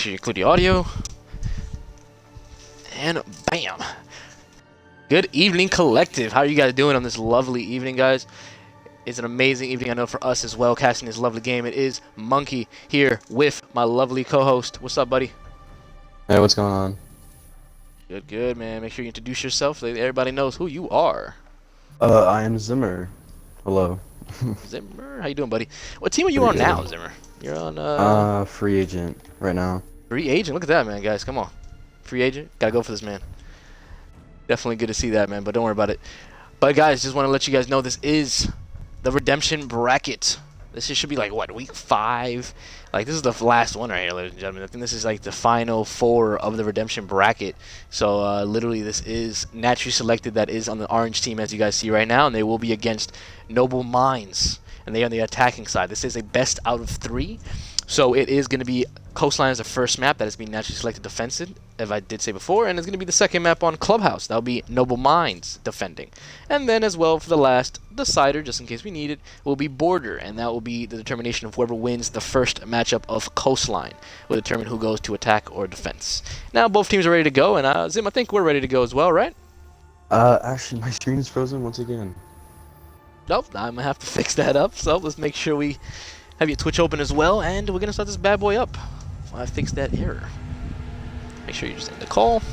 sure you include the audio. And bam. Good evening, collective. How are you guys doing on this lovely evening, guys? It's an amazing evening, I know, for us as well, casting this lovely game. It is Monkey here with my lovely co-host. What's up, buddy? Hey, what's going on? Good, good, man. Make sure you introduce yourself so everybody knows who you are. I am Zimmer. Hello. Zimmer, how you doing, buddy? What team are you Pretty on good. now, Zimmer? You're on, free agent right now. free agent? Look at that, man, guys. Come on. Free agent? Gotta go for this, man. Definitely good to see that, man, but don't worry about it. But, guys, just want to let you guys know this is the redemption bracket. This should be like, what, week 5? Like, this is the last one right here, ladies and gentlemen. I think this is like the final 4 of the redemption bracket. So, literally, this is naturally selected that is on the orange team, as you guys see right now. And they will be against Noble Minds. And they are on the attacking side. This is a best out of 3. So, it is going to be Coastline as the first map that is being naturally selected defensive, as I did say before, and it's going to be the second map on Clubhouse. That'll be Noble Minds defending. And then as well for the last decider, just in case we need it, will be Border, and that will be the determination of whoever wins the first matchup of Coastline will determine who goes to attack or defense. Now both teams are ready to go, and Zim, I think we're ready to go as well, right? Actually, my screen is frozen once again. Nope, I'm going to have to fix that up, so let's make sure we have your Twitch open as well, and we're going to start this bad boy up. I fixed that error. Make sure you just end the call.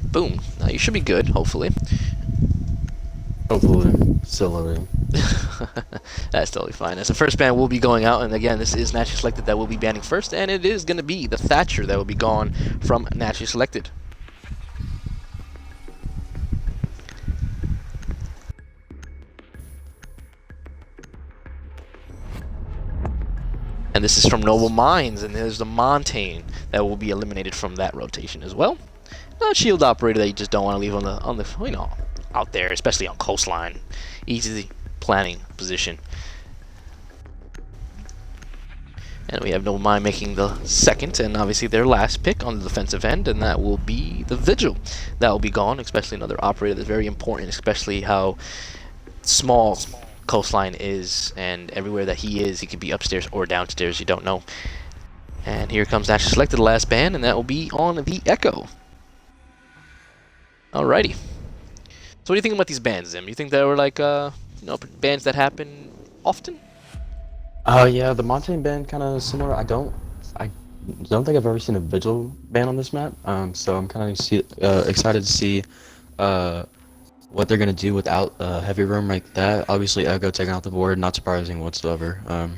Boom. Now you should be good, hopefully. Hopefully. Still loading. That's totally fine. As the first ban will be going out, and again, this is naturally selected that will be banning first, and it is going to be the Thatcher that will be gone from naturally selected. And this is from Noble Minds, and there's the Montaigne that will be eliminated from that rotation as well. A shield operator that you just don't want to leave on the you know, out there, especially on Coastline. Easy planning position. And we have Noble Mind making the second and obviously their last pick on the defensive end, and that will be the Vigil. That will be gone, especially another operator that's very important, especially how small Coastline is, and everywhere that he is, he could be upstairs or downstairs, you don't know. And here comes actually selected the last ban, and that will be on the Echo. Alrighty. So what do you think about these bans, Zim? You think they were like, you know, bans that happen often? Yeah, the Montaigne ban kind of similar. I don't think I've ever seen a Vigil ban on this map. So I'm kind of excited to see what they're gonna do without heavy room like that. Obviously, Echo taking off the board, not surprising whatsoever.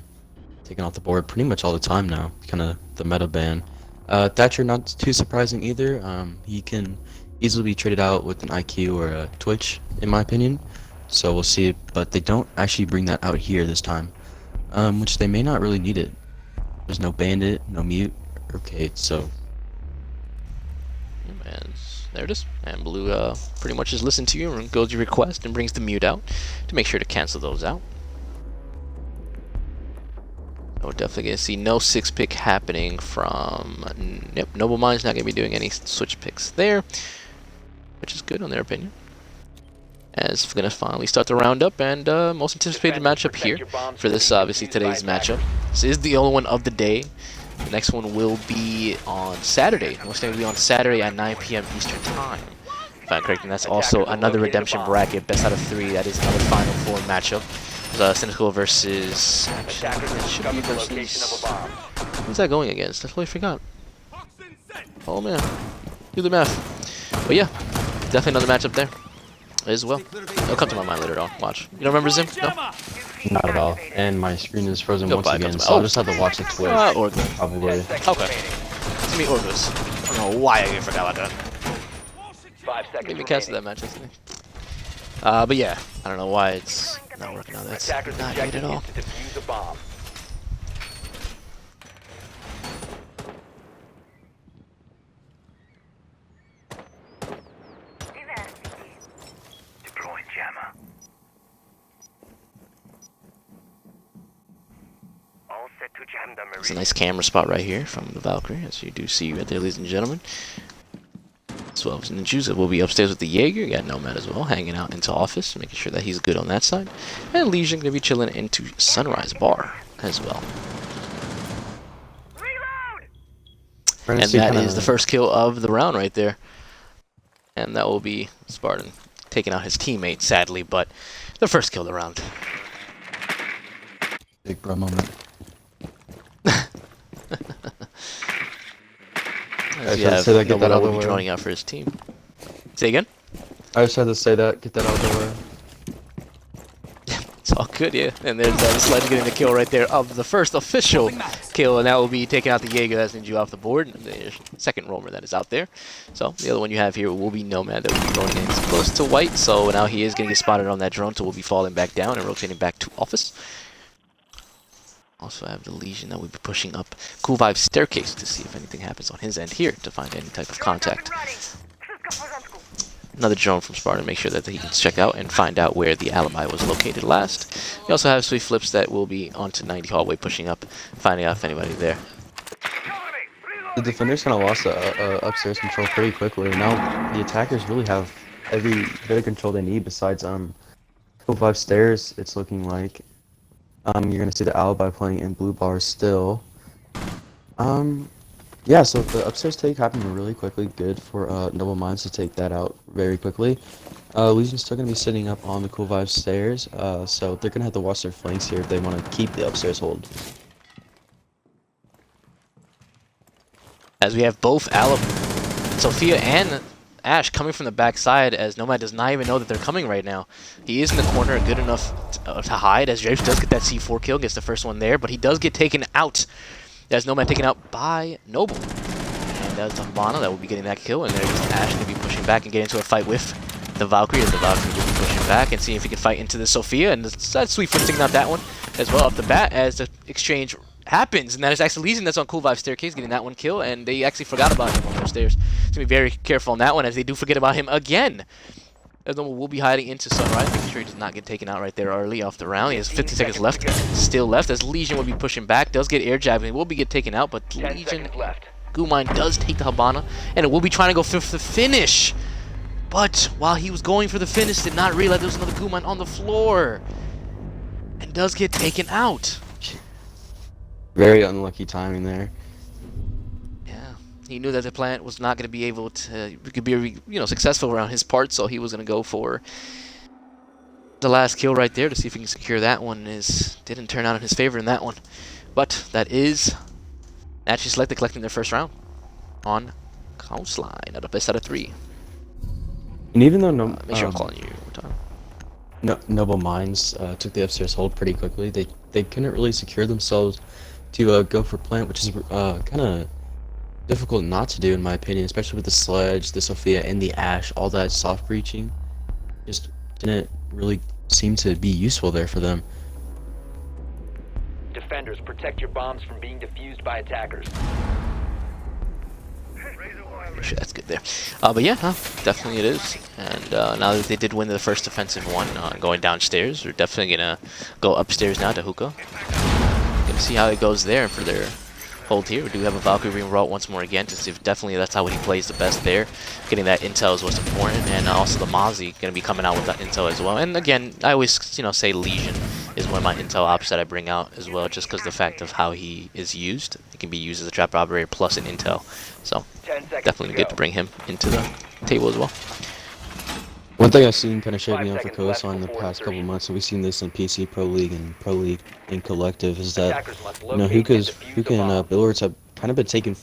Taking off the board pretty much all the time now. Kind of the meta ban. Thatcher not too surprising either. He can easily be traded out with an IQ or a Twitch, in my opinion. So we'll see, but they don't actually bring that out here this time, which they may not really need it. There's no Bandit, no Mute, or Kate, so. And there it is. And Blue pretty much just listens to you and goes your request and brings the Mute out to make sure to cancel those out. We're definitely going to see no 6-pick happening from... Yep, Noble Mind's not going to be doing any switch picks there, which is good on their opinion. As we're going to finally start the roundup, and most anticipated matchup here for this, obviously, today's matchup. This is the only one of the day. The next one will be on Saturday. Most will be on Saturday at 9 p.m. Eastern Time, if I'm correct. And that's also another redemption bracket, best out of 3. That is another Final 4 matchup. Cynical versus... Actually, it should be versus... Who's that going against? I totally forgot. Oh man, do the math. But yeah, definitely another matchup there as well. It'll come to my mind later on. Watch. You don't remember Zim? No? Not at all. And my screen is frozen once again, so I'll just have to watch the Twitch. Orgulous. Probably. Okay. It's me, Orgulous. I don't know why I forgot about that. Maybe cancel that match, isn't it? But yeah, I don't know why it's not working out. That's not good at all. It's a nice camera spot right here from the Valkyrie, as you do see right there, ladies and gentlemen. as well as Ninjuza will be upstairs with the Jaeger. You got Nomad as well, hanging out into office, making sure that he's good on that side. And Legion going to be chilling into Sunrise Bar as well. And that is the first kill of the round right there. And that will be Spartan taking out his teammate, sadly, but the first kill of the round. Big bro moment. As you have Noble that will be droning out for his team. Say again? I just had to say that, get that out of the way. It's all good, yeah. And there's the Sledge getting the kill right there of the first official kill, and that will be taking out the Jaeger. That's Ninja off the board. The second roamer that is out there. So the other one you have here will be Nomad that will be going in close to white. So now he is going to get spotted on that drone, so we'll be falling back down and rotating back to office. Also have the Legion that will be pushing up Cool Vibe staircase to see if anything happens on his end here to find any type of contact. Another drone from Spartan, make sure that he can check out and find out where the alibi was located last. You also have Swift Flips that will be onto 90 hallway pushing up, finding out if anybody's there. The defenders kind of lost the upstairs control pretty quickly. Now the attackers really have every bit of control they need besides Cool Vibe stairs, it's looking like. You're going to see the alibi playing in blue bars still. Yeah, so the upstairs take happened really quickly. Good for Noble Minds to take that out very quickly. Legion's still going to be sitting up on the Cool Vibe stairs, so they're going to have to watch their flanks here if they want to keep the upstairs hold. As we have both Sophia and Ash coming from the backside, as Nomad does not even know that they're coming right now. He is in the corner good enough to hide, as Japes does get that C4 kill, gets the first one there, but he does get taken out. There's Nomad taken out by Noble. And that's Habana that will be getting that kill, and there's Ash going to be pushing back and get into a fight with the Valkyrie, as the Valkyrie will be pushing back and seeing if he can fight into the Sophia, and that's Sweet Foot taking out that one as well off the bat as the exchange happens, and that is actually Legion that's on Cool Vibe staircase getting that one kill, and they actually forgot about him on those stairs. So be very careful on that one, as they do forget about him again. As Noble will be hiding into Sunrise, making sure he does not get taken out right there early off the round. He has 50 seconds left, still left, as Legion will be pushing back, does get air jabbed, and will be get taken out, but Legion Gumine does take the Habana, and it will be trying to go for the finish. But while he was going for the finish, did not realize there was another Gumine on the floor, and does get taken out. Very unlucky timing there. He knew that the plant was not going to be able to be successful around his part, so he was going to go for the last kill right there to see if he can secure that one. Didn't turn out in his favor in that one. But that is actually selected, collecting their first round on Coastline at a best out of 3. And even though make sure I'm calling you one time. Noble Minds took the upstairs hold pretty quickly, they couldn't really secure themselves to go for plant, which is kind of difficult not to do in my opinion, especially with the Sledge, the Sophia, and the Ash. All that soft breaching just didn't really seem to be useful there for them. Defenders, protect your bombs from being defused by attackers. Make sure that's good there. But yeah, definitely it is. And now that they did win the first defensive one, going downstairs, they're definitely going to go upstairs now to Hookah. Going to see how it goes there for their hold here. We do have a Valkyrie being brought once more again to see if definitely that's how he plays the best there. Getting that intel is what's important, and also the Mozzie going to be coming out with that intel as well. And again, I always say Legion is one of my intel ops that I bring out as well, just because the fact of how he is used. He can be used as a trap operator plus an intel, so definitely good to bring him into the table as well. One thing I've seen kind of shaping up for Coastline in the past couple months, and we've seen this in PC Pro League and Collective, is that Hookah and Billards have kind of been taking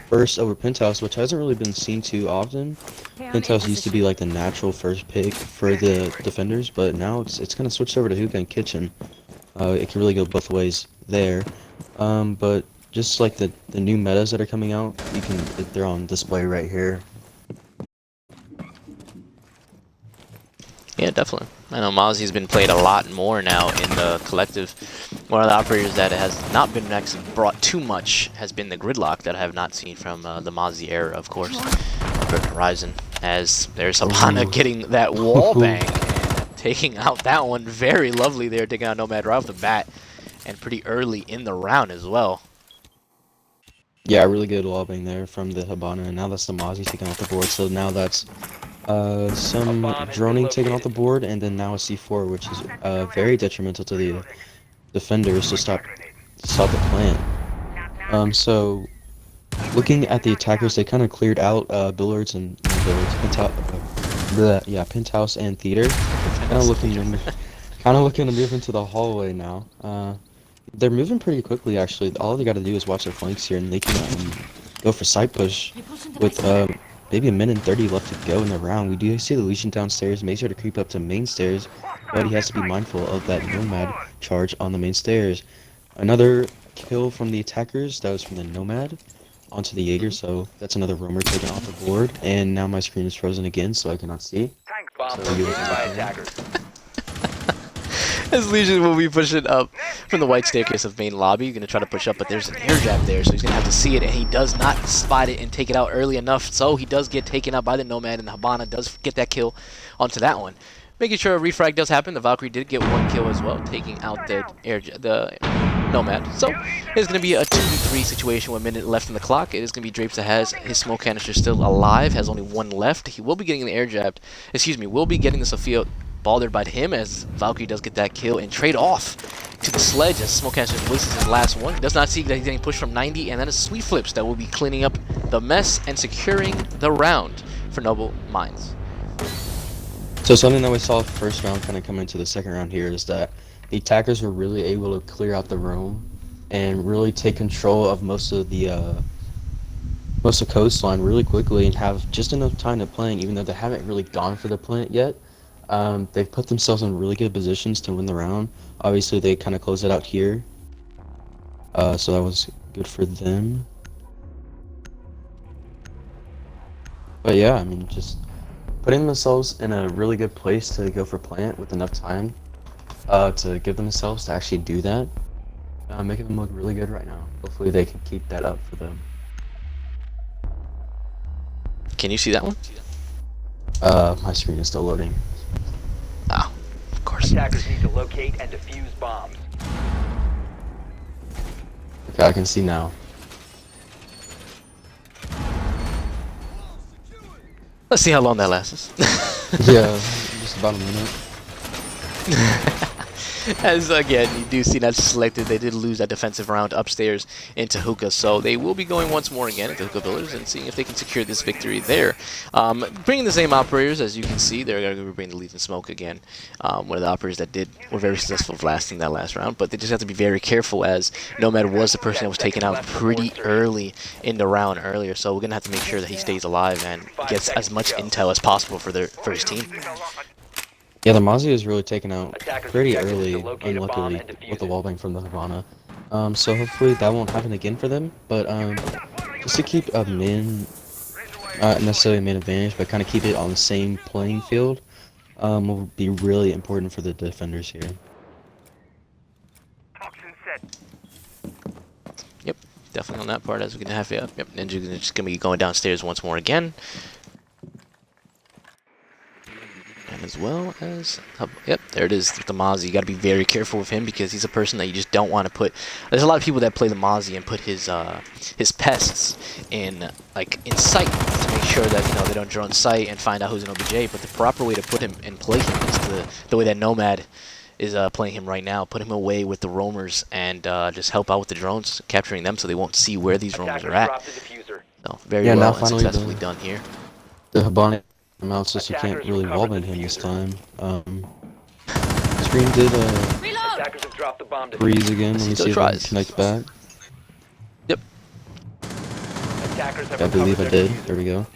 first over Penthouse, which hasn't really been seen too often. Penthouse used to be like the natural first pick for the defenders, but now it's kind of switched over to Hookah and Kitchen. It can really go both ways there. But just like the new metas that are coming out, they're on display right here. Yeah, definitely. I know Mozzie's been played a lot more now in the Collective. One of the operators that has not been actually brought too much has been the Gridlock that I have not seen from the Mozzie era, of course. Horizon, as there's Habana getting that wall bang and taking out that one very lovely there, taking out Nomad right off the bat and pretty early in the round as well. Yeah, really good lobbing there from the Hibana, and now that's the Mozzie taking off the board. So now that's A some bomb has been droning taken off located. the board, and then now a C4, which is very detrimental to the defenders to stop the plant. So looking at the attackers, they kind of cleared out Billards and Billards, Penthouse and Theater. Kind of looking to move into the hallway now. They're moving pretty quickly actually. All they got to do is watch their flanks here, and they can go for side push with maybe a minute and 30 left to go in the round. We do see the Legion downstairs. Make sure to creep up to main stairs, but he has to be mindful of that Nomad charge on the main stairs. Another kill from the attackers. That was from the Nomad onto the Jaeger, so that's another roamer taken off the board. And now my screen is frozen again, so I cannot see. Bomb So you located by attackers. His Legion will be pushing up from the white staircase of main lobby. You're going to try to push up, but there's an air jab there, so he's going to have to see it, and he does not spot it and take it out early enough, so he does get taken out by the Nomad, and the Hibana does get that kill onto that one. Making sure a refrag does happen. The Valkyrie did get one kill as well, taking out the Nomad. So it's going to be a 2v3 situation with a minute left in the clock. It is going to be Drapes that has his smoke canister still alive, has only one left. He will be getting the air jabbed, will be getting the Sophia bothered by him as Valkyrie does get that kill and trade off to the sledge as Smoke Canister wastes his last one. He does not see that he's getting pushed from 90, and that is Sweet Flips that will be cleaning up the mess and securing the round for Noble Minds. So something that we saw first round kind of come into the second round here is that the attackers were really able to clear out the room and really take control of most of coastline really quickly and have just enough time to plant, even though they haven't really gone for the plant yet. They've put themselves in really good positions to win the round. Obviously, they kind of closed it out here, so that was good for them. But yeah, I mean, just putting themselves in a really good place to go for plant with enough time to give themselves to actually do that, making them look really good right now. Hopefully, they can keep that up for them. Can you see that one? My screen is still loading. Oh, of course. Attackers need to locate and defuse bombs. Okay, I can see now. Let's see how long that lasts. Yeah, just about a minute. As again, you do see that selected. They did lose that defensive round upstairs into Hookah, so they will be going once more again into Hookah Village and seeing if they can secure this victory there. Bringing the same operators, as you can see, they're going to be bringing the Legion Smoke again. One of the operators that were very successful of lasting that last round, but they just have to be very careful as Nomad was the person that was taken out pretty early in the round earlier, so we're going to have to make sure that he stays alive and gets as much intel as possible for his team. Yeah, the Mozzie is really taken out Attackers pretty objective is early, to locate a bomb unluckily, and defuse with the it. wallbang from the Havana. So hopefully that won't happen again for them, but just to keep a not necessarily a main advantage, but kind of keep it on the same playing field, will be really important for the defenders here. Yep, definitely on that part as we're going to have, Ninja is just going to be going downstairs once more again. And as well as, yep, there it is, the Mozzie. You got to be very careful with him because he's a person that you just don't want to put. There's a lot of people that play the Mozzie and put his pests in sight to make sure that they don't drone sight and find out who's an OBJ. But the proper way to put him and play him is the way that Nomad is playing him right now. Put him away with the roamers and just help out with the drones, capturing them so they won't see where these roamers are at. So very well and successfully done here. The Habana out, so you can't really wallbang him this time. Screen did freeze again. Let me see if I can connect back. Yep. I believe I did. There we go.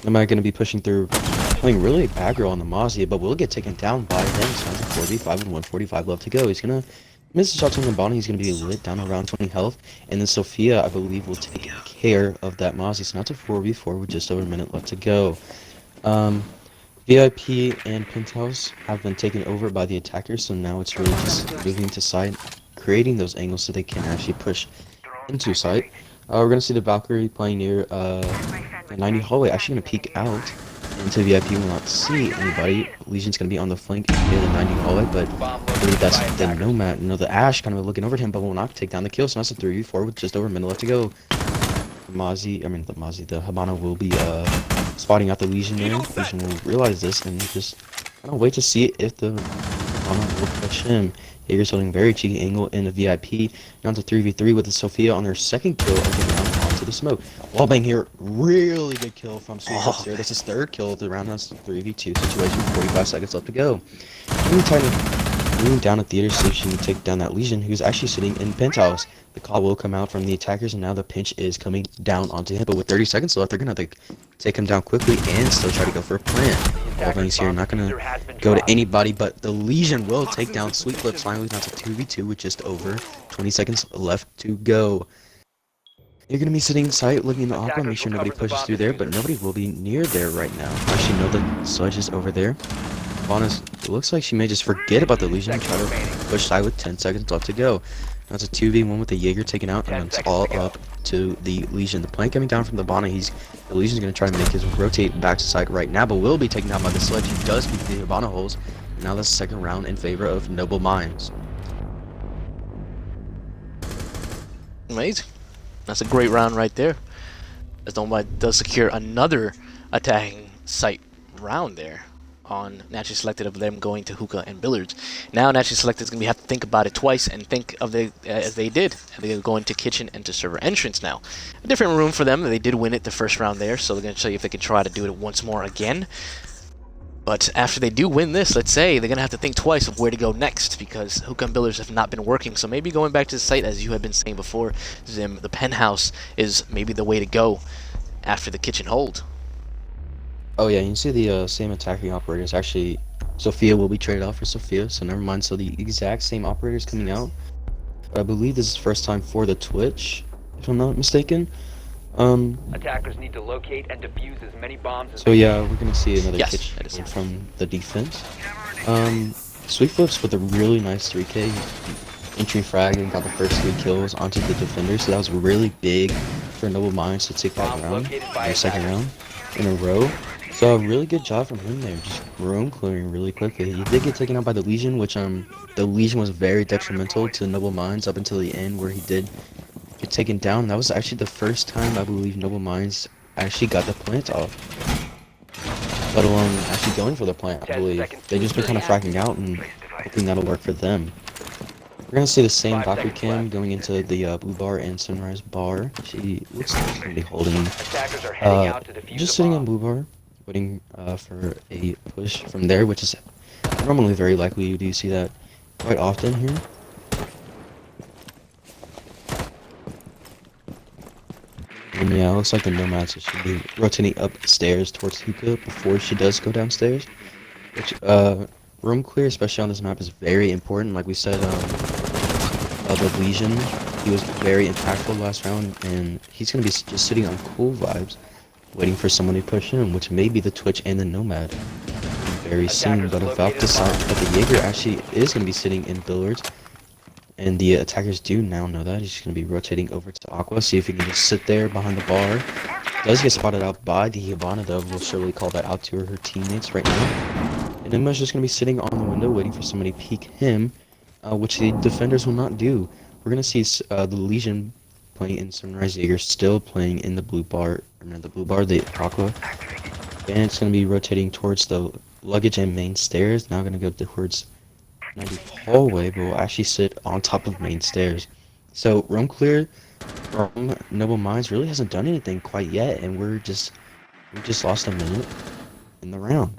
Am I going to be pushing through, playing really aggro on the Mozzie, but will get taken down by them. So that's a 4v5 and 145 left to go. He's going to miss the shots on the bottom. He's going to be lit down around 20 health. And then Sophia, I believe, will take care of that Mozzie. So now it's a 4v4 with just over a minute left to go. VIP and Penthouse have been taken over by the attackers, so now it's really just moving to side, creating those angles so they can actually push into site. We're going to see the Valkyrie playing near the 90 hallway, actually going to peek out into VIP. Will not see anybody. Legion's going to be on the flank near the 90 hallway, but I believe that's the Nomad. The Ash kind of looking over at him, but will not take down the kill, so that's a 3v4 with just over a minute left to go. the Habana will be spotting out the Legion there. Legion will realize this and just kind of wait to see if the Habana will push him. Jaeger's holding very cheeky angle in the VIP. Down to 3v3 with the Sophia on their second kill of the round onto the smoke. Wallbang here, really good kill from Sweetflips there. That's his third kill of the round. That's 3v2 situation. 45 seconds left to go. Moving down to theater station to take down that Legion who's actually sitting in penthouse. The call will come out from the attackers and now the pinch is coming down onto him. But with 30 seconds left, they're going to take him down quickly and still try to go for a plant. Wallbang's here, not going to go to anybody, but the Legion will take down Sweetflips finally down to 2v2 with just over 20 seconds left to go. You're going to be sitting in sight looking in the aqua, make sure nobody pushes through there, but nobody will be near there right now. Actually, no, the sludge is over there. Honest, it looks like she may just forget about the Legion and try to push side with 10 seconds left to go. That's a 2v1 with the Jaeger taken out, and it's all up to the Legion. The plank coming down from the Habana, the Legion's going to try to make his rotate back to side right now, but will be taken out by the sledge. He does beat the Habana holes. And now the second round in favor of Noble Minds. Amazing. That's a great round right there. As Noble Minds does secure another attacking site round there on Naturally Selected of them going to hookah and billiards. Now Naturally Selected is going to have to think about it twice and think of the as they did. They're going to kitchen and to server entrance now. A different room for them. They did win it the first round there, so they're going to show you if they can try to do it once more again. But after they do win this, let's say, they're going to have to think twice of where to go next, because hookah and billiards have not been working. So maybe going back to the site, as you had been saying before, Zim, the penthouse is maybe the way to go after the kitchen hold. Oh yeah, you can see the same attacking operators. Actually, Sophia will be traded out for Sophia, so never mind. So the exact same operators coming out. I believe this is the first time for the Twitch, if I'm not mistaken. Attackers need to locate and defuse as many bombs as So yeah, we're gonna see another Yes, kitchen that is it. from the defense. Sweetflips with a really nice 3K entry frag and got the first 3 kills onto the defender, so that was really big for Noble Minds to take that round, their second round in a row. So a really good job from him there, just room clearing really quickly. He did get taken out by the Legion, which the Legion was very detrimental to Noble Minds up until the end, where he did get taken down. That was actually the first time I believe Noble Minds actually got the plant off, let alone actually going for the plant. I believe they just been kind of fracking out and hoping that'll work for them. We're gonna see the same Valkyrie Cam going into the Blue Bar and Sunrise Bar. She looks like she's gonna be holding, attackers are heading out to defuse just the sitting bomb. on Blue Bar, waiting for a push from there, which is normally very likely. You do see that quite often here. And yeah, it looks like the Nomads should be rotating upstairs towards hookah before she does go downstairs. Which, room clear, especially on this map, is very important. Like we said, the Legion, he was very impactful last round, and he's going to be just sitting on cool vibes, waiting for someone to push him, which may be the Twitch and the Nomad very soon. But about to sign, but the Jaeger actually is going to be sitting in billiards. And the attackers do now know that. He's going to be rotating over to Aqua, see if he can just sit there behind the bar. Does get spotted out by the Habana, though. We'll surely call that out to her teammates right now. And Emma's just going to be sitting on the window waiting for somebody to peek him, which the defenders will not do. We're going to see the Legion playing in Sunrise, Jaeger still playing in the Blue Bar, the Aqua. And it's going to be rotating towards the luggage and main stairs. Now going to go towards 90th hallway, but will actually sit on top of main stairs. So room clear from Noble Minds really hasn't done anything quite yet, and we just lost a minute in the round.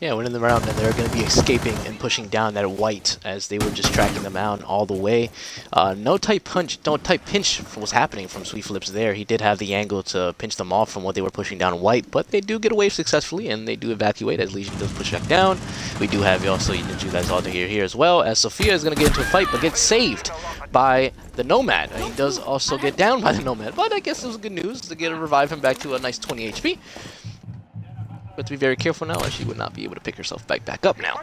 Yeah, winning the round, and they're going to be escaping and pushing down that white as they were just tracking them down all the way. No tight pinch was happening from Sweetflips there. He did have the angle to pinch them off from what they were pushing down white, but they do get away successfully, and they do evacuate as Legion does push back down. We do have also you guys all to here as well, as Sophia is going to get into a fight, but gets saved by the Nomad. And he does also get down by the Nomad, but I guess it was good news to get to revive him back to a nice 20 HP. But to be very careful now, as she would not be able to pick herself back up now.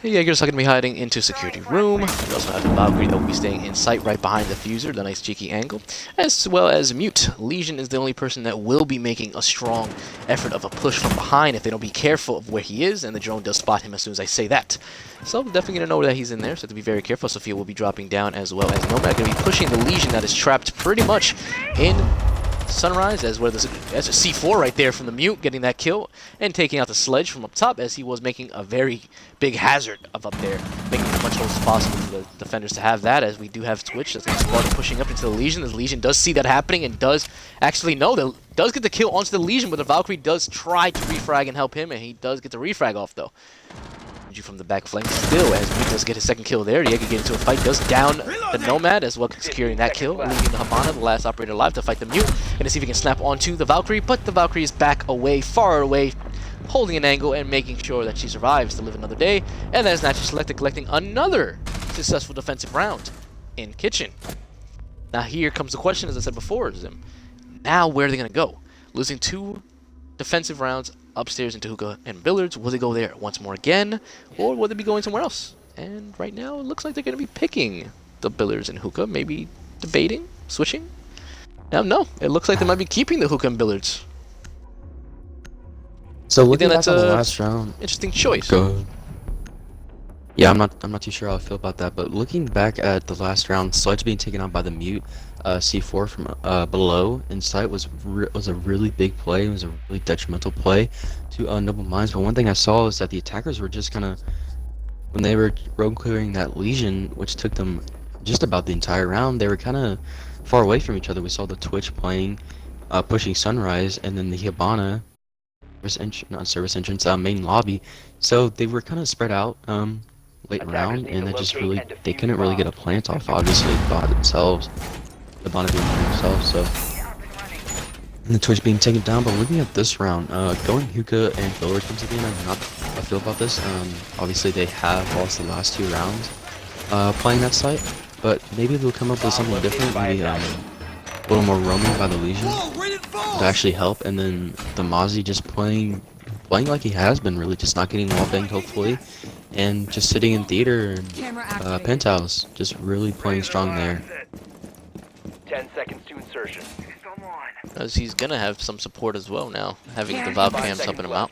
The Jaeger's going to be hiding into security room. We also have the Valkyrie that will be staying in sight right behind the Fuser, the nice cheeky angle, as well as Mute. Legion is the only person that will be making a strong effort of a push from behind if they don't be careful of where he is, and the drone does spot him as soon as I say that. So definitely going to know that he's in there, so have to be very careful. Sophia will be dropping down as well as Nomad going to be pushing the Legion that is trapped pretty much in Sunrise, as well as a C4 right there from the Mute, getting that kill and taking out the sledge from up top, as he was making a very big hazard of up there, making as much holes as possible for the defenders to have that, as we do have Twitch that's going to start pushing up into the Legion. The Legion does see that happening and does actually know that does get the kill onto the Legion, but the Valkyrie does try to refrag and help him, and he does get the refrag off though. From the back flank still, as Mute does get his second kill there. Diego get into a fight, does down the Nomad as well, securing that kill, leaving the Habana, the last operator alive, to fight the Mute, and to see if he can snap onto the Valkyrie, but the Valkyrie is back away, far away, holding an angle and making sure that she survives to live another day, and that is naturally selected, collecting another successful defensive round in Kitchen. Now here comes the question, as I said before, Zim. Now where are they going to go? Losing 2 defensive rounds upstairs into Hookah and Billiards. Will they go there once more again, or will they be going somewhere else? And right now it looks like they're going to be picking the Billiards and Hookah, maybe debating, switching. Now, no, it looks like they might be keeping the Hookah and Billiards. So looking that's back on the a last round, interesting choice. go ahead. Yeah, I'm not too sure how I feel about that, but looking back at the last round, Sledge being taken out by the Mute, C4 from below in sight was a really big play. It was a really detrimental play to Noble Minds. But one thing I saw is that the attackers were just kind of, when they were road clearing that Legion, which took them just about the entire round, they were kind of far away from each other. We saw the Twitch playing, pushing Sunrise, and then the Habana service entrance, main lobby. So they were kind of spread out late round, and they couldn't really get a plant off, obviously, by themselves. The Habana being by themselves, so. And the Twitch being taken down, but looking at this round, going Hookah and Billiards once again, I'm not how I feel about this. Obviously they have lost the last 2 rounds playing that site, but maybe they'll come up with something different, maybe a little more roaming by the Legion to actually help, and then the Mozzie just playing like he has been, really just not getting wall banged, hopefully, and just sitting in theater and penthouse, just really playing strong there. 10 seconds to insertion. As he's going to have some support as well now, having the Valve cams helping him out.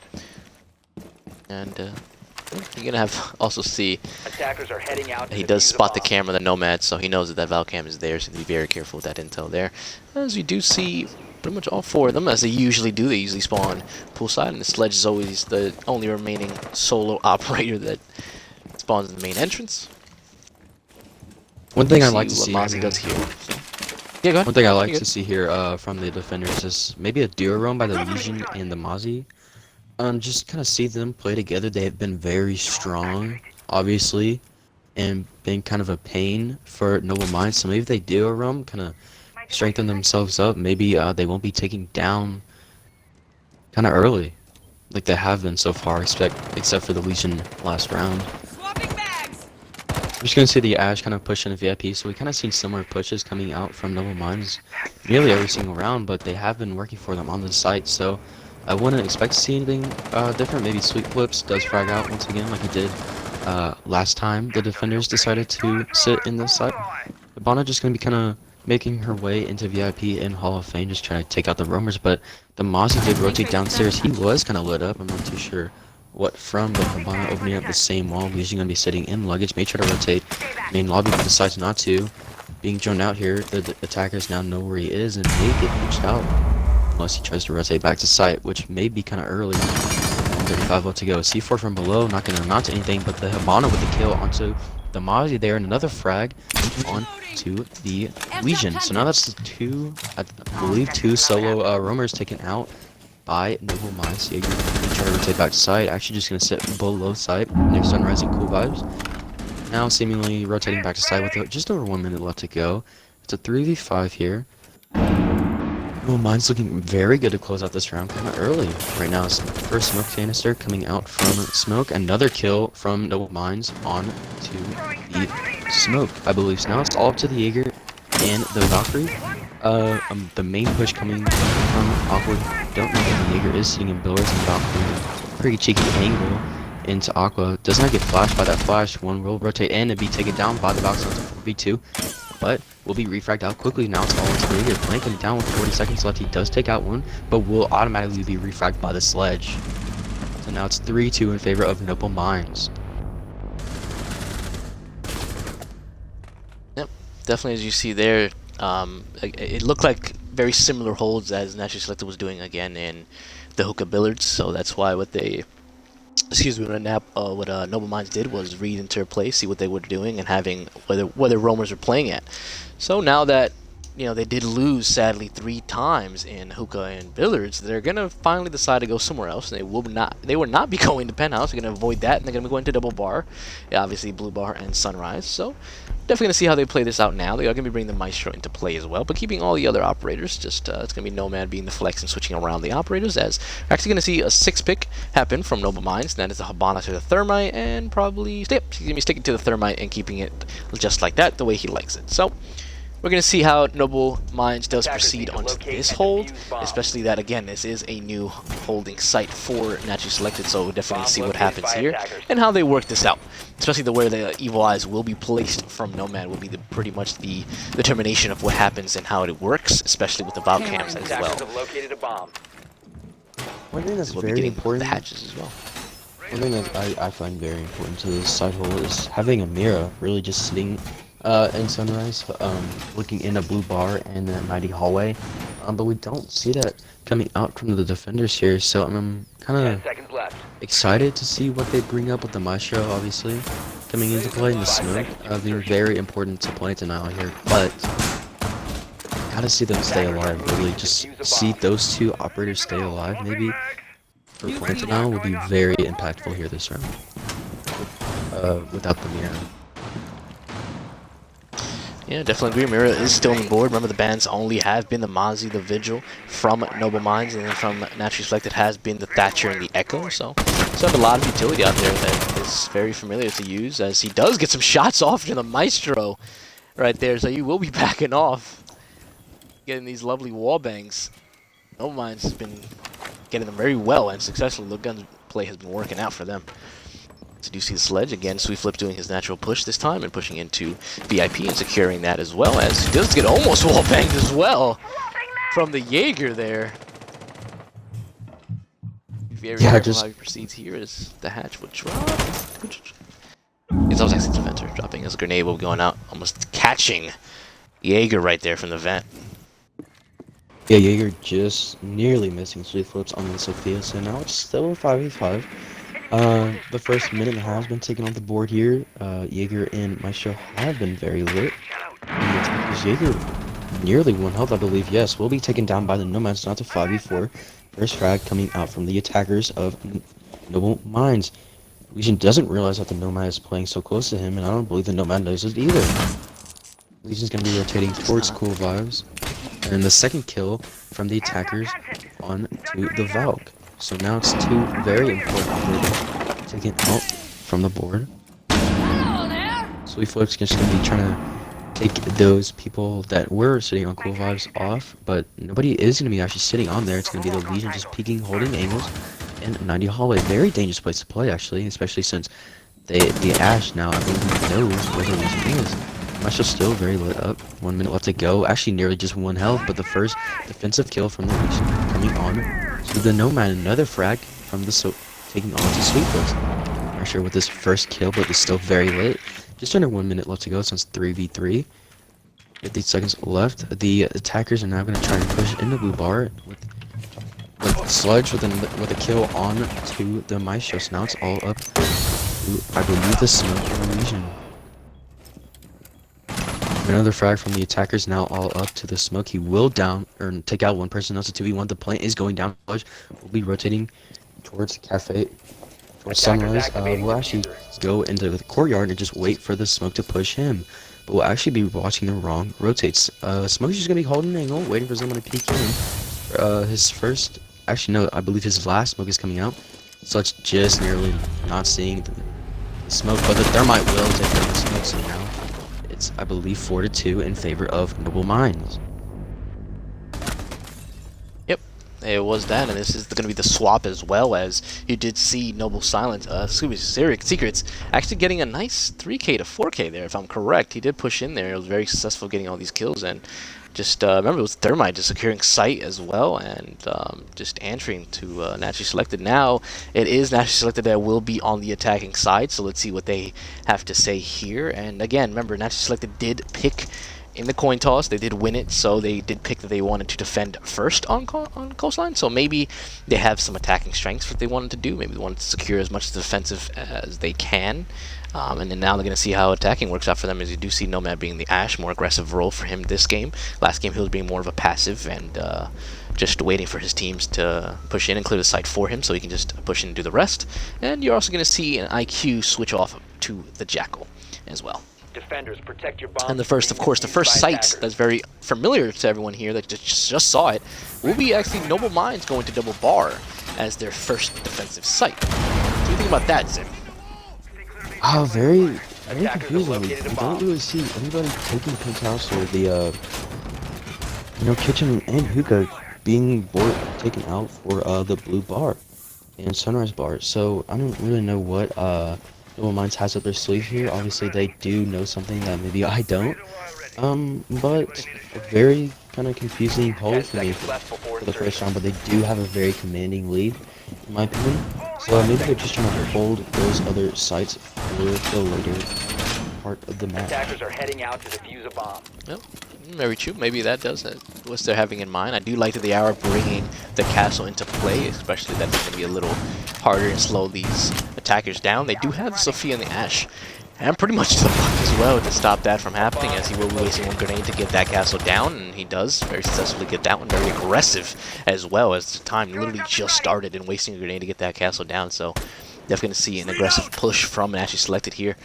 And you're going to have also see Attackers are heading out. he does spot the camera, the Nomad, so he knows that that Valve cam is there, so be very careful with that intel there. As you do see pretty much all 4 of them, as they usually do. They usually spawn poolside, and the Sledge is always the only remaining solo operator that spawns in the main entrance. One thing I like to see Mozzie does here. So. Yeah, go ahead. One thing I like to see here from the defenders is maybe a duo roam by the Legion and the Mozzie. Just kind of see them play together. They have been very strong, obviously, and been kind of a pain for Noble Minds. So maybe if they do a roam, kind of strengthen themselves up, maybe they won't be taking down kind of early, like they have been so far, except for the Legion last round. I'm just gonna see the Ash kind of push in a VIP, so we kind of seen similar pushes coming out from Noble Minds nearly every single round, but they have been working for them on the site, so I wouldn't expect to see anything different. Maybe Sweet Flips does frag out once again like he did last time the defenders decided to sit in this site. Ibana just gonna be kind of making her way into VIP and Hall of Fame, just trying to take out the roamers, but the Mozzie did rotate downstairs. He was kind of lit up, I'm not too sure what from, but Habana opening up the same wall. Usually gonna be sitting in luggage, may try to rotate main lobby, but decides not to. Being drawn out here, the attackers now know where he is and may get pushed out unless he tries to rotate back to site, which may be kind of early. 35 left to go. C4 from below, not gonna amount to anything, but the Habana with the kill onto the Mozzie there, and another frag onto the Legion. So now that's the 2, I believe 2 solo roamers taken out by Noble Minds. So you're gonna try to rotate back to site. Actually just gonna sit below site near Sunrise and Cool Vibes. Now seemingly rotating back to site with just over 1 minute left to go. It's a 3v5 here. Noble Minds looking very good to close out this round kind of early. Right now it's the first smoke canister coming out from smoke. Another kill from Noble Minds on to the smoke, I believe. So now it's all up to the Jaeger and the Valkyrie. The main push coming from Awkward. Don't know if the Jaeger is sitting in Billiards and Valkyrie. Pretty cheeky angle. into Aqua. Does not get flashed by that flash. One will rotate in and be taken down by the box onto 4v2. But will be refragged out quickly. Now it's all into the leader. Playing him down with 40 seconds left. He does take out one, but will automatically be refragged by the sledge. So now it's 3-2 in favor of Noble Minds. Yep, definitely as you see there, it looked like very similar holds as Naturally Selected was doing again in the hookah billiards. So that's why what Noble Minds did was read into their play, see what they were doing, and having whether roamers were playing at. So now that they did lose sadly 3 times in hookah and billiards, they're gonna finally decide to go somewhere else. And they will not be going to penthouse. They're gonna avoid that, and they're gonna be going to double bar, obviously blue bar and sunrise. So definitely gonna see how they play this out now. They are gonna be bringing the Maestro into play as well, but keeping all the other operators. Just it's gonna be Nomad being the flex and switching around the operators. As we're actually gonna see a 6-pick happen from Noble Minds. That is the Habana to the Thermite, and probably he's gonna be sticking to the Thermite and keeping it just like that, the way he likes it. So we're going to see how Noble Minds does proceed onto this hold, especially that, again, this is a new holding site for Naturally Selected, so we'll definitely see what happens here and how they work this out. Especially where the Evil Eyes will be placed from Nomad will be pretty much the determination of what happens and how it works, especially with the Valve cams as well. One thing that's we'll be very getting important, the hatches as well. one thing that I find very important to this side hole is having a Mira really just sitting in Sunrise, looking in a blue bar and a mighty hallway, but we don't see that coming out from the defenders here, so I'm kind of excited to see what they bring up with the Maestro, obviously, coming into play in the smoke, being very important to Planet Denial here, but gotta see them stay alive, really, just see those 2 operators stay alive, maybe, for Planet Denial would be very impactful here this round, without the Mira. Yeah, definitely agree. Mira is still on the board. Remember, the bans only have been the Mozzie, the Vigil from Noble Minds, and then from Naturally Selected has been the Thatcher and the Echo. So have a lot of utility out there that is very familiar to use, as he does get some shots off to the Maestro right there. So you will be backing off, getting these lovely wall bangs. Noble Minds has been getting them very well and successfully. The gun play has been working out for them. So do you see the sledge again? Sweet Flip doing his natural push this time and pushing into VIP and securing that as well, as he does get almost wall banged as well from the Jaeger there. Very careful how he proceeds here as the hatch will drop. It's always actually the defender dropping as a grenade will be going out, almost catching Jaeger right there from the vent. Yeah, Jaeger just nearly missing Sweet Flips on the Sophia, so now it's still a 5v5. The first minute has been taken off the board here. Jaeger and Maestro have been very lit. And Jaeger nearly 1 health, I believe. Yes, will be taken down by the Nomads, not to 5v4. First frag coming out from the attackers of Noble Minds. Legion doesn't realize that the Nomad is playing so close to him, and I don't believe the Nomad knows it either. Legion's going to be rotating towards Cool Vibes. And the second kill from the attackers on to the Valk. So now it's 2 very important operators taken out from the board. Sweet Flip's just going to be trying to take those people that were sitting on Cool Vibes off, but nobody is going to be actually sitting on there. It's going to be the Legion just peeking, holding angles, and 90 hallway. Very dangerous place to play, actually, especially since the Ash now, I believe, knows where the Legion is. Maestro's still very lit up. 1 minute left to go. Actually, nearly just 1 health, but the first defensive kill from the Legion coming on to the Nomad. Another frag from the taking on to Sweet Flips. Not sure with this first kill, but it's still very lit. Just under 1 minute left to go since 3v3. 50 seconds left. The attackers are now going to try and push into blue bar with Sludge with a kill on to the Maestro. So now it's all up to, I believe, the Smoke in the Legion. Another frag from the attackers, now all up to the Smoke. He will down or take out 1 person. That's a 2v1. The plant is going down. We'll be rotating towards Cafe, towards Sunrise. We'll actually go into the courtyard and just wait for the Smoke to push him. But we'll actually be watching the wrong rotates. Smoke's just gonna be holding an angle, waiting for someone to peek in. His first, actually no, I believe his last Smoke is coming out. So it's just nearly not seeing the Smoke, but the Thermite will take out the Smoke. So now it's, I believe, 4-2 in favor of Noble Minds. Yep, it was that, and this is going to be the swap as well, as you did see Noble Silence, Secrets actually getting a nice 3K to 4K there, if I'm correct. He did push in there. It was very successful getting all these kills, and just remember, it was Thermite just securing sight as well, and just answering to Naturally Selected. Now it is Naturally Selected that will be on the attacking side, so let's see what they have to say here. And again, remember, Naturally Selected did pick in the coin toss. They did win it, so they did pick that they wanted to defend first on Coastline. So maybe they have some attacking strengths what they wanted to do. Maybe they wanted to secure as much defensive as they can. And then now they're going to see how attacking works out for them, as you do see Nomad being the Ashe, more aggressive role for him this game. Last game he was being more of a passive and just waiting for his teams to push in and clear the site for him so he can just push in and do the rest. And you're also going to see an IQ switch off to the Jackal as well. Defenders, protect your bombs. And the first, of course, the first site that's very familiar to everyone here that just saw it will be actually Noble Minds going to Double Bar as their first defensive site. What do you think about that, Zim? Very confusing. We don't really see anybody taking Penthouse or the, Kitchen and Hookah being taken out for the Blue Bar and Sunrise Bar. So I don't really know what Noble Minds has up their sleeve here. Obviously, they do know something that maybe I don't. But a very kind of confusing hold for me for the first round. But they do have a very commanding lead, in my opinion. So maybe they're just trying to hold those other sites for the later part of the map. Attackers are heading out to defuse a bomb. Yep, very true. Maybe that does what they're having in mind. I do like that they are bringing the castle into play, especially that's going to be a little harder and slow these attackers down. They do have the Sophia and the Ashe, and pretty much the Buck as well to stop that from happening, as he will be wasting one grenade to get that castle down, and he does very successfully get that one. Very aggressive as well, as the time literally just started and wasting a grenade to get that castle down. So definitely going to see an aggressive push from Naturally Selected here.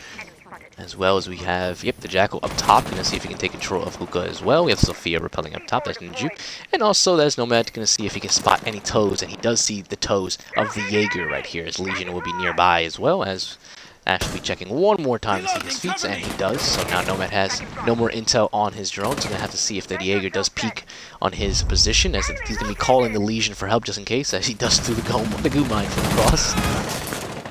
As well as we have, the Jackal up top. Going to see if he can take control of Hookah as well. We have Sophia repelling up top. That's Ninju. And also, there's Nomad going to see if he can spot any toes. And he does see the toes of the Jaeger right here, as Legion will be nearby, as well as Ash will be checking one more time to see his feats, and he does. So now Nomad has no more intel on his drone. So going to have to see if the Jaeger does peek on his position, as he's going to be calling the Legion for help just in case, as he does through the goo mine from across.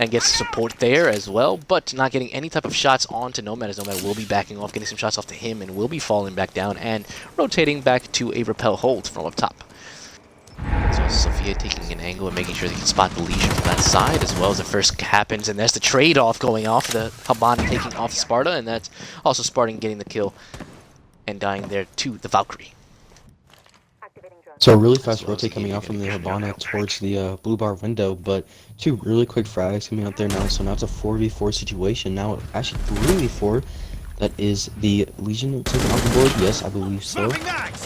And gets support there as well, but not getting any type of shots onto Nomad, as Nomad will be backing off, getting some shots off to him, and will be falling back down and rotating back to a repel hold from up top. So Sophia taking an angle and making sure they can spot the Legion from that side, as well as the first happens, and there's the trade-off going off, the Habana taking off Sparta, and that's also Spartan getting the kill and dying there to the Valkyrie. So a really fast rotate coming out from the Habana towards the Blue Bar window, but two really quick frags coming out there now. So now it's a 4v4 situation. Now actually 3v4. That is the Legion taking off the board. Yes, I believe so.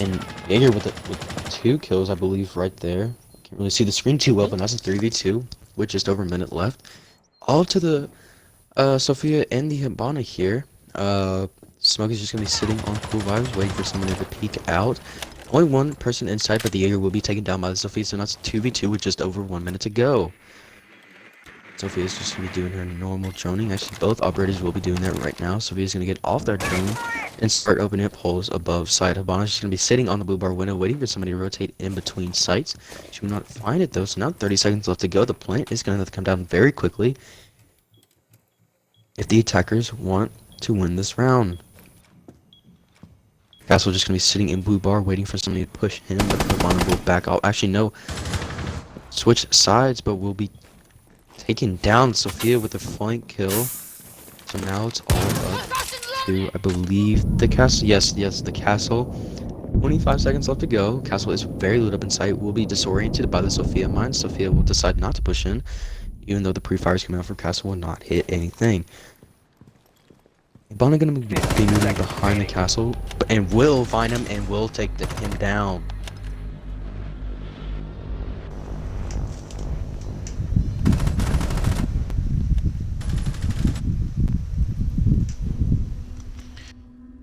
And Jaeger with 2 kills, I believe, right there. Can't really see the screen too well, but that's a 3v2 with just over a minute left. All to the Sophia and the Habana here. Smoke is just gonna be sitting on Cool Vibes, waiting for someone to peek out. Only one person inside, but the Jaeger will be taken down by the Sophia, so that's 2v2 with just over 1 minute to go. Sophia's just going to be doing her normal droning. Actually, both operators will be doing that right now. Sophia's going to get off their drone and start opening up holes above site. Habana's just going to be sitting on the Blue Bar window, waiting for somebody to rotate in between sites. She will not find it, though, so now 30 seconds left to go. The plant is going to have to come down very quickly if the attackers want to win this round. Castle just gonna be sitting in Blue Bar waiting for somebody to push him, but Habana will back out. Actually, no. Switch sides, but will be taking down Sophia with a flank kill. So now it's all up to, I believe, the castle. Yes, the castle. 25 seconds left to go. Castle is very lit up in sight. Will be disoriented by the Sophia mine. Sophia will decide not to push in, even though the pre-fires coming out from Castle will not hit anything. Habana gonna be moving behind the castle, and will find him and will take him down.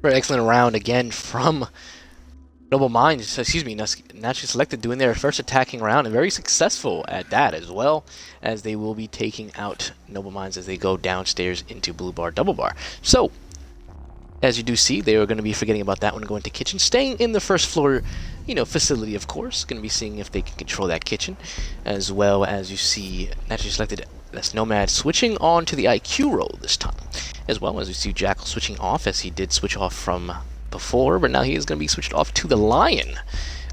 Very excellent round again from Noble Minds, Naturally Selected doing their first attacking round, and very successful at that, as well as they will be taking out Noble Minds as they go downstairs into Blue Bar, Double Bar. So, As you do see, they are going to be forgetting about that one, going to kitchen, staying in the first floor, facility, of course. Going to be seeing if they can control that kitchen, as well as you see naturally selected. That's Nomad switching on to the IQ role this time, as well as you see Jackal switching off, as he did switch off from before, but now he is going to be switched off to the Lion.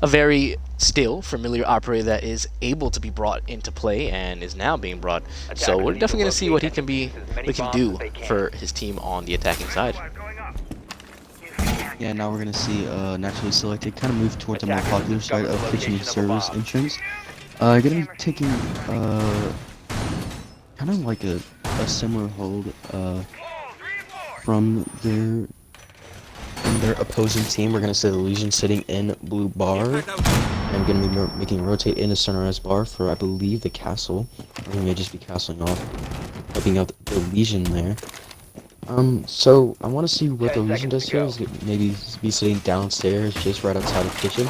A very still familiar operator that is able to be brought into play and is now being brought. So we're definitely going to see what he can do for his team on the attacking side. Yeah, now we're gonna see naturally selected kind of move towards the more popular side of kitchen service entrance. Gonna be taking kind of like a similar hold from their opposing team. We're gonna see the Legion sitting in blue bar, and gonna be making rotate in the sunrise bar for I believe the castle, or he may just be castling off, helping out the Legion there. So I want to see what the Legion does here. Is maybe be sitting downstairs, just right outside the kitchen.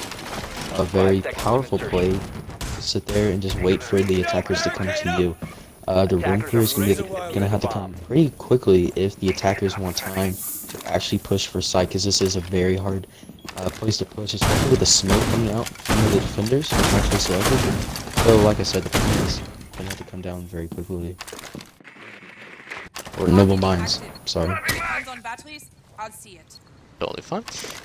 A very powerful play to sit there and just wait for the attackers to come to you. The room clear is gonna have to come pretty quickly if the attackers want time to actually push for site, because this is a very hard place to push, especially with the smoke coming out from the defenders actually selected. So like I said, the plan is gonna have to come down very quickly. Or Noble Mines, sorry. On batteries, I'll see it. Totally fine.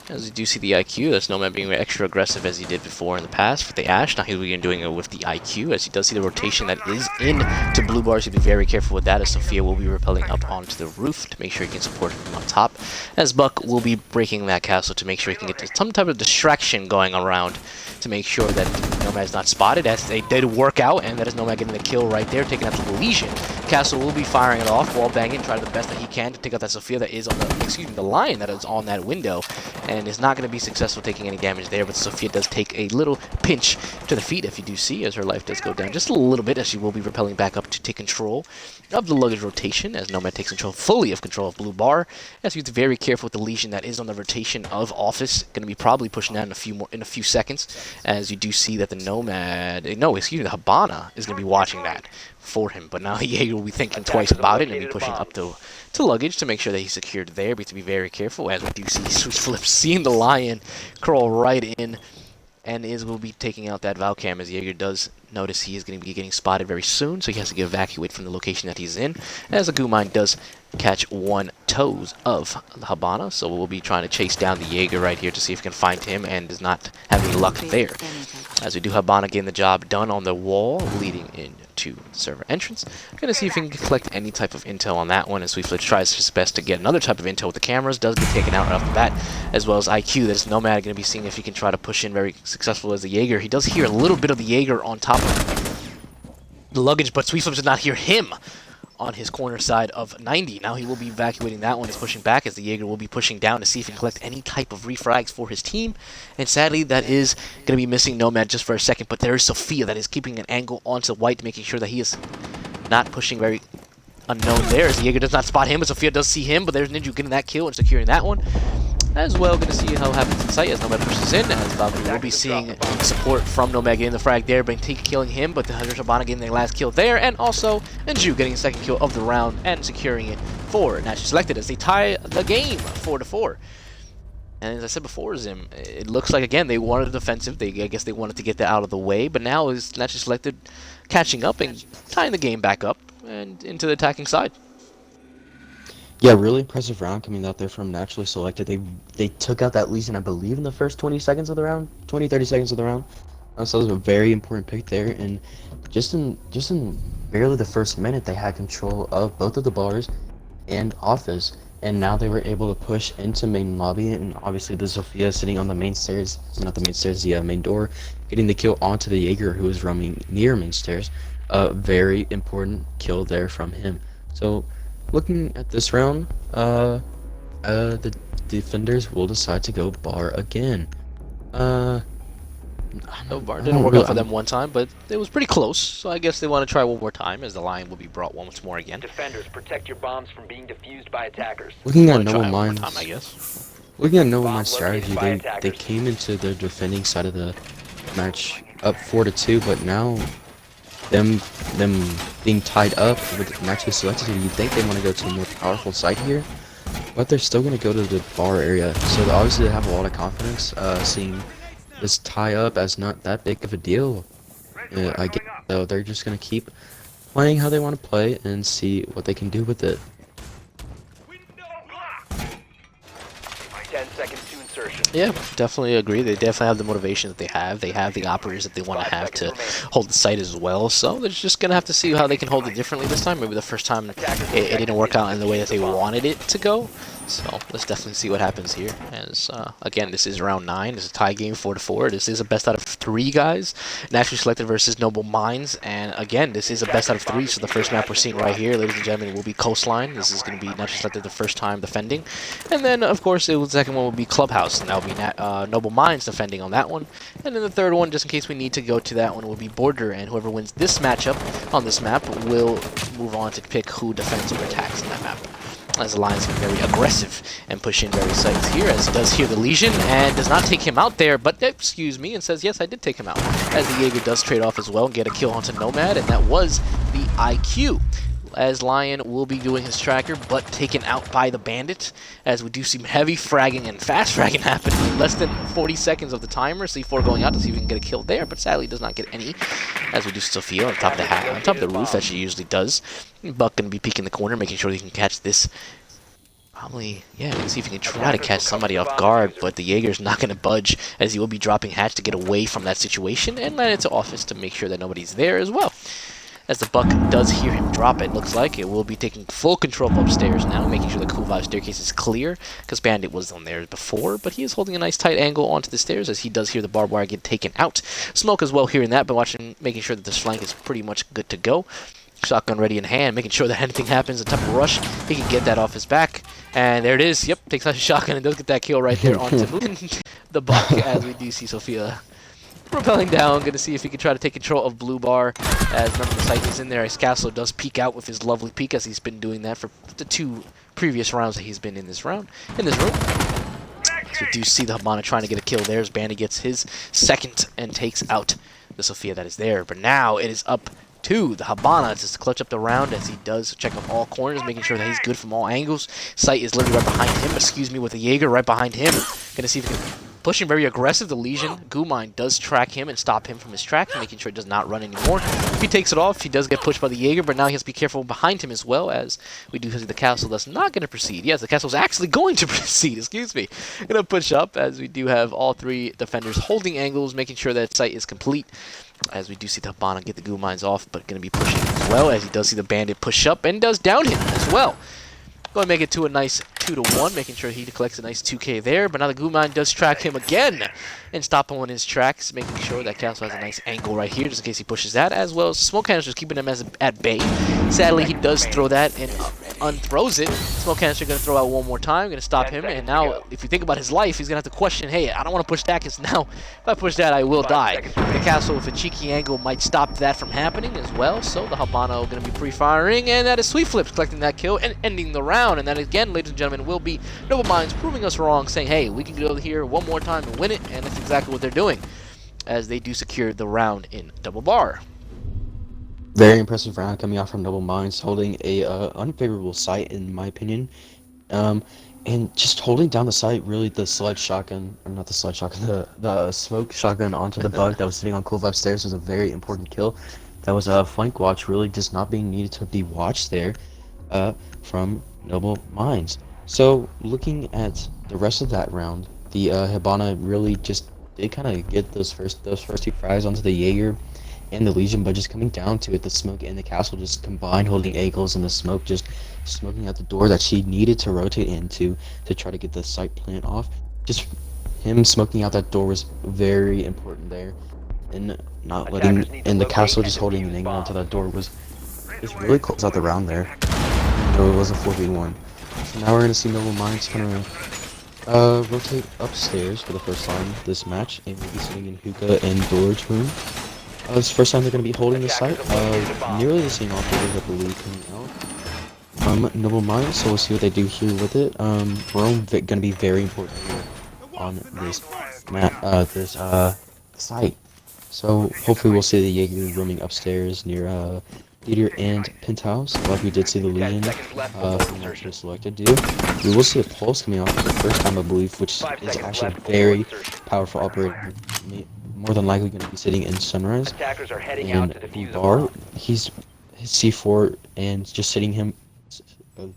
As you do see the IQ, that's Nomad being extra aggressive as he did before in the past with the Ash. Now he's again doing it with the IQ, as he does see the rotation that is into blue bars. He'll be very careful with that, as Sophia will be rappelling up onto the roof to make sure he can support him on top, as Buck will be breaking that castle to make sure he can get some type of distraction going around to make sure that Nomad is not spotted, as they did work out, and that is Nomad getting the kill right there, taking out the Legion. Castle will be firing it off, wall banging, trying the best that he can to take out that Sophia that is on the Lion that is on that window, and is not going to be successful taking any damage there, but Sophia does take a little pinch to the feet, if you do see, as her life does go down just a little bit, as she will be rappelling back up to take control of the luggage rotation, as Nomad takes fully of control of blue bar, as he's very careful with the Legion that is on the rotation of office, going to be probably pushing down in a few seconds, as you do see that the the Habana is going to be watching that for him, but now Jaeger will be thinking twice about it and be pushing up to luggage to make sure that he's secured there, but to be very careful, as we do see Switch Flip seeing the Lion crawl right in, and will be taking out that Valcam, as Jaeger does notice he is going to be getting spotted very soon, so he has to evacuate from the location that he's in, as the Goo Mine does catch one toes of the Habana, so we'll be trying to chase down the Jaeger right here to see if we can find him, and does not have any luck there. As we do Habana getting the job done on the wall leading into the server entrance. Gonna see if we can collect any type of intel on that one, as Sweetflip tries his best to get another type of intel with the cameras, does get taken out right off the bat, as well as IQ. That is Nomad gonna be seeing if he can try to push in very successful as the Jaeger. He does hear a little bit of the Jaeger on top of the luggage, but Sweetflip does not hear him on his corner side of 90. Now he will be evacuating that one. He's pushing back, as the Jaeger will be pushing down to see if he can collect any type of refrags for his team. And sadly, that is going to be missing Nomad just for a second. But there is Sophia that is keeping an angle onto White, making sure that he is not pushing very unknown there, as the Jaeger does not spot him, but Sophia does see him. But there's Ninja getting that kill and securing that one. As well, going to see how it happens in sight as Nomad pushes in, as Valkyrie will be seeing support from Nomad getting the frag there, but killing him, but the Hunter Shabana getting their last kill there, and also Anju getting the second kill of the round and securing it for Naturally Selected as they tie the game 4-4. And as I said before, Zim, it looks like, again, they wanted a defensive. I guess they wanted to get that out of the way, but now is Naturally Selected catching up and tying the game back up and into the attacking side. Yeah, really impressive round coming out there from Naturally Selected. They took out that Legion, I believe, in the first 20 seconds of the round, 20-30 seconds of the round. So it was a very important pick there, and just in barely the first minute, they had control of both of the bars and office, and now they were able to push into main lobby, and obviously the Sophia sitting on the main stairs, not the main stairs, the main door, getting the kill onto the Jaeger, who was roaming near main stairs. A very important kill there from him. So looking at this round, the defenders will decide to go bar again. No, bar didn't work out for them one time, but it was pretty close, so I guess they want to try one more time, as the Lion will be brought once more again. Defenders, protect your bombs from being defused by attackers. Looking at Noble Mines, I guess. Looking at Noble Mines' strategy, they came into the defending side of the match up 4-2, but now them being tied up with Naturally Selected, you think they want to go to a more powerful side here? but they're still gonna go to the bar area. So obviously they have a lot of confidence, seeing this tie up as not that big of a deal. I guess so. They're just gonna keep playing how they want to play and see what they can do with it. 10 seconds to insertion. Yeah, definitely agree. They definitely have the motivation that they have. They have the operators that they want to have to hold the site as well. So they're just going to have to see how they can hold it differently this time. Maybe the first time it didn't work out in the way that they wanted it to go. So let's definitely see what happens here. As again, this is round 9. It's a tie game, 4-4. This is a best out of 3 guys. Naturally selected versus Noble Minds. And again, this is a best out of 3. So the first map we're seeing right here, ladies and gentlemen, will be Coastline. This is going to be naturally selected the first time defending. And then, of course, the second one will be Clubhouse. And that will be Noble Minds defending on that one. And then the third one, just in case we need to go to that one, will be Border. And whoever wins this matchup on this map will move on to pick who defends or attacks on that map. As the Lion's very aggressive and push in various sites here, as he does hear the Legion and does not take him out there, but excuse me, and says yes, I did take him out. As the Jaeger does trade off as well and get a kill onto Nomad, and that was the IQ. As Lion will be doing his tracker, but taken out by the Bandit, as we do see heavy fragging and fast fragging happen in less than 40 seconds of the timer. C4 going out to see if we can get a kill there, but sadly does not get any. As we do Sophia on top of the on top of the roof, that she usually does. Buck gonna be peeking the corner, making sure he can catch this. Probably, yeah, let's see if he can try to catch somebody off guard, but the Jaeger's not going to budge, as he will be dropping hatch to get away from that situation and land into office to make sure that nobody's there as well. As the Buck does hear him drop it, looks like it will be taking full control of upstairs now, making sure the Cool Vibe staircase is clear, because Bandit was on there before, but he is holding a nice tight angle onto the stairs as he does hear the barbed wire get taken out. Smoke as well hearing that, but watching, making sure that this flank is pretty much good to go. Shotgun ready in hand, making sure that anything happens, a type of rush, he can get that off his back. And there it is. Yep, takes out his shotgun and does get that kill right there onto the Buck, as we do see Sophia rappelling down. Going to see if he can try to take control of Blue Bar, as none of the site is in there. As Castle does peek out with his lovely peek, as he's been doing that for the 2 previous rounds that he's been in this room. So we do see the Habana trying to get a kill there, as Bandy gets his second and takes out the Sophia that is there. But now it is up to the Habana just to clutch up the round, as he does check on all corners, making sure that he's good from all angles. Sight is literally right behind him, excuse me, with the Jaeger right behind him. Gonna see if he can push him very aggressive. The Legion, Gumine, does track him and stop him from his track, making sure he does not run anymore. If he takes it off, he does get pushed by the Jaeger, but now he has to be careful behind him as well, as we do see the Castle that's not going to proceed. Yes, the Castle's actually going to proceed, excuse me. Gonna push up, as we do have all 3 defenders holding angles, making sure that sight is complete. As we do see the Habana get the Gumines off, but going to be pushing as well, as he does see the Bandit push up and does down him as well. Going to make it to a nice 2-1, making sure he collects a nice 2K there. But now the Gumine does track him again and stop him on his tracks, making sure that Castle has a nice angle right here, just in case he pushes that, as well as Smoke Canister keeping him at bay. Sadly, he does throw that and unthrows it. Smoke Canister going to throw out one more time, going to stop him. And now, if you think about his life, he's going to have to question, hey, I don't want to push that, because now if I push that, I will die. The Castle with a cheeky angle might stop that from happening as well. So the Habano going to be pre-firing, and that is Sweet Flips collecting that kill and ending the round. And that again, ladies and gentlemen, will be Noble Minds proving us wrong, saying, hey, we can go here one more time and win it, and that's exactly what they're doing, as they do secure the round in double bar. Very impressive round coming out from Noble Minds, holding a unfavorable site in my opinion, and just holding down the site. Really, the sludge shotgun, or not the sludge shotgun, the smoke shotgun onto the Bug that was sitting on Cool Vibe stairs was a very important kill. That was a flank watch, really just not being needed to be watched there, from Noble Minds. So looking at the rest of that round, the Habana really just did kind of get those first 2 fries onto the Jaeger and the Legion, but just coming down to it, the Smoke and the Castle just combined, holding angles, and the Smoke just smoking out the door that she needed to rotate into to try to get the site plant off. Just him smoking out that door was very important there, and not letting, and the Castle just holding an angle onto that door was just really close out the round there. So it was a 4v1. So now we're going to see Noble Minds kind of rotate upstairs for the first time this match, and we'll be sitting in Hookah and Dor's room. It's the first time they're going to be holding the site. Nearly the same operators, I believe, coming out. Noble Minds, so we'll see what they do here with it. We're going to be very important here on this site. So hopefully we'll see the Jaeger roaming upstairs near Theater and Penthouse, like we did see the 10 Legion seconds left before from insertion. actually selected do. We will see a Pulse coming off for the first time, I believe, which 5 is seconds actually left before very insertion. powerful operator. More than likely going to be sitting in Sunrise. Attackers are heading out And to defuse a Bar, bomb. he's his C4 and just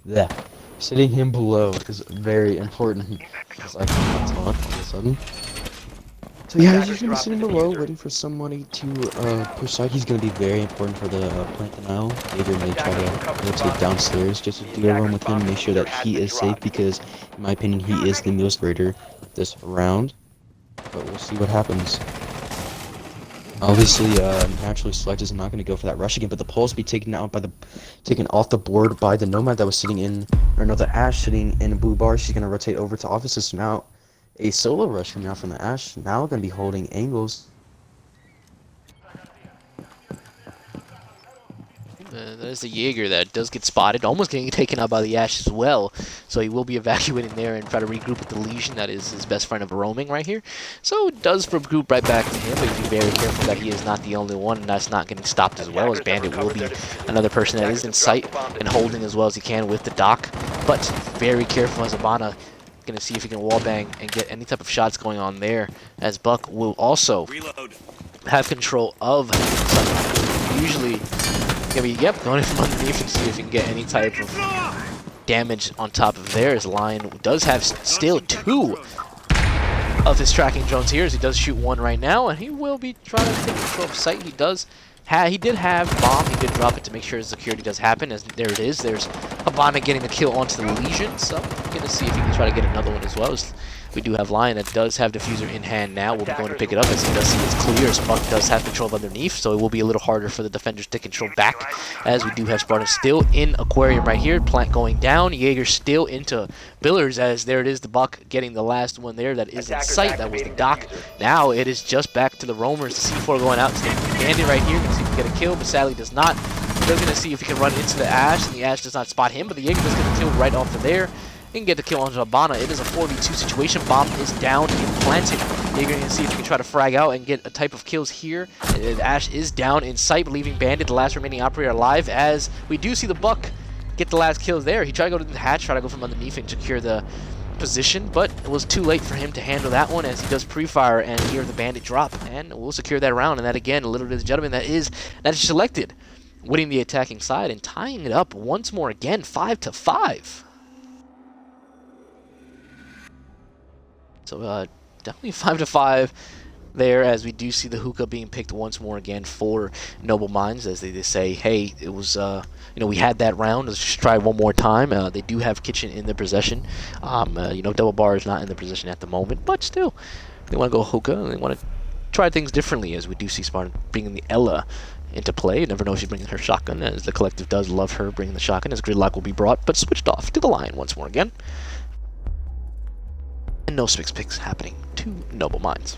yeah, sitting him below is very important. Because I can't talk all of a sudden. So yeah, he's just gonna be sitting below, waiting for somebody to push side. He's gonna be very important for the plant denial. Jaeger may try to rotate downstairs just to do a run with him, make sure that he is safe because, in my opinion, he is the most raider this round. But we'll see what happens. Obviously, naturally Select is not going to go for that rush again, but the Pulse be taken off the board by the Nomad that was sitting in, or no, the Ash sitting in blue bar. She's going to rotate over to offices. So now, a solo rush coming out from the Ash. Now going to be holding angles. There's the Jaeger that does get spotted, almost getting taken out by the Ash as well. So he will be evacuating there and try to regroup with the Legion. That is his best friend of roaming right here. So it does regroup right back to him, but be very careful that he is not the only one, and that's not getting stopped as well, as Bandit will be another person that is in sight and holding as well as he can with the dock. But very careful as Abana going to see if he can wallbang and get any type of shots going on there, as Buck will also have control of Sunrise. Usually yep, going from underneath and see if he can get any type of damage on top of there. His Lion does have still 2 of his tracking drones here, as he does shoot 1 right now, and he will be trying to take control of sight. He did have bomb. He did drop it to make sure his security does happen. As there it is. There's Habana getting the kill onto the Legion, so I'm gonna see if he can try to get another one as well. We do have Lion that does have Diffuser in hand now. We'll be going to pick it up as he does see it's clear. As Buck does have control of underneath, so it will be a little harder for the defenders to control back, as we do have Spartan still in Aquarium right here. Plant going down. Jaeger still into Billers, as there it is, the Buck getting the last one there that is in sight. That was the dock. Now it is just back to the roamers. The C4 going out. Bandit right here. Can see if he can get a kill, but sadly does not. He's going to see if he can run into the Ash, and the Ash does not spot him, but the Jaeger does get a kill right off of there. He can get the kill onto Habana. It is a 4v2 situation. Bomb is down and planted. Jaeger can see if he can try to frag out and get a type of kills here. Ash is down in sight, leaving Bandit, the last remaining operator, alive, as we do see the Buck get the last kills there. He tried to go to the hatch, try to go from underneath and secure the position, but it was too late for him to handle that one, as he does pre-fire and hear the Bandit drop, and we'll secure that round. And that again, ladies and gentlemen, that is selected, winning the attacking side and tying it up once more again, 5-5. So definitely 5-5 there, as we do see the hookah being picked once more again for Noble Minds, as they say, hey, it was, we had that round, let's just try one more time. They do have Kitchen in their possession. Double Bar is not in their possession at the moment, but still, they want to go hookah, and they want to try things differently, as we do see Spartan bringing the Ella into play. You never know if she's bringing her shotgun, as the collective does love her bringing the shotgun, as Gridlock will be brought, but switched off to the Lion once more again. And no Spix picks happening to Noble Minds.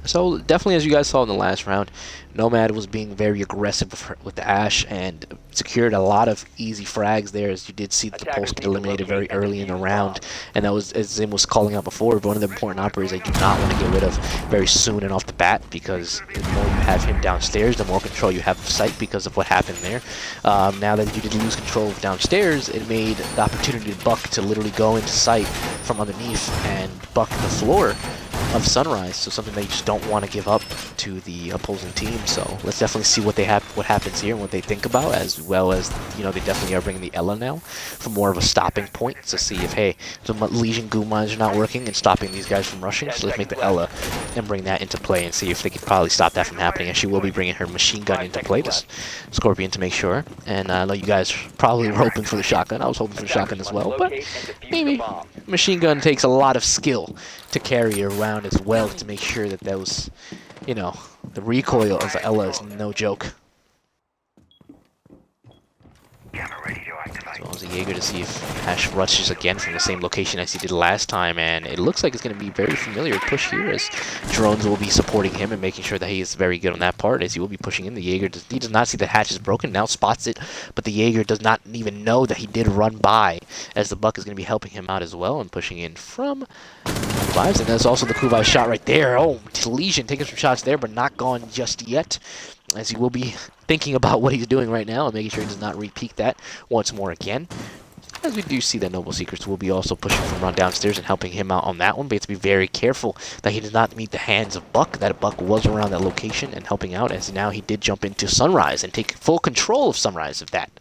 So definitely, as you guys saw in the last round, Nomad was being very aggressive with the Ash and secured a lot of easy frags there, as you did see the Pulse get eliminated very early in the round. And that was, as Zim was calling out before, one of the important operators I do not want to get rid of very soon and off the bat, because the more you have him downstairs, the more control you have of sight because of what happened there. Now that you did lose control of downstairs, it made the opportunity to Buck to literally go into sight from underneath and buck the floor of Sunrise, so something they just don't want to give up to the opposing team. So let's definitely see what what happens here and what they think about, as well as, they definitely are bringing the Ella now for more of a stopping point to see if, hey, the Legion Goo Mines are not working and stopping these guys from rushing, so let's make the Ella and bring that into play and see if they can probably stop that from happening. And she will be bringing her machine gun into play, this Scorpion, to make sure. And I know you guys probably were hoping for the shotgun. I was hoping for the shotgun as well, but maybe machine gun takes a lot of skill to carry around as well, to make sure that those, the recoil of Ella is no joke. As well as the Jaeger to see if Ash rushes again from the same location as he did last time, and it looks like it's going to be very familiar push here as drones will be supporting him and making sure that he is very good on that part as he will be pushing in. The Jaeger he does not see the hatch is broken, now spots it, but the Jaeger does not even know that he did run by, as the Buck is going to be helping him out as well and pushing in from Vibes, and that's also the Kubai shot right there. Oh, Legion taking some shots there, but not gone just yet, as he will be thinking about what he's doing right now and making sure he does not repeat that once more again. As we do see that Noble Secrets will be also pushing from run downstairs and helping him out on that one, but he has to be very careful that he does not meet the hands of Buck. That Buck was around that location and helping out, as now he did jump into Sunrise and take full control of Sunrise of that.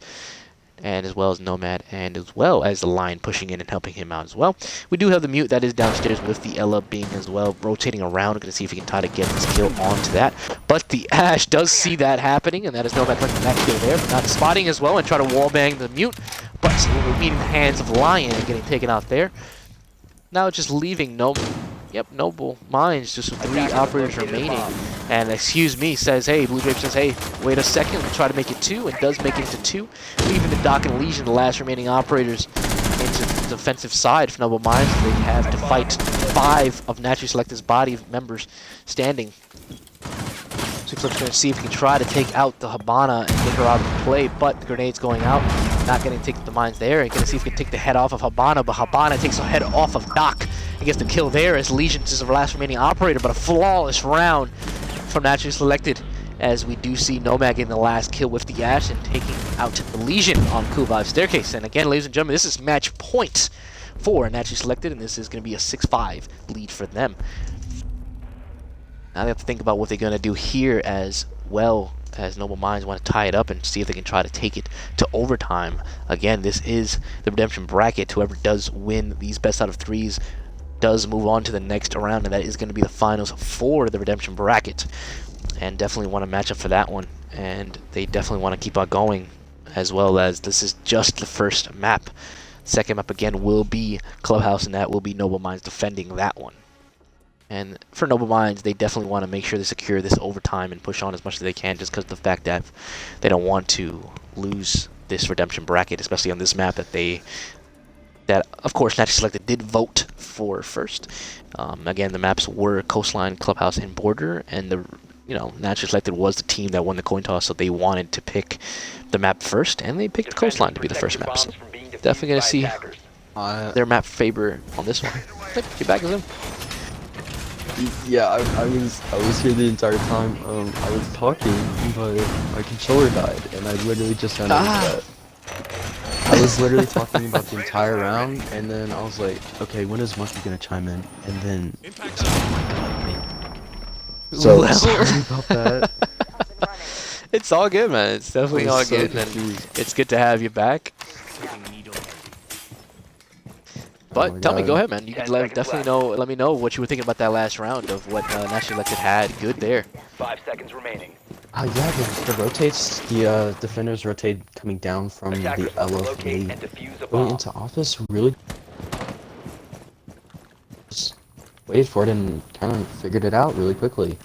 And as well as Nomad, and as well as the line pushing in and helping him out as well. We do have the Mute that is downstairs with the Ella being as well, rotating around. Going to see if he can try to get this kill onto that. But the Ash does see that happening, and that is Nomad collecting that kill there, but not spotting as well, and try to wallbang the Mute. But we're meeting the hands of Lion and getting taken out there. Now just leaving Noble Minds, just with 3 operators remaining. And excuse me says, hey, Blue Drape says, hey, wait a second, we'll try to make it 2, and does make it into 2. Leaving the Doc and Legion, the last remaining operators, into the defensive side for Noble Minds. They have to fight 5 of Naturally Selected's body members standing. Sixlip's going to see if he can try to take out the Habana and get her out of the play, but the grenade's going out. Not going to take the mines there. He's going to see if he can take the head off of Habana, but Habana takes the head off of Doc. He gets the kill there as Legion is the last remaining operator, but a flawless round from Naturally Selected, as we do see Nomad getting the last kill with the Ash and taking out the Legion on Kuvive Staircase. And again, ladies and gentlemen, this is match point for Naturally Selected, and this is going to be a 6-5 lead for them. Now they have to think about what they're going to do here, as well as Noble Minds want to tie it up and see if they can try to take it to overtime. Again, this is the redemption bracket. Whoever does win these best out of 3s does move on to the next round, and that is going to be the finals for the redemption bracket. And definitely want to match up for that one, and they definitely want to keep on going, as well as this is just the first map. Second map again will be Clubhouse, and that will be Noble Minds defending that one. And for Noble Minds, they definitely want to make sure they secure this overtime and push on as much as they can, just because of the fact that they don't want to lose this redemption bracket, especially on this map that of course Naturally Selected did vote for first. Again, the maps were Coastline, Clubhouse, and Border, and Naturally Selected was the team that won the coin toss, so they wanted to pick the map first, and they picked Coastline to be the first map. So definitely going to see their map favor on this one. Yep, get back to them. Yeah, I was here the entire time. I was talking, but my controller died, and I literally just found out that. I was literally talking about the entire round, and then I was like, okay, when is Monkey gonna chime in? And then, so Well. sorry about that. It's all good, man. It's definitely all so good, and confused. it's good to have you back. But tell me, go ahead, man. You can let me know what you were thinking about that last round of what Naturally Selected had good there. 5 seconds remaining. Yeah, the rotates, the defenders rotate coming down from the Ella Locate from and defuse a going bomb. into office. Really just waited for it and kind of figured it out really quickly.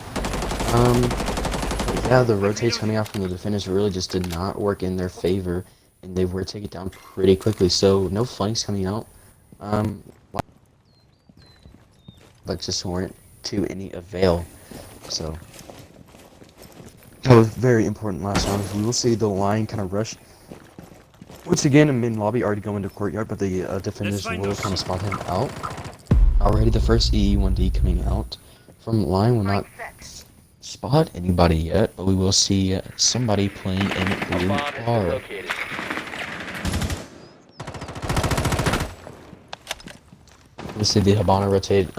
Yeah, the rotates coming out from the defenders really just did not work in their favor, and they were taken down pretty quickly. So no flanks coming out. But just weren't to any avail. So that was very important last round. We will see the line kind of rush. Once again, I'm in lobby, already going to courtyard, but the defenders will kind of spot him out. Already the first EE1D coming out from line will not spot anybody yet, but we will see somebody playing in blue bar. We'll see the Habana rotate,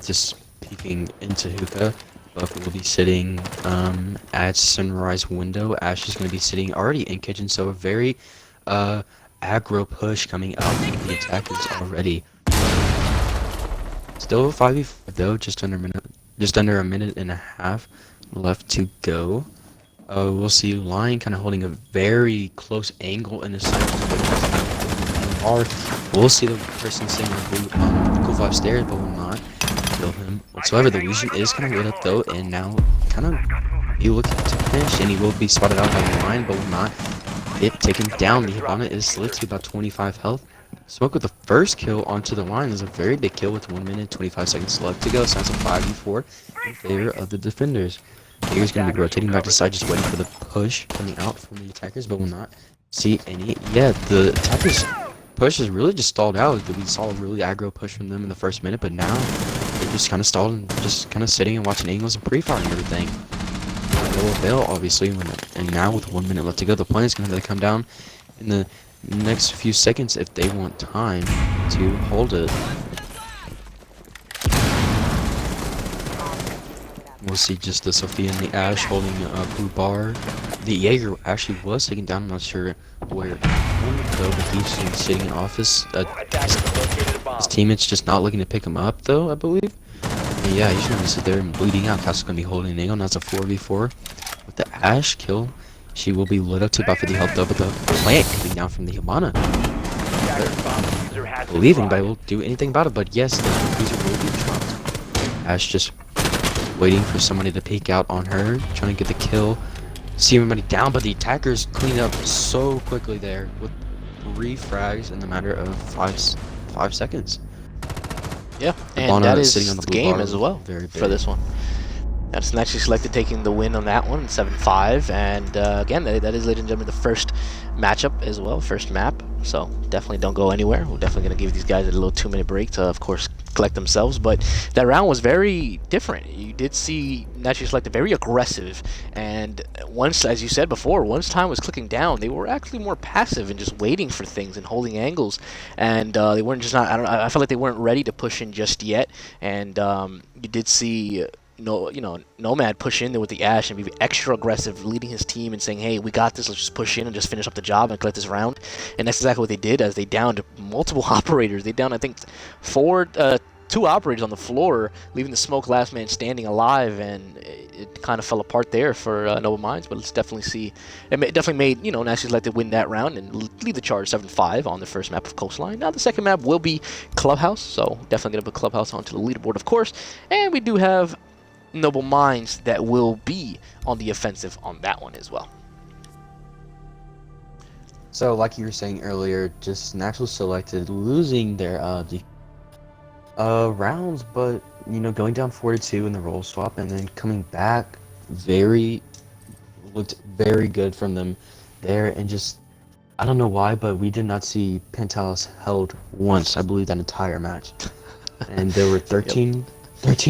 just peeking into hookah. Buck will be sitting at Sunrise window. Ash is going to be sitting already in kitchen, so a very aggro push coming out from the attackers already. Still 5v5 though, just under a minute and a half left to go. We'll see Lion kind of holding a very close angle in the side. We'll see the person sitting on the cool 5 stairs, but will not kill him whatsoever. The Legion is kind of lit up though, and now kind of be looking to finish, and he will be spotted out by the Lion, but will not get taken down. The Hibana is slid to about 25 health. Smoke with the first kill onto the line is a very big kill with 1 minute 25 seconds left to go. So that's a 5v4 in favor of the defenders. Jaeger's going to be rotating back to side, just waiting for the push coming out from the attackers, but will not see any. Yeah, the attackers push is really just stalled out. We saw a really aggro push from them in the first minute, but now they're just kind of stalled and just kind of sitting and watching angles and pre-firing everything. No avail, obviously, and now with 1 minute left to go, the point is going to come down in the next few seconds if they want time to hold it. We'll see just the Sophia and the Ash holding a blue bar. The Jaeger actually was taken down. I'm not sure where though, but he's sitting in office. His teammates just not looking to pick him up though, I believe. And yeah, he's gonna sit there and bleeding out. Castle's gonna be holding an angle. Now it's a 4v4 with the Ash kill. She will be lit up to about 50 health though, but the plant coming down from the Hibana. Believing, but I will do anything about it. But yes, the diffuser will be dropped. Ash just waiting for somebody to peek out on her, trying to get the kill. See everybody down, but the attackers clean up so quickly there with 3 frags in the matter of 5 seconds. Yeah, and Hibana that is sitting on the the blue game bar as well very for this one. That's actually selected taking the win on that one, 7-5, and again, that is, ladies and gentlemen, the first matchup as well, first map. So definitely don't go anywhere. We're definitely going to give these guys a little 2-minute break to, of course, collect themselves. But that round was very different. You did see Naturally Selected very aggressive, and once, as you said before, once time was clicking down, they were actually more passive and just waiting for things and holding angles, and they weren't just not. I felt like they weren't ready to push in just yet, and you did see. Nomad push in there with the Ash and be extra aggressive, leading his team and saying, hey, we got this, let's just push in and just finish up the job and collect this round. And that's exactly what they did, as they downed multiple operators. They downed, I think, 2 operators on the floor, leaving the smoke last man standing alive, and it kind of fell apart there for Noble Minds. But let's definitely see. It definitely made, Naturally Selected win that round and lead the charge 7-5 on the first map of Coastline. Now the second map will be Clubhouse, so definitely going to put Clubhouse onto the leaderboard, of course. And we do have Noble Minds that will be on the offensive on that one as well. So, like you were saying earlier, just Naturally Selected losing their rounds, but going down 4-2 in the role swap and then coming back, looked very good from them there, and just I don't know why, but we did not see Penthouse held once, I believe, that entire match, and there were 13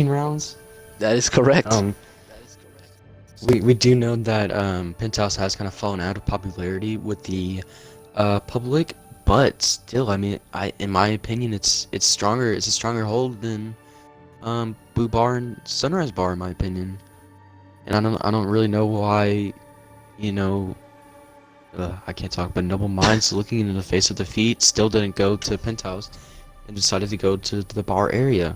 rounds. That is correct. We do know that Penthouse has kind of fallen out of popularity with the public, but still, I mean, in my opinion, it's stronger. It's a stronger hold than Blue Bar and Sunrise Bar, in my opinion. And I don't really know why, I can't talk. But Noble Minds, looking into the face of defeat, still didn't go to Penthouse and decided to go to the bar area.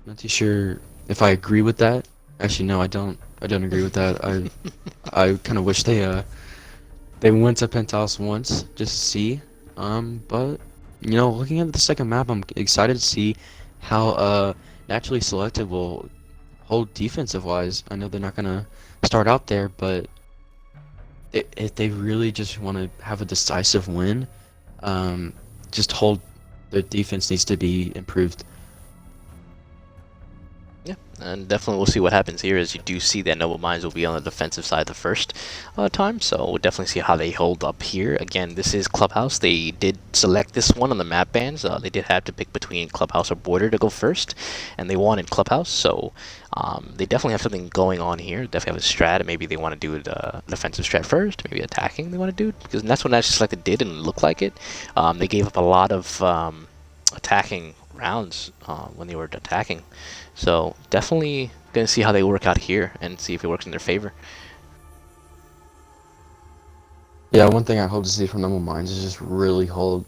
Not too sure if I agree with that. Actually, no, I don't agree with that. I kind of wish they went to Penthouse once just to see. But looking at the second map, I'm excited to see how Naturally Selected will hold defensive wise. I know they're not gonna start out there, but if they really just want to have a decisive win, just hold. Their defense needs to be improved. Yeah, and definitely we'll see what happens here, as you do see that Noble Minds will be on the defensive side the first time, so we'll definitely see how they hold up here. Again, this is Clubhouse. They did select this one on the map bans. They did have to pick between Clubhouse or Border to go first, and they wanted Clubhouse, so they definitely have something going on here. Definitely have a strat, and maybe they want to do the defensive strat first, maybe attacking they want to do, because that's what Naturally Selected did and looked like it. They gave up a lot of attacking rounds when they were attacking. So definitely going to see how they work out here and see if it works in their favor. Yeah, one thing I hope to see from Noble Minds is just really hold,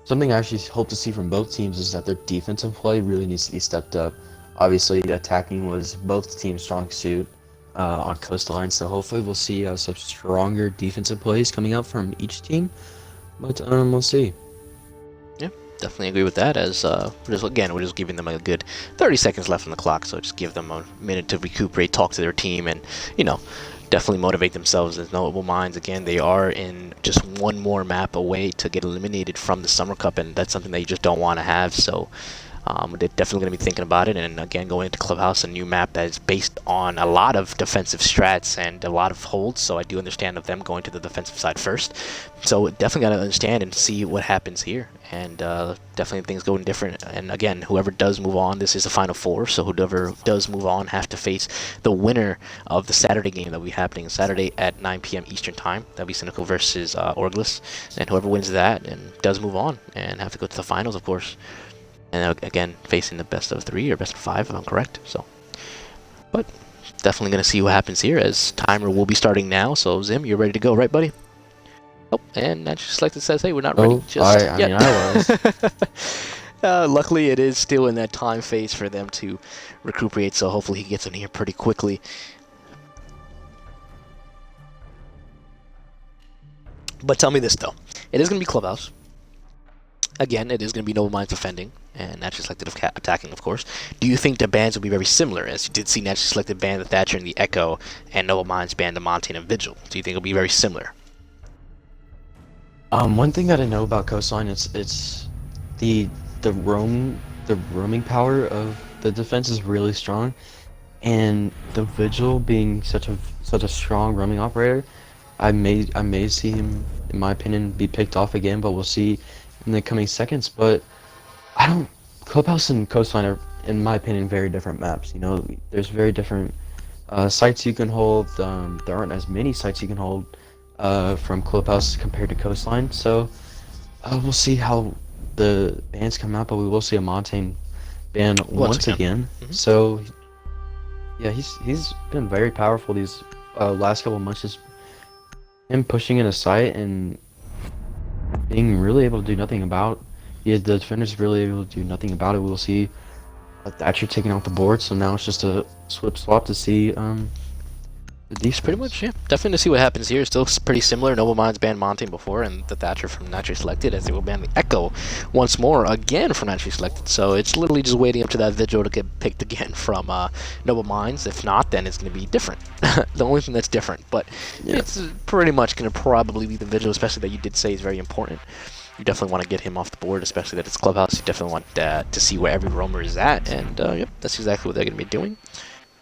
something I actually hope to see from both teams is that their defensive play really needs to be stepped up. Obviously, attacking was both teams' strong suit on Coastline, so hopefully we'll see some stronger defensive plays coming out from each team. But we'll see. Yeah, definitely agree with that, as we're just giving them a good 30 seconds left on the clock, so just give them a minute to recuperate, talk to their team, and definitely motivate themselves as Noble Minds. Again, they are in just one more map away to get eliminated from the Summer Cup, and that's something that you just don't want to have. So they're definitely going to be thinking about it. And again, going into Clubhouse, a new map that is based on a lot of defensive strats and a lot of holds. So I do understand of them going to the defensive side first. So definitely got to understand and see what happens here. And definitely things going different. And again, whoever does move on, this is the Final Four. So whoever does move on have to face the winner of the Saturday game that will be happening Saturday at 9 p.m. Eastern Time. That'll be Cynical versus Orglis. And whoever wins that and does move on and have to go to the finals, of course. And again, facing the best of 3 or best of 5, if I'm correct. So, but definitely going to see what happens here as timer will be starting now. So, Zim, you're ready to go, right, buddy? Oh, and that just like it says, hey, we're not ready just I yet. mean, I was. Luckily, it is still in that time phase for them to recuperate. So hopefully, he gets in here pretty quickly. But tell me this though, it is going to be Clubhouse. Again, it is going to be Noble Minds defending, and Naturally Selected attacking, of course. Do you think the bans will be very similar, as you did see Naturally Selected ban the Thatcher and the Echo, and Noble Minds ban the Montane and Vigil? Do you think it'll be very similar? One thing that I know about Coastline is it's the roaming power of the defense is really strong, and the Vigil being such a strong roaming operator, I may see him, in my opinion, be picked off again, but we'll see in the coming seconds. But Clubhouse and Coastline are, in my opinion, very different maps. You know, there's very different sites you can hold. There aren't as many sites you can hold from Clubhouse compared to Coastline. So we'll see how the bans come out, but we will see a Montane ban once again. Mm-hmm. So yeah, he's been very powerful these last couple of months. Just him pushing in a site and being really able to do nothing about. Yeah, the defender's really able to do nothing about it. We'll see Thatcher taking out the board, so now it's just a swap to see the defense. Pretty much, yeah. Definitely to see what happens here. Still pretty similar. Noble Minds banned Montane before, and the Thatcher from Naturally Selected, as they will ban the Echo once more, again from Naturally Selected. So it's literally just waiting up to that Vigil to get picked again from Noble Minds. If not, then it's going to be different. The only thing that's different, but yeah, it's pretty much going to probably be the Vigil, especially that you did say is very important. You definitely want to get him off the board, especially that it's Clubhouse. You definitely want to see where every roamer is at, and yep, that's exactly what they're going to be doing,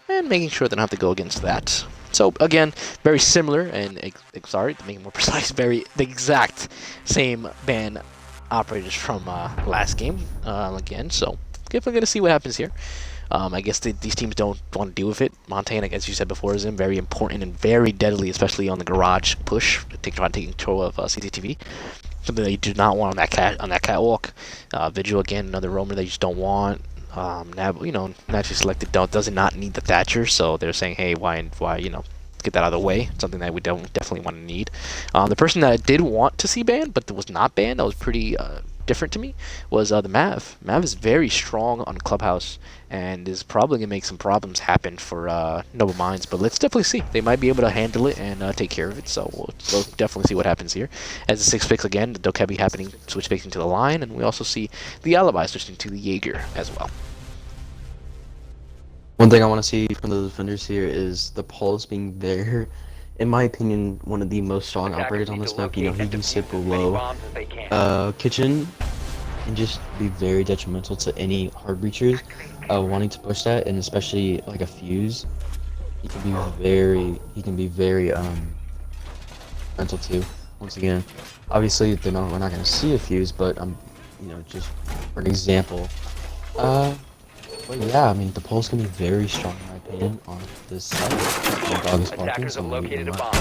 and making sure they don't have to go against that. So again, very similar, and sorry, to make it more precise, the exact same ban operators from last game. Again, so definitely going to see what happens here. I guess these teams don't want to deal with it. Montane, as you said before, is very important and very deadly, especially on the garage push, trying to take control of CCTV. Something that you do not want on that catwalk. Vigil again, another roamer that you just don't want. Naturally Selected does not need the Thatcher, so they're saying, hey, why get that out of the way. Something that we definitely want to need. The person that I did want to see banned, but that was not banned, that was pretty different to me, was the Mav. Mav is very strong on Clubhouse and is probably going to make some problems happen for Noble Minds, but let's definitely see. They might be able to handle it and take care of it, so we'll definitely see what happens here. As the 6 picks again, the Dokkaebi happening, switch picks into the line, and we also see the Alibi switching to the Jaeger as well. One thing I want to see from the defenders here is the Pulse being there. In my opinion, one of the most strong operators on this map. You know, he can sit below Kitchen and just be very detrimental to any hard breachers wanting to push that, and especially like a Fuse. He can be very mental too. Once again, obviously we're not going to see a Fuse, but just for an example. But yeah, I mean, the Pulse can be very strong in my opinion on this side. Attackers have located a bomb.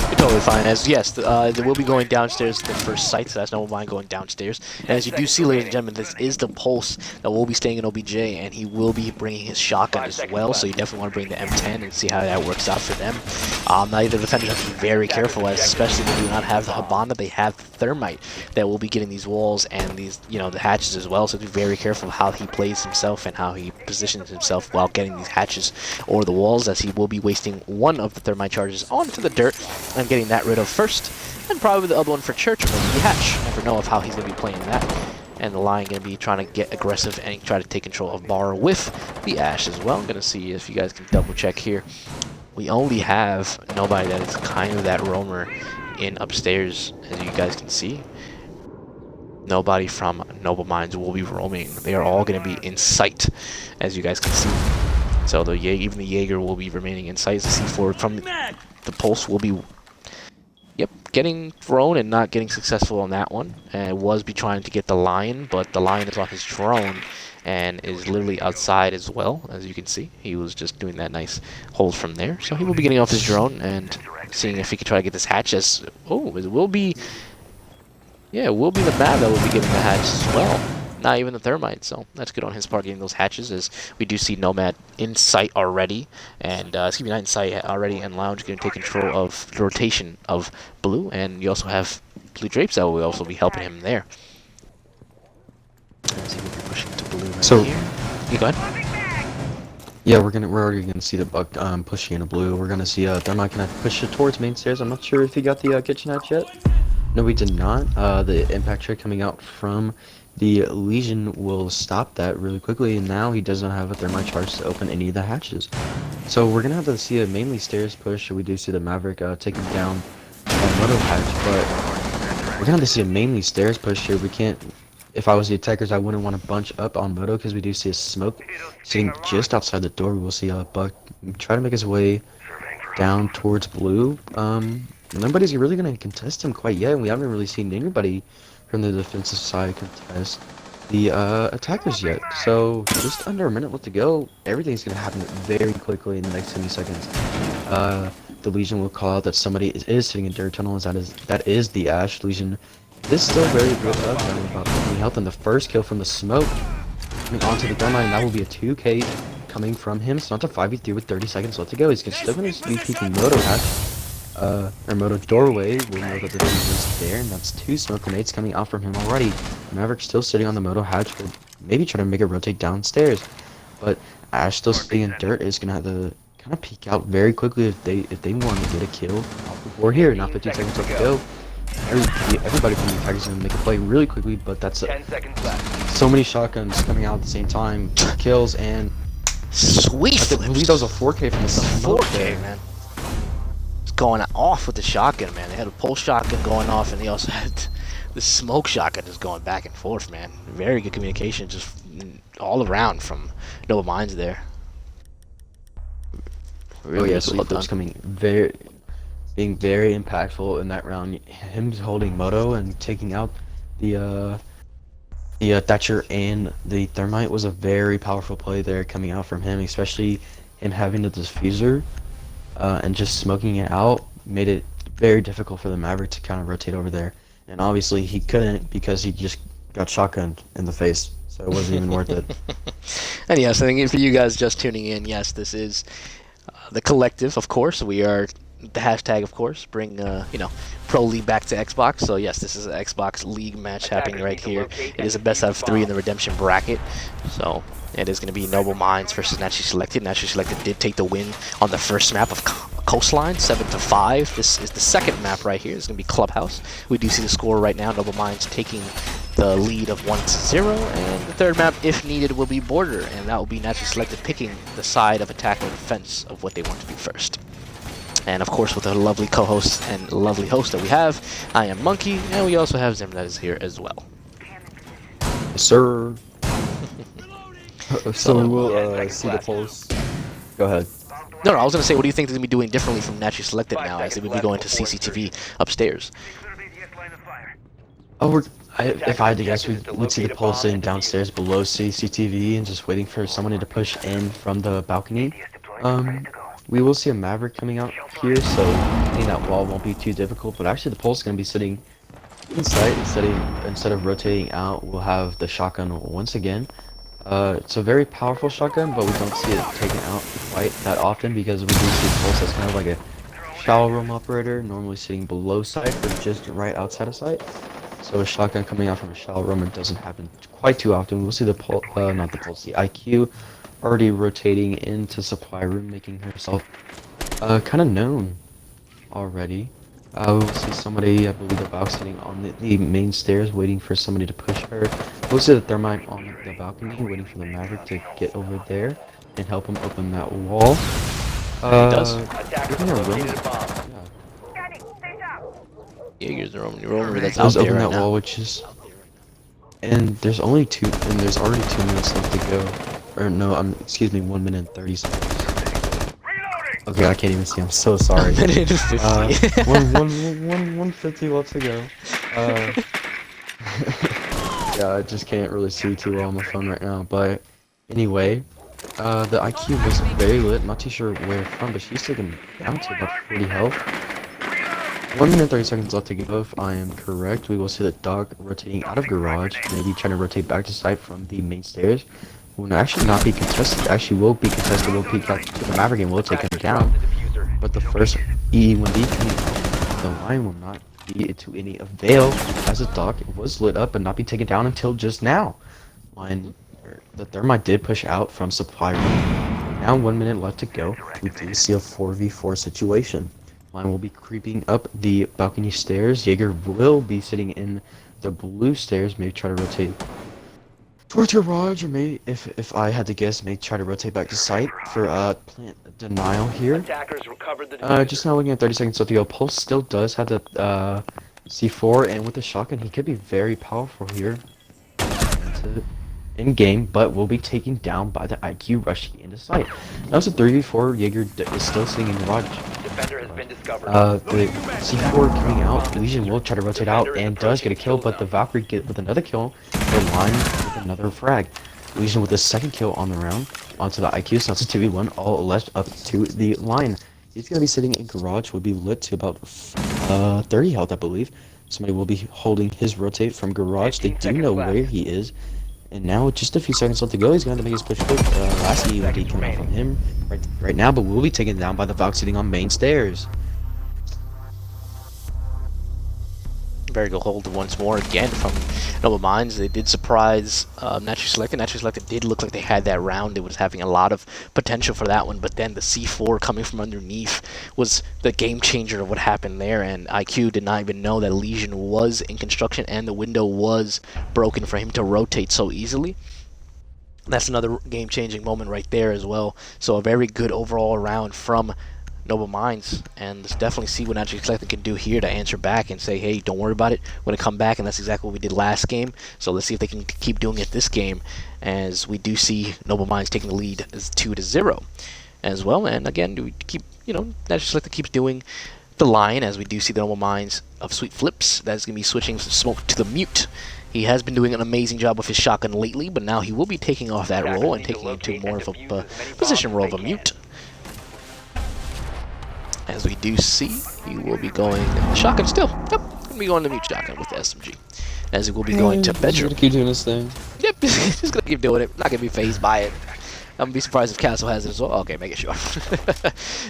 You're totally fine. As yes, they will be going downstairs to the first site, so that's Noble Mind going downstairs. And as you do see, ladies and gentlemen, this is the Pulse that will be staying in OBJ, and he will be bringing his shotgun as well. So you definitely want to bring the M10 and see how that works out for them. Now the defenders have to be very careful, as especially they do not have the Habana, they have the Thermite that will be getting these walls and these, the hatches as well. So be very careful of how he plays himself and how he positions himself while getting these hatches or the walls, as he will be wasting one of the Thermite charges onto the dirt and getting that rid of first, and probably the other one for Church or maybe the hatch. Never know of how he's going to be playing that. And the Lion going to be trying to get aggressive and try to take control of Bar with the Ash as well. I'm going to see if you guys can double check here. we only have nobody that is kind of that roamer in upstairs, as you guys can see. Nobody from Noble Mines will be roaming. They are all going to be in sight, as you guys can see. So even the Jaeger will be remaining in sight. The C4 from the Pulse will be, yep, getting thrown and not getting successful on that one. And was be trying to get the Lion, but the Lion is on his drone and is literally outside as well, as you can see. He was just doing that nice hold from there. So he will be getting off his drone and seeing if he can try to get this hatch as, oh, it will be, yeah, it will be the Mab that will be getting the hatch as well. Not even the Thermite, so that's good on his part getting those hatches, as we do see Nomad in sight already, and excuse me, not in sight already, and Lounge going to take control of the rotation of Blue, and you also have Blue Drapes that will also be helping him there. As he will be pushing to Blue right So- here. You go ahead. Yeah, we're already gonna see the Buck pushing into blue. We're gonna see Thermite gonna push it towards main stairs. I'm not sure if he got the kitchen hatch yet. No, we did not. The impact trade coming out from the Legion will stop that really quickly, and now he does not have a Thermite charge to open any of the hatches. So we're gonna have to see a mainly stairs push. We do see the Maverick taking down Moto hatch, but we're gonna have to see a mainly stairs push here. We can't. If I was the attackers, I wouldn't want to bunch up on Moto because we do see a smoke sitting just outside the door. We'll see Buck try to make his way down towards blue. Nobody's really going to contest him quite yet, and we haven't really seen anybody from the defensive side contest the attackers yet. So just under a minute left to go. Everything's going to happen very quickly in the next 20 seconds. The Legion will call out that somebody is sitting in dirt tunnels. That is the Ash. Legion is still very good up, running about 20 health, and the first kill from the smoke coming onto the Thermite, and that will be a 2k coming from him. So not a 5v3 with 30 seconds left to go. He's still going to be peeking Moto hatch, or Moto doorway. We know that the dude is there, and that's 2 smoke grenades coming out from him already. Maverick still sitting on the Moto hatch, will maybe try to make it rotate downstairs, but Ash still sitting in dirt is going to have to kind of peek out very quickly if they want to get a kill off the board here. Not 15 seconds left to go. Everybody from the attackers is going to make a play really quickly, but that's 10 seconds left. so many shotguns coming out at the same time, kills, and Sweet I believe that was a 4K from the smoke 4K, there. man. It's going off with the shotgun, man. They had a pulse shotgun going off, and they also had the smoke shotgun just going back and forth, man. Very good communication, just all around from Noble Mines there. Oh yeah, so well that's done. being very impactful in that round. Him holding Moto and taking out the Thatcher and the Thermite was a very powerful play there coming out from him, especially him having the diffuser and just smoking it out made it very difficult for the Maverick to kind of rotate over there. And obviously he couldn't because he just got shotgunned in the face, so it wasn't even worth it. And yes, I think for you guys just tuning in, yes, this is the collective, of course. We are the hashtag, of course, bring Pro League back to Xbox. So yes, this is an Xbox League match happening right here. It is a best out of 3 in the redemption bracket. So it is going to be Noble Mines versus Naturally Selected. Naturally Selected did take the win on the first map of Coastline, 7-5. This is the second map right here. It's going to be Clubhouse. We do see the score right now. Noble Mines taking the lead of 1-0, and the third map, if needed, will be Border, and that will be Naturally Selected picking the side of attack or defense of what they want to do first. And of course, with the lovely co-host and lovely host that we have, I am Monkey, and we also have Zim that is here as well. Yes, sir. So we will see the pulse. Go ahead. No, I was going to say, what do you think they're going to be doing differently from Naturally Selected now, as they would be going to CCTV upstairs? Oh, if I had to guess, we'd see the pulse sitting downstairs below CCTV and just waiting for someone to push in from the balcony. We will see a Maverick coming out here, so hitting that wall won't be too difficult, but actually the pulse is going to be sitting inside instead of rotating out. We'll have the shotgun once again. It's a very powerful shotgun, but we don't see it taken out quite that often because we do see the pulse as kind of like a shallow room operator, normally sitting below site, but just right outside of site. So a shotgun coming out from a shallow room, it doesn't happen quite too often. We'll see the pulse, not the pulse, the IQ already rotating into supply room, making herself kind of known already. We'll see somebody, I believe, about sitting on the main stairs, waiting for somebody to push her. We'll see the Thermite on the balcony, waiting for the Maverick to get over there and help him open that wall. does. Attackers You're have gonna located roam. a bomb. Jaeger's the roamer that's out Does there open right that now. wall, which is, and there's already 2 minutes left to go. Or no, excuse me, 1 minute and 30 seconds. Okay, I can't even see. I'm so sorry. A minute and 50. 150 left to go. Uh, yeah, I just can't really see too well on my phone right now. But anyway, the IQ was very lit. Not too sure where from, but she's taken down to about 40 health. 1 minute and 30 seconds left to go. If I am correct, we will see the dog rotating out of garage, maybe trying to rotate back to site from the main stairs. Will actually not be contested. Actually, will be contested. Will peek out to the Maverick and will take him down. The diffuser. But the first EE1D coming out, the line will not be to any avail as the dock was lit up and not be taken down until just now. The thermite did push out from supply room. Now 1 minute left to go. We do see a 4v4 situation. Line will be creeping up the balcony stairs. Jaeger will be sitting in the blue stairs. Maybe try to rotate towards garage, or maybe if I had to guess, may try to rotate back to site for plant denial here. Attackers recovered the diffuser. Just now looking at 30 seconds left to go. Pulse still does have the C4, and with the shotgun, he could be very powerful here in game, but will be taken down by the IQ rushing into site. Now it's a 3v4. Jaeger is still sitting in garage. Defender has been discovered. The C4 coming out. Legion will try to rotate out and does get a kill, but the Valkyrie get with another kill. The line with another frag. Legion with the second kill on the round onto the IQ. So it's a 2v1, all left up to the line. He's gonna be sitting in garage. Will be lit to about 30 health, I believe. Somebody will be holding his rotate from garage. They do know where he is. And now, just a few seconds left to go, he's going to make his push quick. Last EUD coming out from him right now, but will be taken down by the Valk sitting on main stairs. Very good hold once more again from Noble Minds. They did surprise Naturally Selected. Naturally Selected did look like they had that round. It was having a lot of potential for that one, but then the C4 coming from underneath was the game changer of what happened there, and IQ did not even know that Legion was in construction and the window was broken for him to rotate so easily. That's another game-changing moment right there as well. So a very good overall round from Noble Minds, and let's definitely see what Naturally Selected can do here to answer back and say, hey, don't worry about it, we're going to come back, and that's exactly what we did last game. So let's see if they can keep doing it this game, as we do see Noble Minds taking the lead as 2-0 as well. And again, we keep, Naturally Selected keeps doing the line, as we do see the Noble Minds of Sweet Flips. That's going to be switching from smoke to the mute. He has been doing an amazing job with his shotgun lately, but now he will be taking off that role and taking it to more of a position role of a mute. As we do see, he will be going shotgun still. Yep, going to be going to mute shotgun with the SMG. As he will be going to bedroom. He's gonna keep doing this thing. Yep, he's going to keep doing it. Not going to be fazed by it. I'm going to be surprised if Castle has it as well. Okay, make it sure.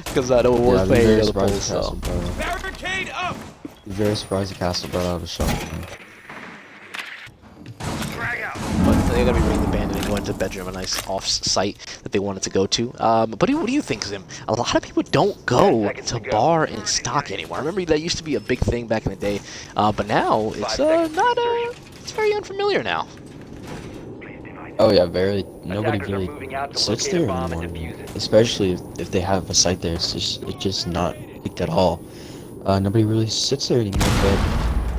Because I know War's playing the other polls, so. Barricade up! Very surprised the Castle brought out a shotgun. But they're going to be bringing the bandit and going to the bedroom, a nice off-site that they wanted to go to. But what do you think, Zim? A lot of people don't go to bar and stock anymore. I remember that used to be a big thing back in the day, but now it's not. It's very unfamiliar now. Oh yeah, nobody Attackers are really moving out to sits locate a there bomb and anymore. defuse it. Especially if they have a site there, it's just not picked at all. Nobody really sits there anymore. But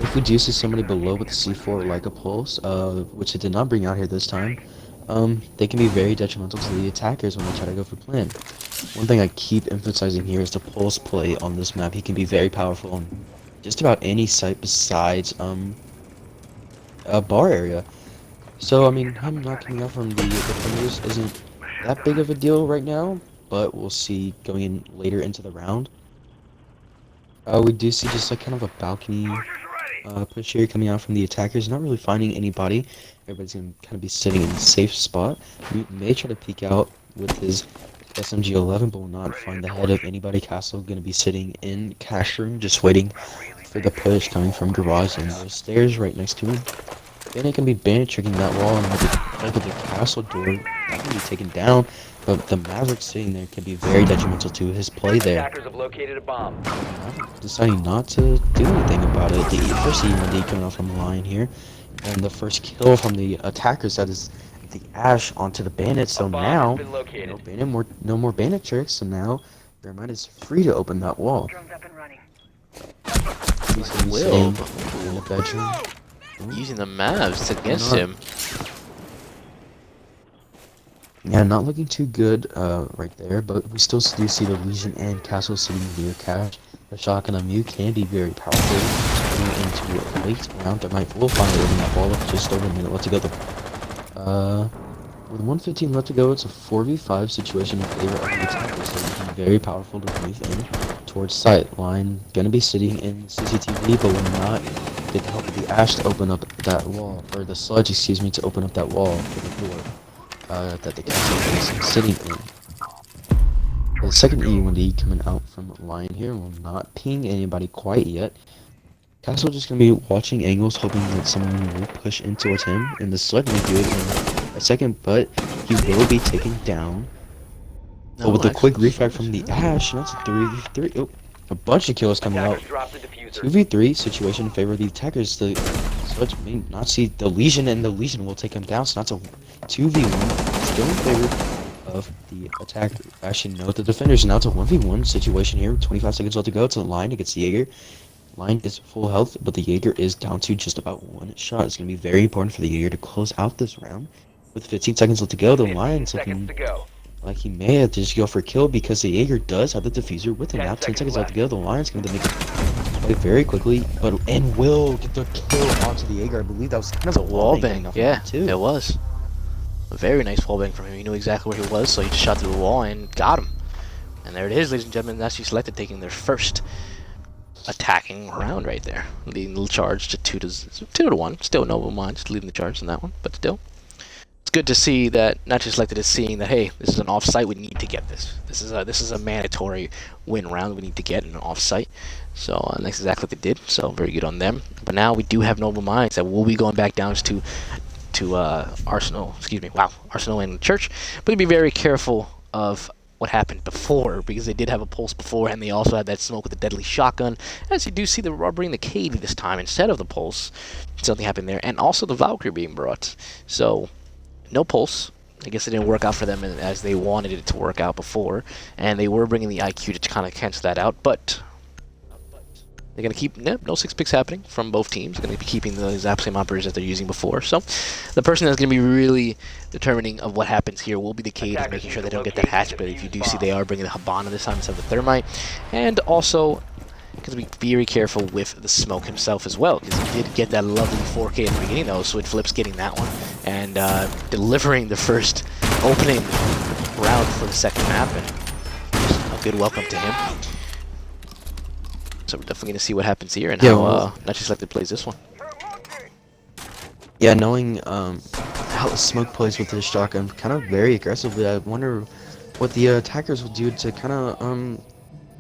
if we do see somebody below with the C4 like a pulse, which it did not bring out here this time, they can be very detrimental to the attackers when they try to go for plan. One thing I keep emphasizing here is the pulse play on this map. He can be very powerful on just about any site besides a bar area. So I mean, him not coming out from the defenders isn't that big of a deal right now, but we'll see going in later into the round. We do see just like kind of a balcony push here coming out from the attackers, not really finding anybody. Everybody's gonna kind of be sitting in a safe spot. We may try to peek out with his SMG-11, but will not find the head of anybody. Castle gonna be sitting in cash room, just waiting for the push coming from garage and the stairs right next to him. Then it can be bandit tricking that wall and with the castle door that can be taken down, but the Maverick sitting there can be very detrimental to his play there. Attackers have located a bomb. Deciding not to do anything about it. The first E1D coming off from the line here, and the first kill from the attackers, that is the Ash onto the bandit. So A bomb now has been located. no more bandit tricks. So now Thermite is free to open that wall. Drones up and running. He's gonna be Will. sitting in the bedroom. Using the Mavs against not? him. Yeah, not looking too good right there, but we still do see the Legion and Castle sitting near cash. The shotgun on Mew can be very powerful. Going into a late round, that might will finally open that ball with just over a minute left to go. With 1:15 left to go, it's a 4v5 situation in favor of the attackers. So it's very powerful to move in towards sight. Line gonna be sitting in CCTV, but will not get the help of the Ash to open up that wall, or the Sludge, excuse me, to open up that wall for the door that the castle is sitting in. The second E1D coming out from Lion here will not ping anybody quite yet. Castle just gonna be watching angles, hoping that someone will push in towards him, and the Sludge may do it in a second, but he will be taken down. No, But with a quick refrag from the Ash, that's a 3v3. Oh, a bunch of kills coming out. Attackers drop the diffuser. 2v3 situation in favor of the attackers. The Sludge may not see the Legion, and the Legion will take him down, so that's a 2v1 still in favor of the attacker. Actually, no, the defenders. Now it's a 1v1 situation here. 25 seconds left to go. It's a Line against Jaeger. Line is full health, but the Jaeger is down to just about one shot. It's going to be very important for the Jaeger to close out this round. With 15 seconds left to go, the 15 Lion's seconds looking to go. like he may have to just go for a kill because the Jaeger does have the diffuser with him. 10 Now 10 seconds seconds left to left. go. The Lion's going to make it play very quickly, and will get the kill onto the Jaeger. I believe that was kind of The wall bang, going off yeah, too. it was. A very nice wall bang from him. He knew exactly where he was, so he just shot through the wall and got him. And there it is, ladies and gentlemen. That's you selected taking their first attacking round right there, leading the charge to 2-1. Still no mind, just leading the charge in that one, but still, it's good to see that not just selected is seeing that hey, this is an off-site. We need to get this. This is a mandatory win round. We need to get an off-site. So that's exactly what they did. So very good on them. But now we do have Noble Minds that will be going back down to Arsenal. Excuse me. Wow, Arsenal and Church. But be very careful of what happened before, because they did have a pulse before, and they also had that smoke with the deadly shotgun. As you do see, they were bringing the KD this time instead of the pulse. Something happened there, and also the Valkyrie being brought. So no pulse. I guess it didn't work out for them as they wanted it to work out before, and they were bringing the IQ to kind of cancel that out, but they're going to keep no six picks happening from both teams. Going to be keeping the exact same operators that they're using before. So the person that's going to be really determining of what happens here will be the Cade, and making sure they don't get that hatch. But if you do see, they are bringing the Habana this time instead of the Thermite. And also, because be very careful with the smoke himself as well, because he did get that lovely 4K at the beginning, though. So it flips getting that one and delivering the first opening round for the second map. And a good welcome to him. So we're definitely going to see what happens here and how not just like they plays this one. Yeah, knowing how the smoke plays with this shotgun kind of very aggressively, I wonder what the attackers will do to kind of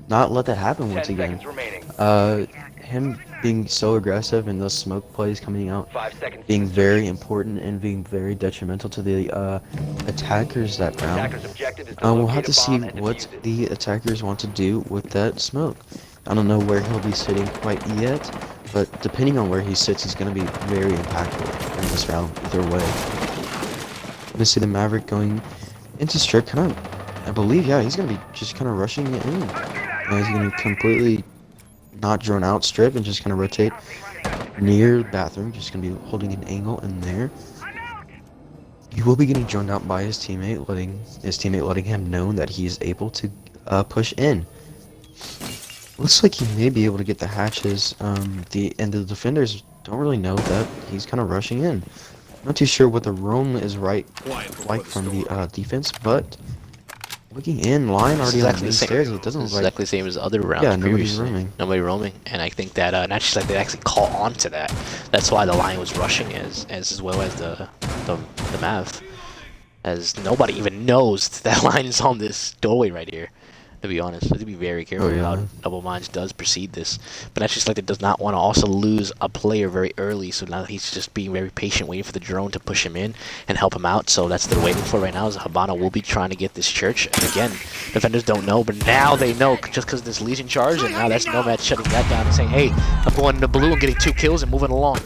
not let that happen 10 once again. seconds remaining. Him being so aggressive and those smoke plays coming out 5 seconds. being very important and being very detrimental to the attackers that round. Attackers' objective is to We'll locate have to a see bomb and what defuse it. the attackers want to do with that smoke. I don't know where he'll be sitting quite yet, but depending on where he sits, he's going to be very impactful in this round either way. Gonna see the Maverick going into strip, kind of, I believe, yeah, he's going to be just kind of rushing it in. He's going to completely not drone out strip and just kind of rotate near bathroom, just going to be holding an angle in there. He will be getting droned out by his teammate, letting him know that he is able to push in. Looks like he may be able to get the hatches. The defenders don't really know that he's kind of rushing in. Not too sure what the roam is like from the defense, but looking in, Line already on the stairs. It doesn't look like exactly the same as other rounds. Yeah, nobody's previously. roaming. Nobody roaming, and I think that not just like they actually call on to that. That's why the Lion was rushing as well as the Mav, as nobody even knows that Lion is on this doorway right here. To be honest, to be very careful how Double Minds does proceed this. But that's just like it does not want to also lose a player very early, so now he's just being very patient, waiting for the drone to push him in and help him out. So that's what they're waiting for right now, is Habana will be trying to get this church. And again, defenders don't know, but now they know just because this Legion charge, and now that's Nomad shutting that down and saying, hey, I'm going to blue and getting 2 kills and moving along.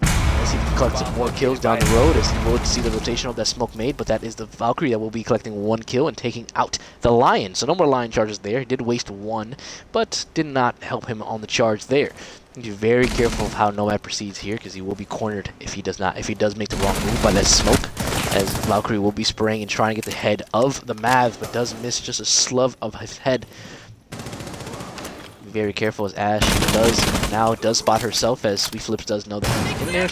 Let's see the collect some more kills down the road as you will see the rotation of that smoke made, but that is the Valkyrie that will be collecting 1 kill and taking out the Lion. So no more Lion charges there. He did waste 1, but did not help him on the charge there. Be very careful of how Nomad proceeds here, because he will be cornered if he does make the wrong move by that smoke, as Valkyrie will be spraying and trying to get the head of the Mav, but does miss just a slug of his head. Be very careful as Ash does spot herself, as Sweet Flips does know that he's in there.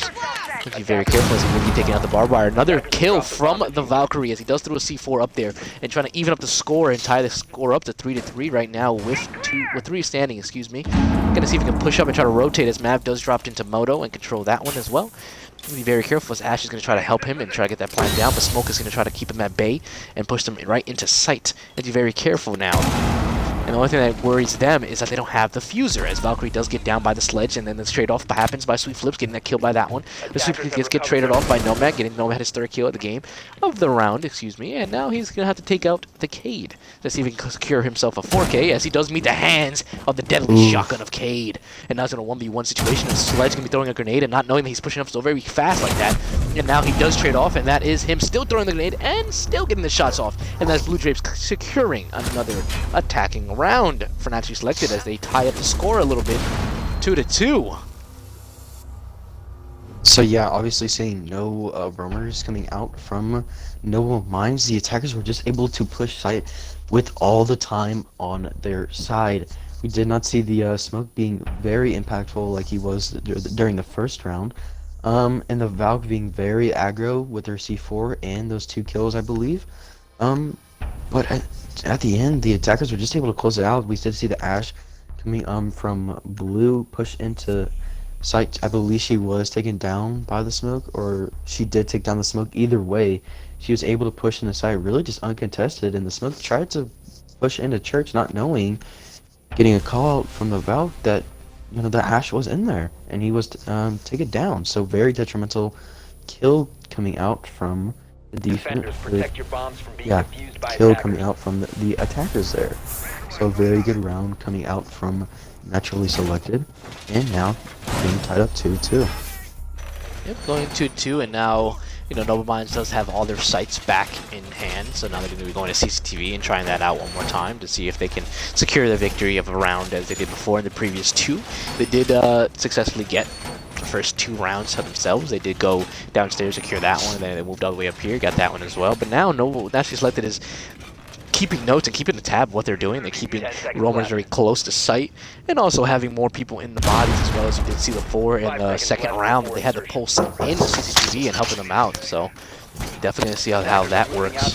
Be very careful as he will be taking out the barbed wire. Another kill from the Valkyrie as he does throw a C4 up there and trying to even up the score and tie the score up to 3-3 right now with 3 standing. Excuse me. Gonna see if he can push up and try to rotate as Mav does drop into Moto and control that one as well. Be very careful as Ash is going to try to help him and try to get that plan down, but Smoke is going to try to keep him at bay and push them right into sight. And be very careful now. And the only thing that worries them is that they don't have the fuser, as Valkyrie does get down by the sledge, and then the trade-off happens by Sweet Flips getting that kill by that one. The Sweet Flips get traded off by Nomad, getting Nomad his 3rd kill of the game, of the round, excuse me, and now he's going to have to take out the Cade to see if he can secure himself a 4K, as he does meet the hands of the deadly shotgun of Cade. And now it's going to 1v1 situation, and Sledge going to be throwing a grenade and not knowing that he's pushing up so very fast like that. And now he does trade off, and that is him still throwing the grenade and still getting the shots off. And that's Blue Drapes securing another attacking round for Naturally Selected as they tie up the score a little bit, 2-2. So yeah, obviously seeing no roamers coming out from no mines, the attackers were just able to push site with all the time on their side. We did not see the smoke being very impactful like he was during the first round. And the Valk being very aggro with their C4 and those 2 kills, I believe. But at the end, the attackers were just able to close it out. We did see the Ash coming from blue push into site. I believe she was taken down by the smoke, or she did take down the smoke. Either way, she was able to push into site really just uncontested, and the smoke tried to push into church, not knowing, getting a call out from the Valk that, you know, the Ash was in there and he was taken down. So very detrimental kill coming out from the defense. Kill coming out from the attackers there. So very good round coming out from Naturally Selected, and now being tied up 2-2. Yep, going 2-2, and now, you know, Noble Minds does have all their sights back in hand, so now they're going to be going to CCTV and trying that out one more time to see if they can secure the victory of a round as they did before in the previous 2. They did successfully get the first 2 rounds to themselves. They did go downstairs, secure that one, and then they moved all the way up here, got that one as well. But now Noble Naturally Selected is keeping notes and keeping a tab of what they're doing. They're keeping roamers very close to sight, and also having more people in the bodies, as well as you did see before in the second round. They had the pulse in CCTV and helping them out, so definitely going to see how that works.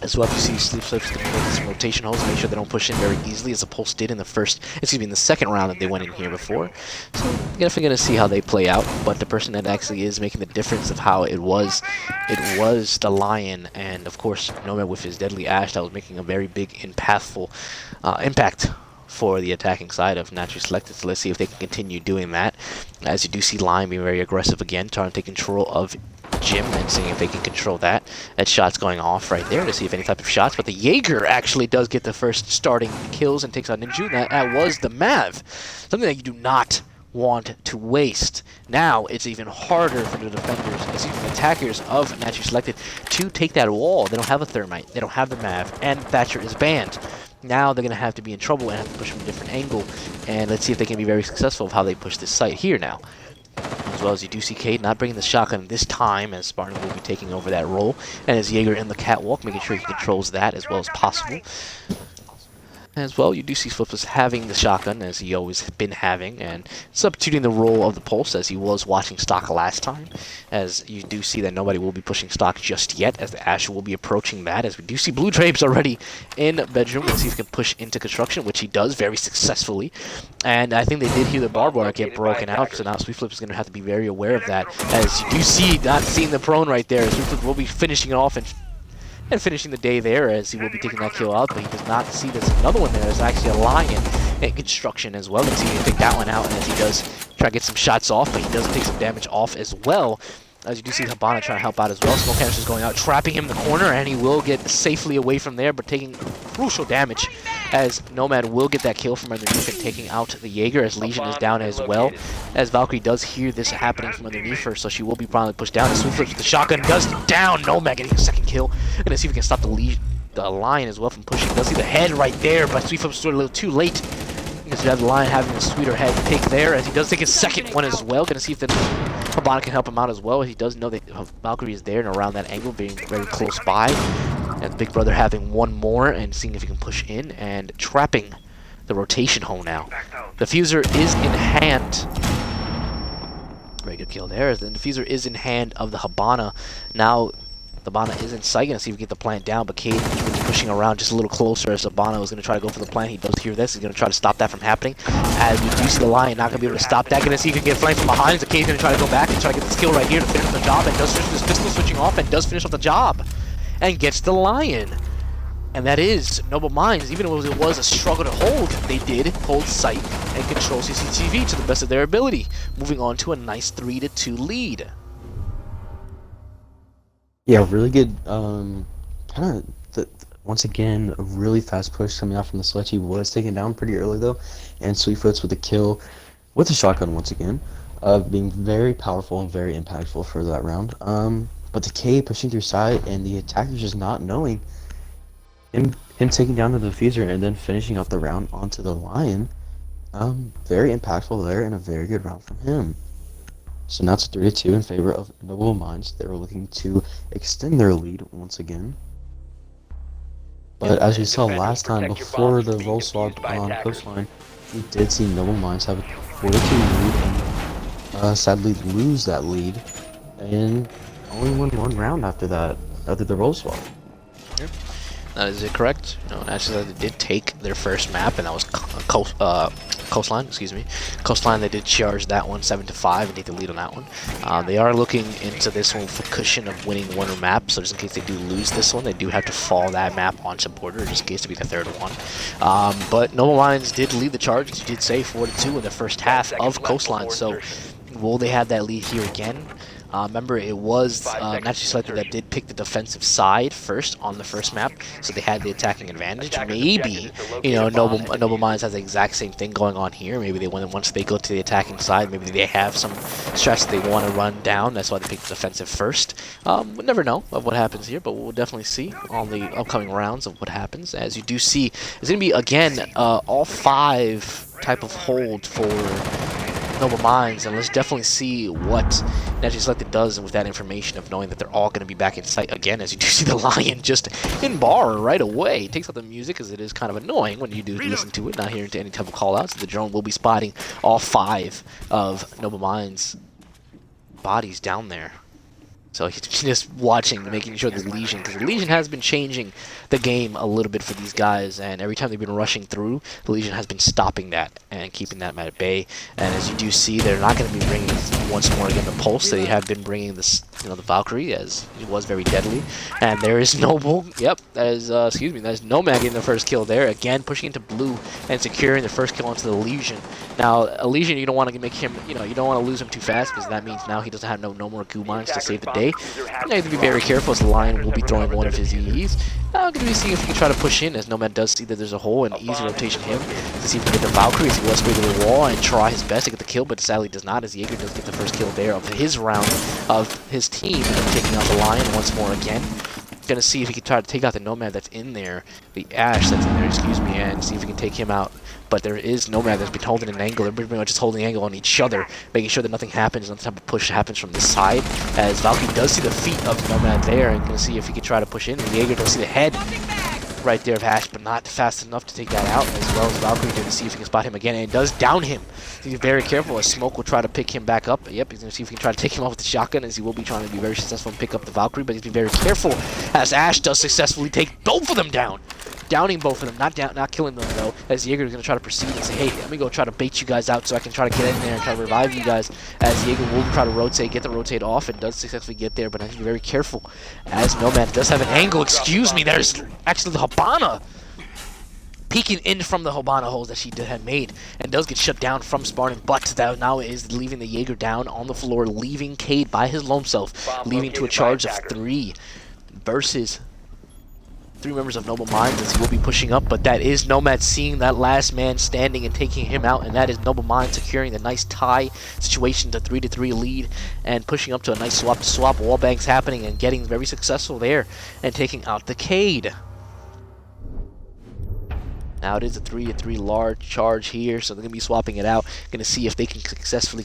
As well, if you see Sleep Slips make some rotation holes, make sure they don't push in very easily, as the Pulse did in the second round that they went in here before. So definitely going to see how they play out. But the person that actually is making the difference of how it was the Lion, and of course Nomad with his deadly Ash that was making a very big impactful impact for the attacking side of Naturally Selected. So let's see if they can continue doing that. As you do see Lion being very aggressive again, trying to take control of Jim and seeing if they can control that. That shot's going off right there to see if any type of shots, but the Jaeger actually does get the first starting kills and takes out Ninju. That was the Mav. Something that you do not want to waste. Now it's even harder for the defenders, the attackers of Naturally Selected to take that wall. They don't have a Thermite, they don't have the Mav, and Thatcher is banned. Now they're going to have to be in trouble and have to push from a different angle, and let's see if they can be very successful of how they push this site here now. As well as you do see Cade not bringing the shotgun this time, as Spartan will be taking over that role, and as Jaeger in the catwalk, making sure he controls that as well as possible. As well, you do see Flippus having the shotgun, as he always been having, and substituting the role of the Pulse, as he was watching stock last time. As you do see that nobody will be pushing stock just yet, as the Ash will be approaching that, as we do see Blue Drapes already in bedroom. Let's see if he can push into construction, which he does very successfully. And I think they did hear the barbed wire get broken out, so now Sweet Flip is going to have to be very aware of that. As you do see, not seeing the prone right there, Sweet Flip will be finishing it off and finishing the day there, as he will be taking that kill out, but he does not see there's another one there. There's actually a Lion in construction as well. Let's see if he can take that one out, and as he does try to get some shots off, but he does take some damage off as well. As you do see Habana trying to help out as well. Smoke Cannon is going out, trapping him in the corner, and he will get safely away from there, but taking crucial damage as Nomad will get that kill from underneath and taking out the Jaeger, as Legion is down as well. As Valkyrie does hear this happening from underneath her, so she will be probably pushed down. Sweet flips with the shotgun, does down Nomad, getting a second kill. Gonna see if we can stop the Lion as well from pushing. Does see the head right there, but Sweet flips a little too late. Because you have the Lion having a sweeter head pick there, as he does take his second one as well. Gonna see if the Habana can help him out as well. He does know that Valkyrie is there and around that angle, being very close by. And Big Brother having one more and seeing if he can push in and trapping the rotation hole now. The Diffuser is in hand. Very good kill there. The Diffuser is in hand of the Habana. Now the Habana is in sight. Gonna see if we can get the plant down, but Cade is really pushing around just a little closer as Habana was gonna try to go for the plant. He does hear this. He's gonna try to stop that from happening. As we do see the Lion not gonna be able to stop that. Gonna see if he can get flanked from behind. So Cade's gonna try to go back and try to get this kill right here to finish the job, and does finish this pistol switching off and does finish off the job. And gets the Lion. And that is Noble Minds. Even though it was a struggle to hold, they did hold sight and control CCTV to the best of their ability. Moving on to a nice 3-2 lead. Yeah, really good. Once again, a really fast push coming out from the Sledge. He was taken down pretty early though, and Sweetfoots with the kill with the shotgun once again, being very powerful and very impactful for that round. But the K pushing through side and the attackers just not knowing him taking down the Diffuser and then finishing out the round onto the Lion. Very impactful there and a very good round from him. So now it's 3-2 in favor of Noble Minds. They were looking to extend their lead once again. But as we saw last time before the roll swap on Coastline, we did see Noble Minds have a 4-2 lead and sadly lose that lead and only won one round after that, after the roll swap. Yep. That is it correct. You know, actually, they did take their first map, and that was Coastline. Excuse me, Coastline. They did charge that one 7-5 and take the lead on that one. They are looking into this one for cushion of winning one map. So just in case they do lose this one, they do have to fall that map onto border, just in case to be the third one. But Noble Minds did lead the charge, as you did say, 4-2 in the first half of Coastline. So will they have that lead here again? Remember, it was Naturally Selected that did pick the defensive side first on the first map, so they had the attacking advantage. Maybe, you know, Noble Minds has the exact same thing going on here. Maybe they once they go to the attacking side, maybe they have some stress they want to run down. That's why they picked the defensive first. We'll never know of what happens here, but we'll definitely see on the upcoming rounds of what happens. As you do see, it's going to be, again, all 5 type of hold for Noble Minds, and let's definitely see what Naturally Selected does with that information of knowing that they're all going to be back in sight again. As you do see the Lion just in bar right away. It takes out the music, as it is kind of annoying when you do listen to it, not hearing to any type of callouts. The drone will be spotting all 5 of Noble Minds' bodies down there. So he's just watching, making sure the Legion, because the Legion has been changing the game a little bit for these guys, and every time they've been rushing through, the Legion has been stopping that and keeping that at bay. And as you do see, they're not going to be bringing once more again the Pulse. They have been bringing this, you know, the Valkyrie, as it was very deadly. And there is Noble. Yep, that is that is Nomad getting the first kill there, again pushing into blue and securing the first kill onto the Legion. Now, a Legion, you don't want to make him, you know, you don't want to lose him too fast, because that means now he doesn't have no more goo mines to save the day. You have to be very careful, as the Lion will be throwing one of his EEs. I'm going to be seeing if he can try to push in, as Nomad does see that there's a hole, and easy rotation him to see if he can get the Valkyrie, as he was going to the wall and try his best to get the kill, but sadly does not, as Jaeger does get the first kill there of his round of his team, and then taking out the Lion once more again. Gonna see if he can try to take out the Nomad that's in there, the Ash that's in there, excuse me, and see if he can take him out. But there is Nomad that's been holding an angle. They're pretty much just holding the angle on each other, making sure that nothing happens, no type of push happens from the side. As Valkyrie does see the feet of Nomad there, and gonna see if he can try to push in. And Jaeger does see the head right there of Ash, but not fast enough to take that out, as well as Valkyrie to see if he can spot him again, and it does down him. So he's very careful, as Smoke will try to pick him back up. Yep, he's going to see if he can try to take him off with the shotgun, as he will be trying to be very successful and pick up the Valkyrie, but he's being very careful, as Ash does successfully take both of them down. Downing both of them, not killing them though, as Jaeger is going to try to proceed and say, hey, let me go try to bait you guys out so I can try to get in there and try to revive you guys, as Jaeger will try to rotate, get the rotate off, and does successfully get there, but I have to be very careful, as Nomad does have an angle, excuse me, there's actually the Habana peeking in from the Habana holes that she had made, and does get shut down from Spartan, but that now is leaving the Jaeger down on the floor, leaving Cade by his lone self, leaving to a charge of 3 versus three members of Noble Minds as he will be pushing up, but that is Nomad seeing that last man standing and taking him out, and that is Noble Minds securing the nice tie situation to 3-3 lead and pushing up to a nice swap-to-swap. Wall banks happening and getting very successful there and taking out the Cade. Now it is a 3-3 large charge here, so they're going to be swapping it out. Going to see if they can successfully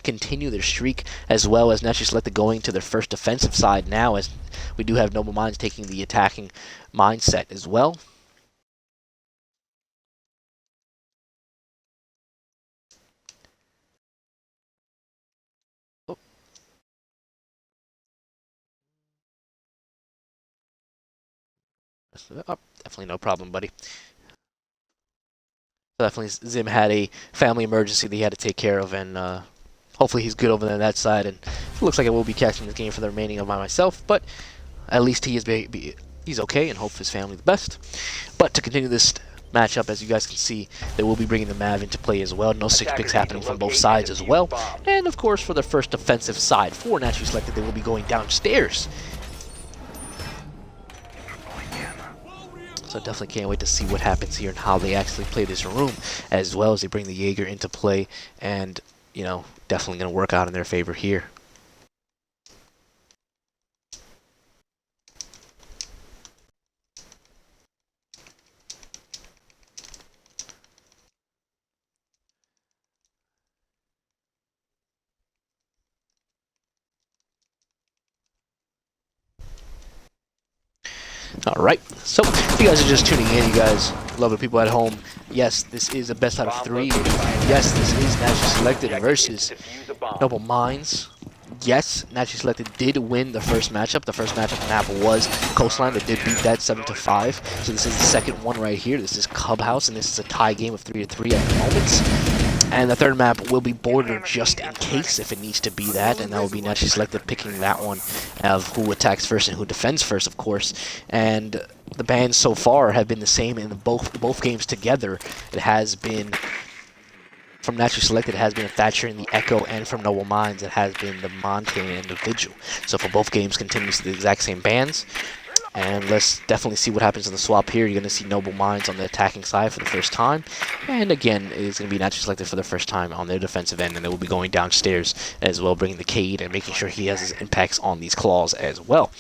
continue their streak, as well as naturally select going to their first defensive side now, as we do have Noble Minds taking the attacking mindset as well. Oh. Oh, definitely no problem, buddy. Definitely Zim had a family emergency that he had to take care of, and hopefully he's good over there on that side, and it looks like I will be catching this game for the remaining of myself, but at least he is he's okay, and hope his family the best. But to continue this matchup, as you guys can see, they will be bringing the Mav into play as well. No 6 picks happening from both sides as well. And of course, for the first defensive side, for naturally selected, they will be going downstairs. So definitely can't wait to see what happens here and how they actually play this room, as well as they bring the Jaeger into play, and you know, definitely going to work out in their favor here. Alright, so if you guys are just tuning in, you guys, lovely people at home, yes, this is a best out of 3. Yes, this is Naturally Selected versus Noble Minds. Yes, Naturally Selected did win the first matchup. The first matchup map was Coastline. They did beat that 7-5. So this is the second one right here. This is Clubhouse, and this is a tie game of 3-3 at the moment. And the third map will be Border, just in case if it needs to be that, and that will be Naturally Selected picking that one of who attacks first and who defends first, of course. And the bans so far have been the same in both games together. It has been, from Naturally Selected, it has been a Thatcher and the Echo, and from Noble Minds, it has been the Montaigne and the Vigil. So for both games, continues the exact same bans. And let's definitely see what happens in the swap here. You're going to see Noble Minds on the attacking side for the first time. And again, it's going to be Naturally Selected for the first time on their defensive end. And they will be going downstairs as well, bringing the Cade and making sure he has his impacts on these claws as well.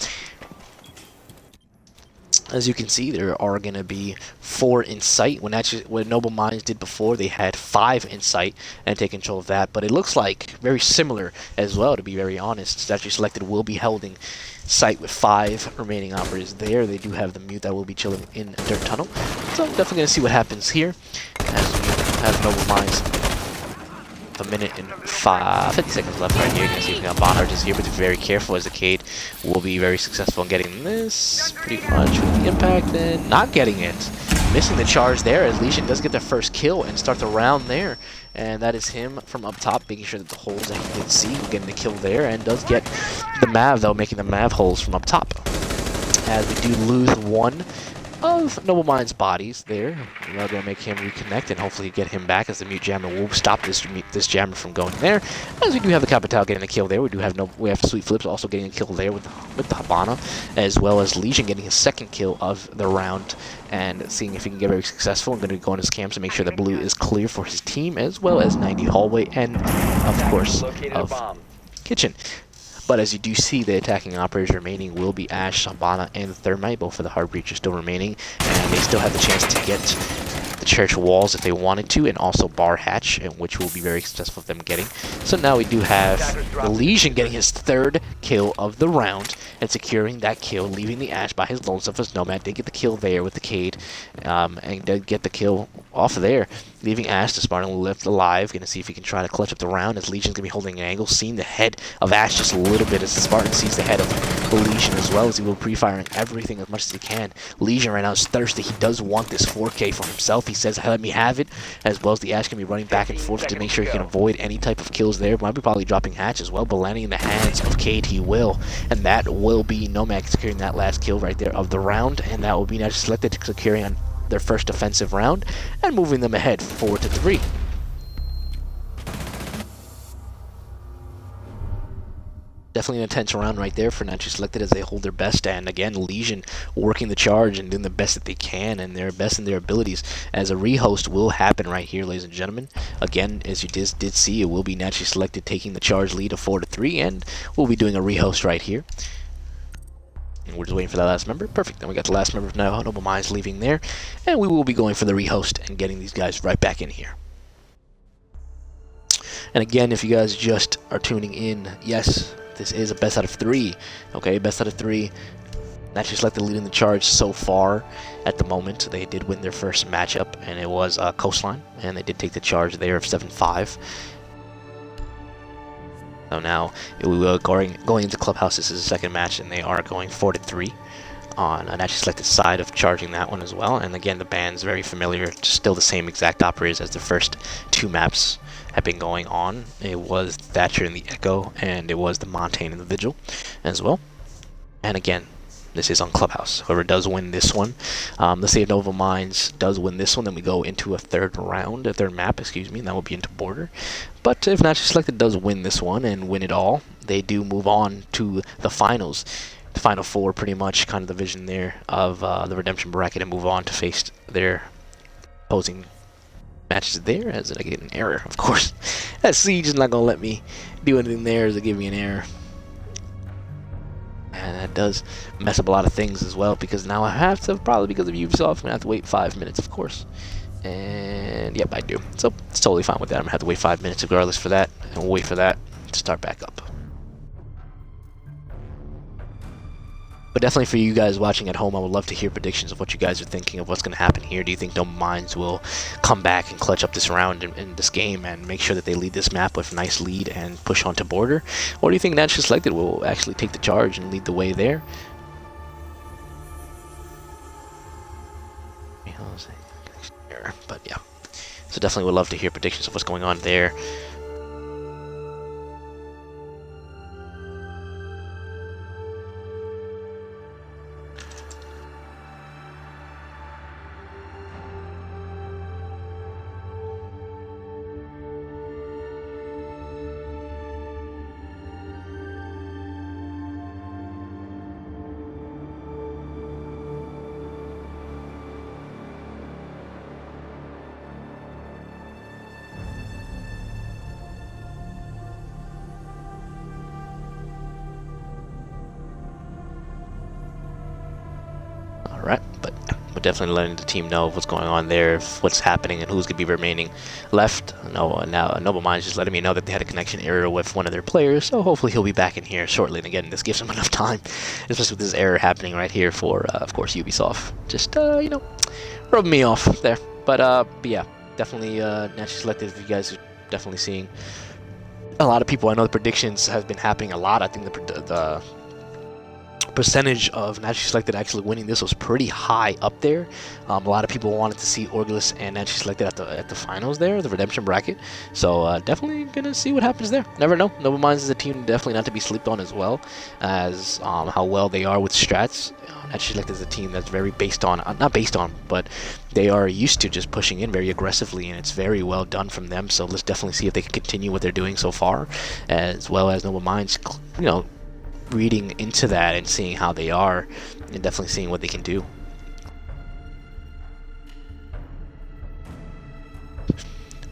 As you can see, there are going to be 4 in sight. When Noble Minds did before, they had 5 in sight and take control of that. But it looks like very similar as well, to be very honest. Naturally Selected will be holding sight with 5 remaining operators there. They do have the mute that will be chilling in Dirt Tunnel. So definitely going to see what happens here as we have Noble Minds. A minute and 50 seconds left right here. You can see we got Bonhart is here, but be very careful as the Cade will be very successful in getting this pretty much with the impact and not getting it. Missing the charge there as Legion does get their first kill and start the round there. And that is him from up top, making sure that the holes that he did see, getting the kill there, and does get the Mav though, making the Mav holes from up top. As we do lose one of Noble Mind's bodies there. We're going to make him reconnect and hopefully get him back, as the mute jammer will stop this jammer from going there. As we do have the Capital getting a kill there. We have Sweet Flips also getting a kill there with the Habana, as well as Legion getting his second kill of the round and seeing if he can get very successful. I'm going to go in his camps to make sure that blue is clear for his team, as well as 90 hallway and of course of kitchen. But as you do see, the attacking operators remaining will be Ash, Habana, and Thermite. Both of the Hard Breach are still remaining, and they still have the chance to get the church walls if they wanted to, and also Bar Hatch, which will be very successful for them getting. So now we do have the Legion getting his 3rd kill of the round and securing that kill, leaving the Ash by his lone self as Nomad. Did get the kill there with the Cade, and did get the kill off of there, leaving Ash to Spartan left alive. Gonna see if he can try to clutch up the round, as Legion's gonna be holding an angle, seeing the head of Ash just a little bit as the Spartan sees the head of the Legion, as well as he will pre-firing everything as much as he can. Legion right now is thirsty. He does want this 4K for himself. He says, let me have it, as well as the Ash can be running back and forth to make sure he can avoid any type of kills there. Might be probably dropping Hatch as well, but landing in the hands of Cade he will, and that will be Nomad securing that last kill right there of the round, and that will be now selected securing on their first defensive round and moving them ahead 4-3. Definitely an intense round right there for Naturally Selected as they hold their best. And again, Legion working the charge and doing the best that they can and their best in their abilities. As a rehost will happen right here, ladies and gentlemen. Again, as you did see, it will be Naturally Selected taking the charge lead of 4-3, and we'll be doing a rehost right here. And we're just waiting for that last member. Perfect. Then we got the last member now. Noble Minds leaving there, and we will be going for the rehost and getting these guys right back in here. And again, if you guys just are tuning in, yes, this is a best out of 3. Okay, best out of 3. Naturally Selected leading the charge so far at the moment. They did win their first matchup, and it was Coastline, and they did take the charge there of 7-5. So now we will going into Clubhouse. This is the second match, and they are going 4-3 on a Naturally Selected side of charging that one as well. And again, the band's very familiar, still the same exact operators as the first 2 maps have been going on. It was Thatcher and the Echo, and it was the Montaigne and the Vigil as well. And again, this is on Clubhouse. Whoever does win this one, let's say if Noble Minds does win this one, then we go into a third map, excuse me, and that will be into Border. But if Naturally Selected does win this one and win it all, they do move on to the finals. The final 4, pretty much, kind of the vision there of the Redemption bracket, and move on to face their opposing matches there. As I get an error, of course. That Siege is not going to let me do anything there as they give me an error. And that does mess up a lot of things as well, because now I have to, probably because of Ubisoft, I'm going to have to wait 5 minutes, of course. And yep, I do. So it's totally fine with that. I'm going to have to wait 5 minutes regardless for that, and we'll wait for that to start back up. But definitely for you guys watching at home, I would love to hear predictions of what you guys are thinking of what's going to happen here. Do you think Noble Minds will come back and clutch up this round in this game and make sure that they lead this map with a nice lead and push on to Border? Or do you think Naturally Selected will actually take the charge and lead the way there? But yeah, so definitely would love to hear predictions of what's going on there. Alright, but we're definitely letting the team know what's going on there, what's happening, and who's going to be remaining left. Now Noble Minds just letting me know that they had a connection error with one of their players, so hopefully he'll be back in here shortly. And again, this gives him enough time, especially with this error happening right here for, of course, Ubisoft. Just, you know, rubbing me off there. But yeah, definitely Naturally Selected. If you guys are definitely seeing a lot of people, I know the predictions have been happening a lot. I think the percentage of Naturally Selected actually winning this was pretty high up there. A lot of people wanted to see Orgulus and Naturally Selected at the finals there, the Redemption bracket. So definitely gonna see what happens there. Never know. Noble Minds is a team definitely not to be slept on, as well as how well they are with strats. Naturally Selected is a team that's very based on, not based on, but they are used to just pushing in very aggressively, and it's very well done from them. So let's definitely see if they can continue what they're doing so far, as well as Noble Minds, you know, reading into that and seeing how they are, and definitely seeing what they can do.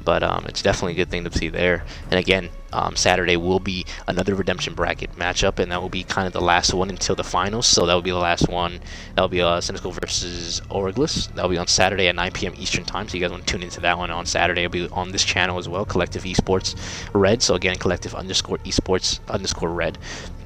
But it's definitely a good thing to see there. And again, Saturday will be another Redemption bracket matchup, and that will be kind of the last one until the finals. So that will be the last one. That will be Cynical versus Orgulus. That will be on Saturday at 9 p.m. Eastern time. So you guys want to tune into that one on Saturday. It'll be on this channel as well, Collective Esports Red. So again, Collective_Esports_Red.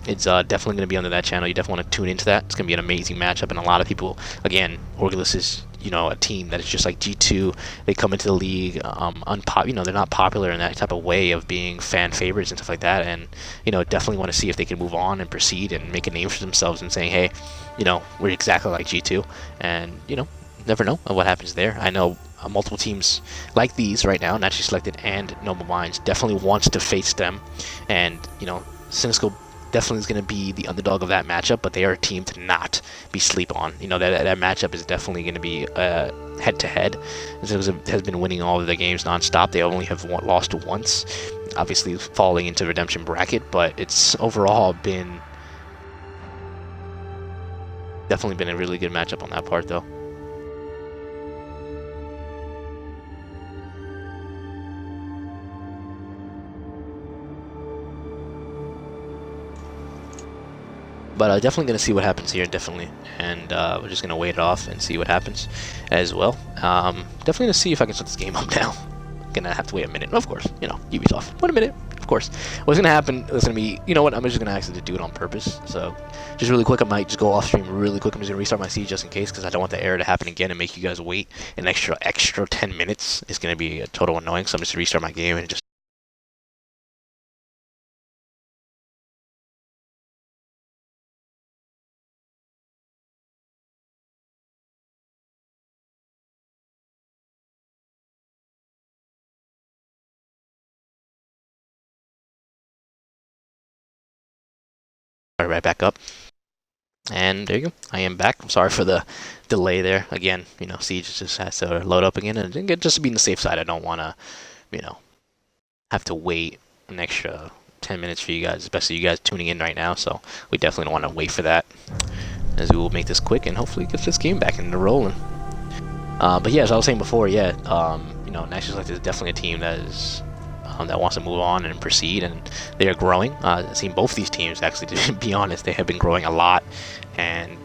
It's definitely going to be under that channel. You definitely want to tune into that. It's going to be an amazing matchup, and a lot of people, again, Orgulus is, you know, a team that is just like G2. They come into the league, you know, they're not popular in that type of way of being fan favorites and stuff like that, and, you know, definitely want to see if they can move on and proceed and make a name for themselves and saying, hey, you know, we're exactly like G2, and, you know, never know what happens there. I know multiple teams like these right now, Naturally Selected and Noble Minds, definitely wants to face them, and, you know, Cynical definitely is going to be the underdog of that matchup, but they are a team to not be sleep on. You know, that matchup is definitely going to be head-to-head. Has been winning all of their games non-stop. They only have lost once, obviously falling into redemption bracket, but it's overall been definitely been a really good matchup on that part, though. But definitely going to see what happens here, definitely. And we're just going to wait it off and see what happens as well. Definitely going to see if I can set this game up now. Going to have to wait a minute. Of course, you know, Ubisoft. Wait a minute, of course. What's going to happen is going to be, you know what, I'm just going to actually do it on purpose. So just really quick, I might just go off stream really quick. I'm just going to restart my Siege just in case because I don't want the error to happen again and make you guys wait an extra 10 minutes. It's going to be a total annoying. So I'm just going to restart my game and just start right back up. And there you go. I am back. I'm sorry for the delay there. Again, you know, Siege just has to load up again, and just to be on the safe side, I don't want to, you know, have to wait an extra 10 minutes for you guys, especially you guys tuning in right now. So we definitely don't want to wait for that, as we will make this quick and hopefully get this game back into rolling. But yeah, as I was saying before, yeah, you know, National Select is definitely a team that is that wants to move on and proceed, and they are growing. I've seen both these teams, actually, to be honest, they have been growing a lot, and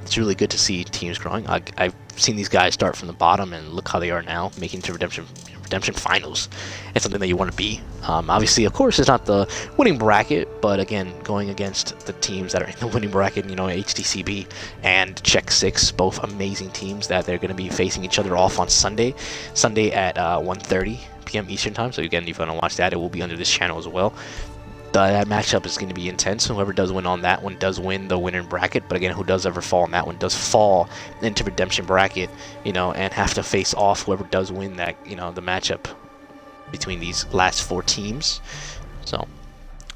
it's really good to see teams growing. I've seen these guys start from the bottom, and look how they are now, making it to redemption finals. It's something that you want to be. Obviously, of course, it's not the winning bracket, but again, going against the teams that are in the winning bracket, you know, HTCB and Check 6, both amazing teams that they're going to be facing each other off on Sunday at 1:30 p.m. Eastern time. So again, if you want to watch that, it will be under this channel as well. That matchup is going to be intense. Whoever does win on that one does win the winner bracket, but again, who does ever fall on that one does fall into redemption bracket, you know, and have to face off whoever does win that, you know, the matchup between these last 4 teams. So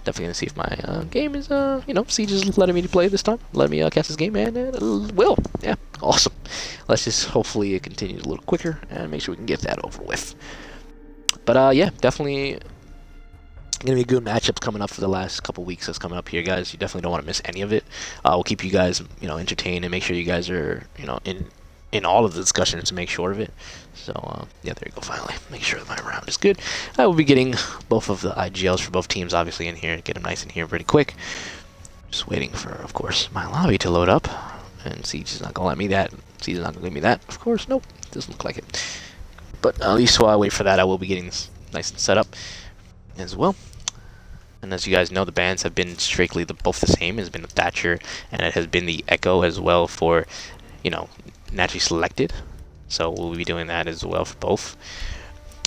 definitely gonna see if my game is you know, Siege is letting me play this time, let me cast this game, and it will. Yeah, awesome. Let's just hopefully it continues a little quicker and make sure we can get that over with. But yeah, definitely gonna be good matchups coming up for the last couple weeks that's coming up here, guys. You definitely don't want to miss any of it. We'll keep you guys, you know, entertained and make sure you guys are, you know, in all of the discussions to make sure of it. So yeah, there you go. Finally, make sure that my round is good. I will be getting both of the IGLs for both teams, obviously, in here. Get them nice in here pretty quick. Just waiting for, of course, my lobby to load up. And Siege is not gonna let me that. Siege is not gonna give me that. Of course, nope. Doesn't look like it. But at least while I wait for that, I will be getting this nice and set up as well. And as you guys know, the bans have been strictly both the same. It has been the Thatcher, and it has been the Echo as well for, you know, naturally selected. So we'll be doing that as well for both.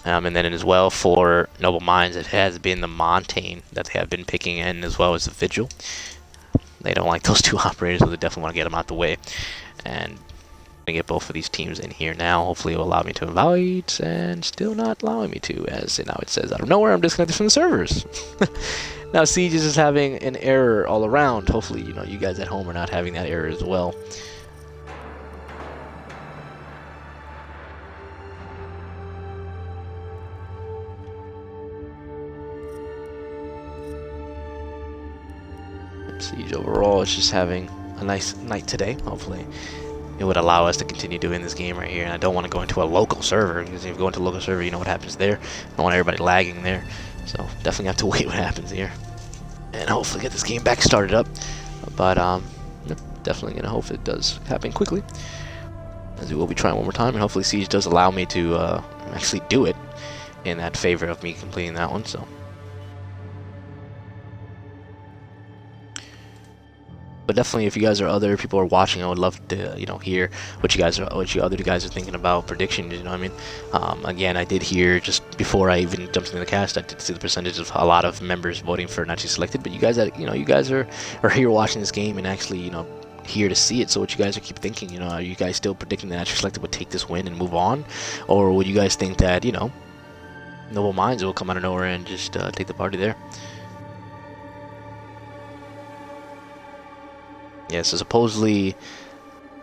And then as well for Noble Minds, it has been the Montaigne that they have been picking in, as well as the Vigil. They don't like those 2 operators, so they definitely want to get them out the way. And I'm going to get both of these teams in here now. Hopefully it will allow me to invite, and still not allowing me to, as now it says out of nowhere I'm disconnected from the servers. Now Siege is just having an error all around. Hopefully, you know, you guys at home are not having that error as well. Siege overall is just having a nice night today. Hopefully it would allow us to continue doing this game right here. And I don't want to go into a local server, because if you go into a local server, you know what happens there. I don't want everybody lagging there. So definitely have to wait what happens here. And hopefully get this game back started up. But definitely going to hope it does happen quickly, as we will be trying one more time. And hopefully Siege does allow me to actually do it in that favor of me completing that one. So, but definitely, if you guys are other people are watching, I would love to, you know, hear what you other guys are thinking about predictions. You know what I mean? Again, I did hear just before I even jumped into the cast, I did see the percentage of a lot of members voting for not selected. But you guys, you know, you guys are here watching this game and actually, you know, here to see it. So what you guys are keep thinking? You know, are you guys still predicting that Naturally Selected would take this win and move on, or would you guys think that, you know, Noble Minds will come out of nowhere and just take the party there? Yeah, so supposedly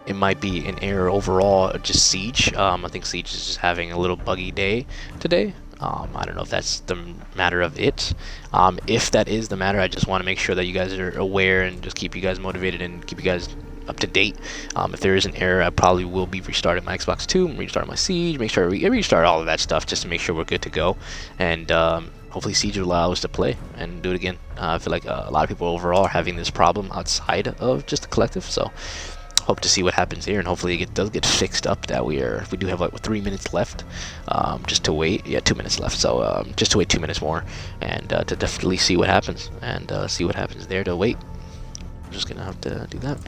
it might be an error overall, just Siege. I think Siege is just having a little buggy day today. I don't know if that's the matter of it. If that is the matter, I just want to make sure that you guys are aware and just keep you guys motivated and keep you guys up to date. If there is an error, I probably will be restarting my Xbox 2, restarting my Siege, make sure I restart all of that stuff just to make sure we're good to go. And hopefully Siege will allow us to play and do it again. I feel like a lot of people overall are having this problem outside of just the collective, so hope to see what happens here, and hopefully it does get fixed up. That we do have like 3 minutes left, just to wait. Yeah, 2 minutes left. So just to wait 2 minutes more, and to definitely see what happens, and see what happens there. To wait, I'm just gonna have to do that.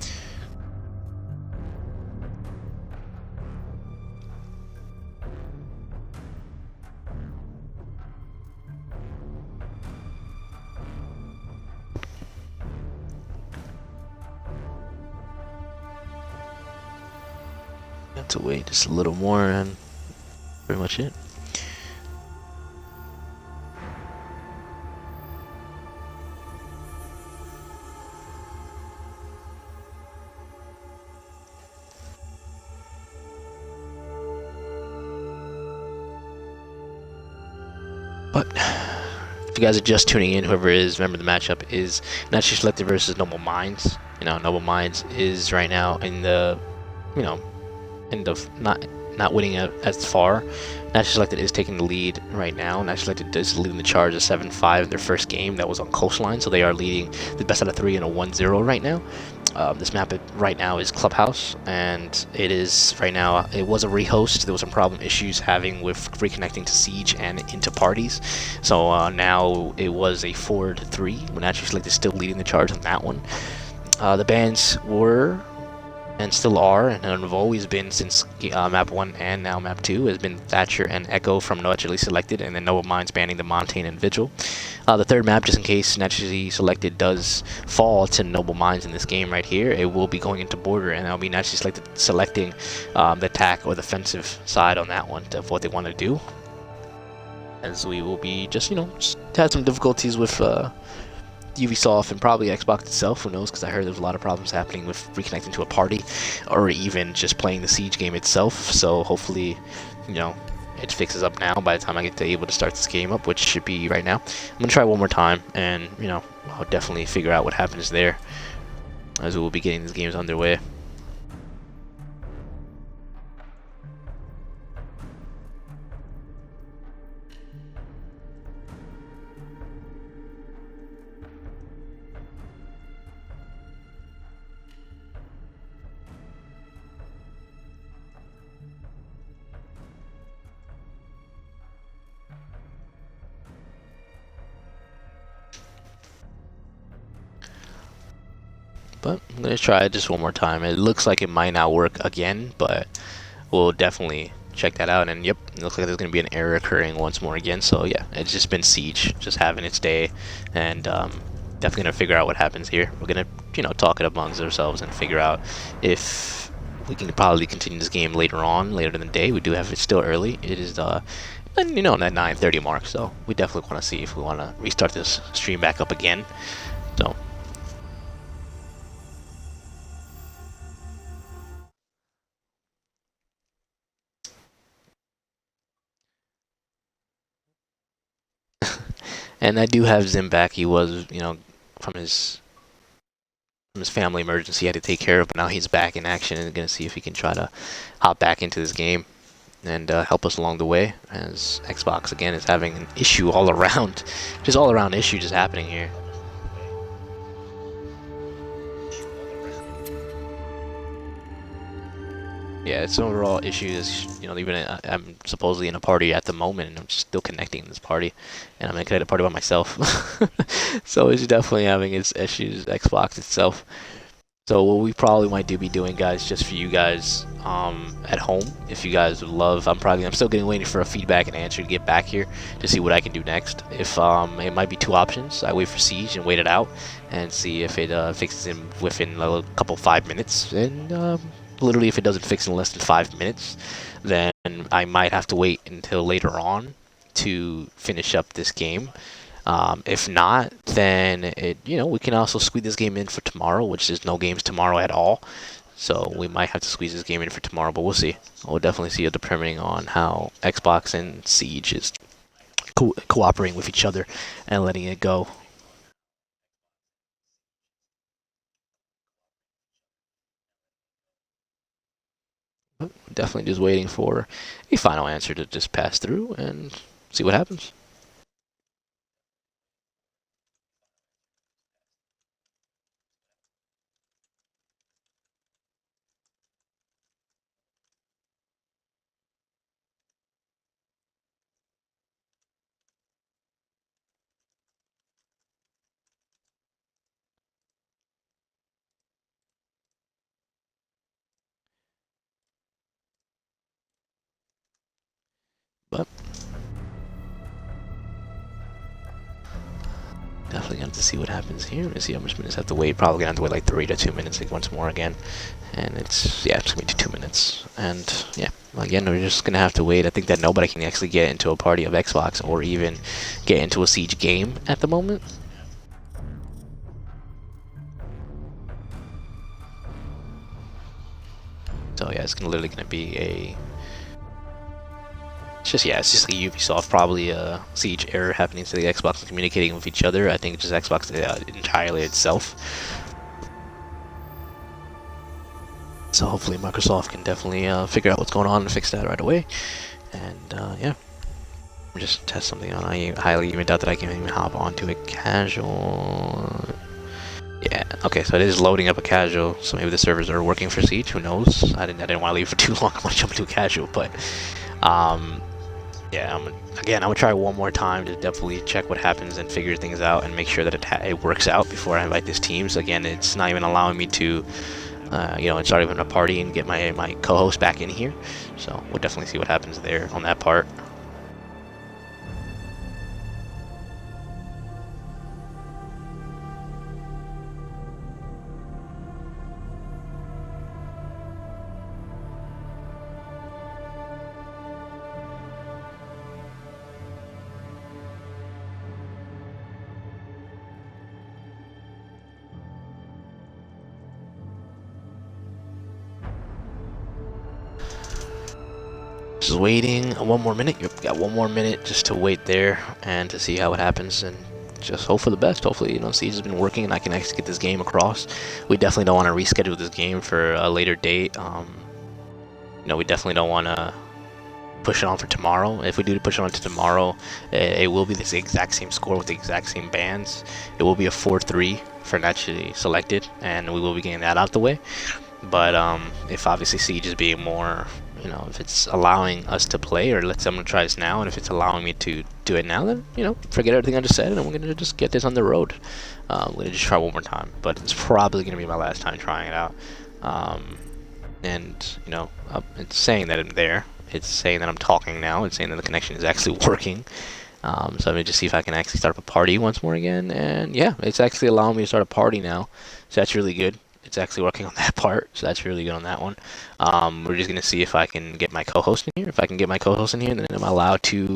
Have to wait just a little more, and pretty much it. But if you guys are just tuning in, whoever it is, remember the matchup is Naturally Selected versus Noble Minds. You know, Noble Minds is right now in the, you know, in the not winning as far. Naturally Selected is taking the lead right now. Naturally Selected is leading the charge of 7-5 in their first game. That was on Coastline, so they are leading the best out of 3 in a 1-0 right now. This map right now is Clubhouse, and it is right now. It was a rehost. There was some problem issues having with reconnecting to Siege and into parties. So now it was a 4-3. When Naturally Selected is still leading the charge on that one. The bans were and still are, and have always been since map 1 and now map 2, has been Thatcher and Echo from Naturally Selected, and then Noble Minds banning the Montaigne and Vigil. The third map, just in case Naturally Selected does fall to Noble Minds in this game right here, it will be going into Border, and I'll be Naturally Selected selecting the attack or the defensive side on that one of what they want to do. As we will be just, you know, just had some difficulties with Ubisoft and probably Xbox itself, who knows, because I heard there's a lot of problems happening with reconnecting to a party or even just playing the Siege game itself. So hopefully, you know, it fixes up now by the time I get to able to start this game up, which should be right now. I'm gonna try one more time, and you know, I'll definitely figure out what happens there as we will be getting these games underway. But I'm gonna try it just one more time. It looks like it might not work again, but we'll definitely check that out. And yep, it looks like there's gonna be an error occurring once more again. So yeah, it's just been Siege, just having its day, and definitely gonna figure out what happens here. We're gonna, you know, talk it amongst ourselves and figure out if we can probably continue this game later in the day. We do have it still early. It is you know, that 9:30 mark. So we definitely want to see if we want to restart this stream back up again. So. And I do have Zim back. He was, you know, from his family emergency he had to take care of, but now he's back in action and gonna see if he can try to hop back into this game and help us along the way. As Xbox again is having an issue all around, just all around issue just happening here. Yeah, it's an overall issue. Is, you know, even I'm supposedly in a party at the moment, and I'm still connecting in this party, and I'm in a party by myself. So it's definitely having its issues, Xbox itself. So what we probably might be doing, guys, just for you guys at home, if you guys would love, I'm still waiting for a feedback and answer to get back here to see what I can do next. If it might be 2 options. I wait for Siege and wait it out and see if it fixes him within a couple 5 minutes, and literally if it doesn't fix in less than 5 minutes, then I might have to wait until later on to finish up this game. If not, then we can also squeeze this game in for tomorrow, which is no games tomorrow at all. So we might have to squeeze this game in for tomorrow, but we'll see. We'll definitely see it depending on how Xbox and Siege is cooperating with each other and letting it go. Definitely just waiting for a final answer to just pass through and see what happens. But definitely gonna have to see what happens here. Let's see how much minutes I have to wait. Probably gonna have to wait like 3 to 2 minutes, like once more again. And it's gonna be 2 minutes. And yeah, again, we're just gonna have to wait. I think that nobody can actually get into a party of Xbox or even get into a Siege game at the moment. So yeah, it's literally gonna be a. It's just like Ubisoft, probably a Siege error happening to the Xbox and communicating with each other. I think it's just Xbox entirely itself. So hopefully Microsoft can definitely figure out what's going on and fix that right away. And yeah, just test something on. I highly even doubt that I can even hop onto a casual. Yeah, okay, so it is loading up a casual, so maybe the servers are working for Siege, who knows? I didn't want to leave for too long. I want to jump into a casual, but yeah, I'm gonna try one more time to definitely check what happens and figure things out and make sure that it works out before I invite this team. So again, it's not even allowing me to, start even a party and get my co-host back in here. So we'll definitely see what happens there on that part. Just waiting one more minute. You've got one more minute just to wait there and to see how it happens and just hope for the best. Hopefully, Siege has been working and I can actually get this game across. We definitely don't want to reschedule this game for a later date. We definitely don't want to push it on for tomorrow. If we do push it on to tomorrow, it will be this exact same score with the exact same bands. It will be a 4-3 for naturally selected, and we will be getting that out the way. But if obviously Siege is being more, if it's allowing us to play, or let's say I'm gonna try this now, and if it's allowing me to do it now, then forget everything I just said, and we're gonna just get this on the road. I'm gonna just try one more time, but it's probably gonna be my last time trying it out. It's saying that I'm there. It's saying that I'm talking now. It's saying that the connection is actually working. So let me just see if I can actually start up a party once more again. And yeah, it's actually allowing me to start a party now. So that's really good. It's actually working on that part. So that's really good on that one. We're just going to see if I can get my co-host in here. If I can get my co-host in here, then I'm allowed to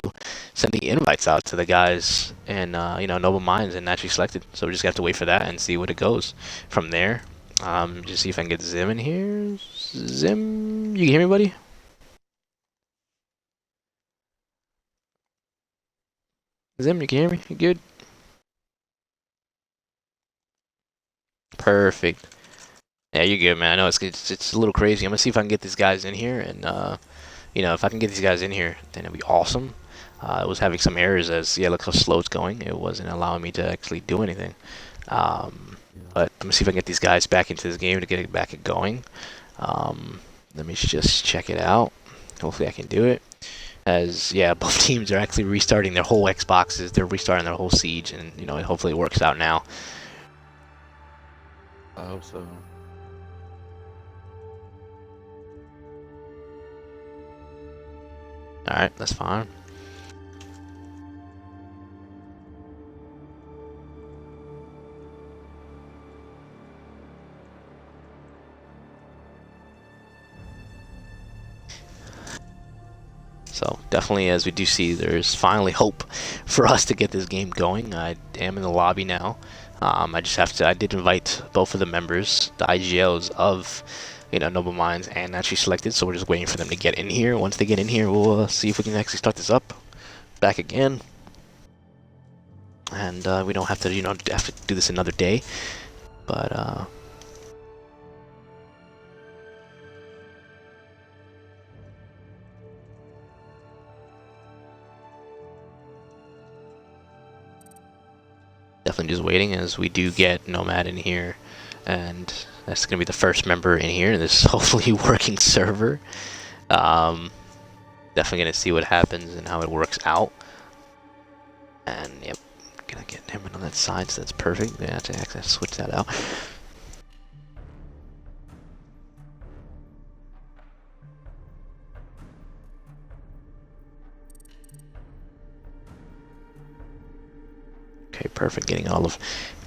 send the invites out to the guys and, Noble Minds and Naturally Selected. So we just have to wait for that and see what it goes from there. Just see if I can get Zim in here. Zim, you can hear me, buddy? Zim, you can hear me? You good? Perfect. Yeah, you're good, man. I know it's a little crazy. I'm gonna see if I can get these guys in here, and if I can get these guys in here, then it'd be awesome. I was having some errors look how slow it's going. It wasn't allowing me to actually do anything. But I'm gonna see if I can get these guys back into this game to get it back going. Let me just check it out. Hopefully I can do it. Both teams are actually restarting their whole Xboxes. They're restarting their whole Siege, and hopefully it works out now. I hope so. All right, that's fine. So definitely, as we do see, there's finally hope for us to get this game going. I am in the lobby now. I just have to. I did invite both of the members, the IGLs of, Noble Minds and Naturally Selected. So we're just waiting for them to get in here. Once they get in here, we'll see if we can actually start this up. Back again, and we don't have to, have to do this another day. But definitely just waiting as we do get Nomad in here, and that's gonna be the first member in here in this hopefully working server. Definitely gonna see what happens and how it works out. And yep, gonna get him in on that side, so that's perfect. Yeah, I have to actually switch that out. Okay, perfect. Getting all of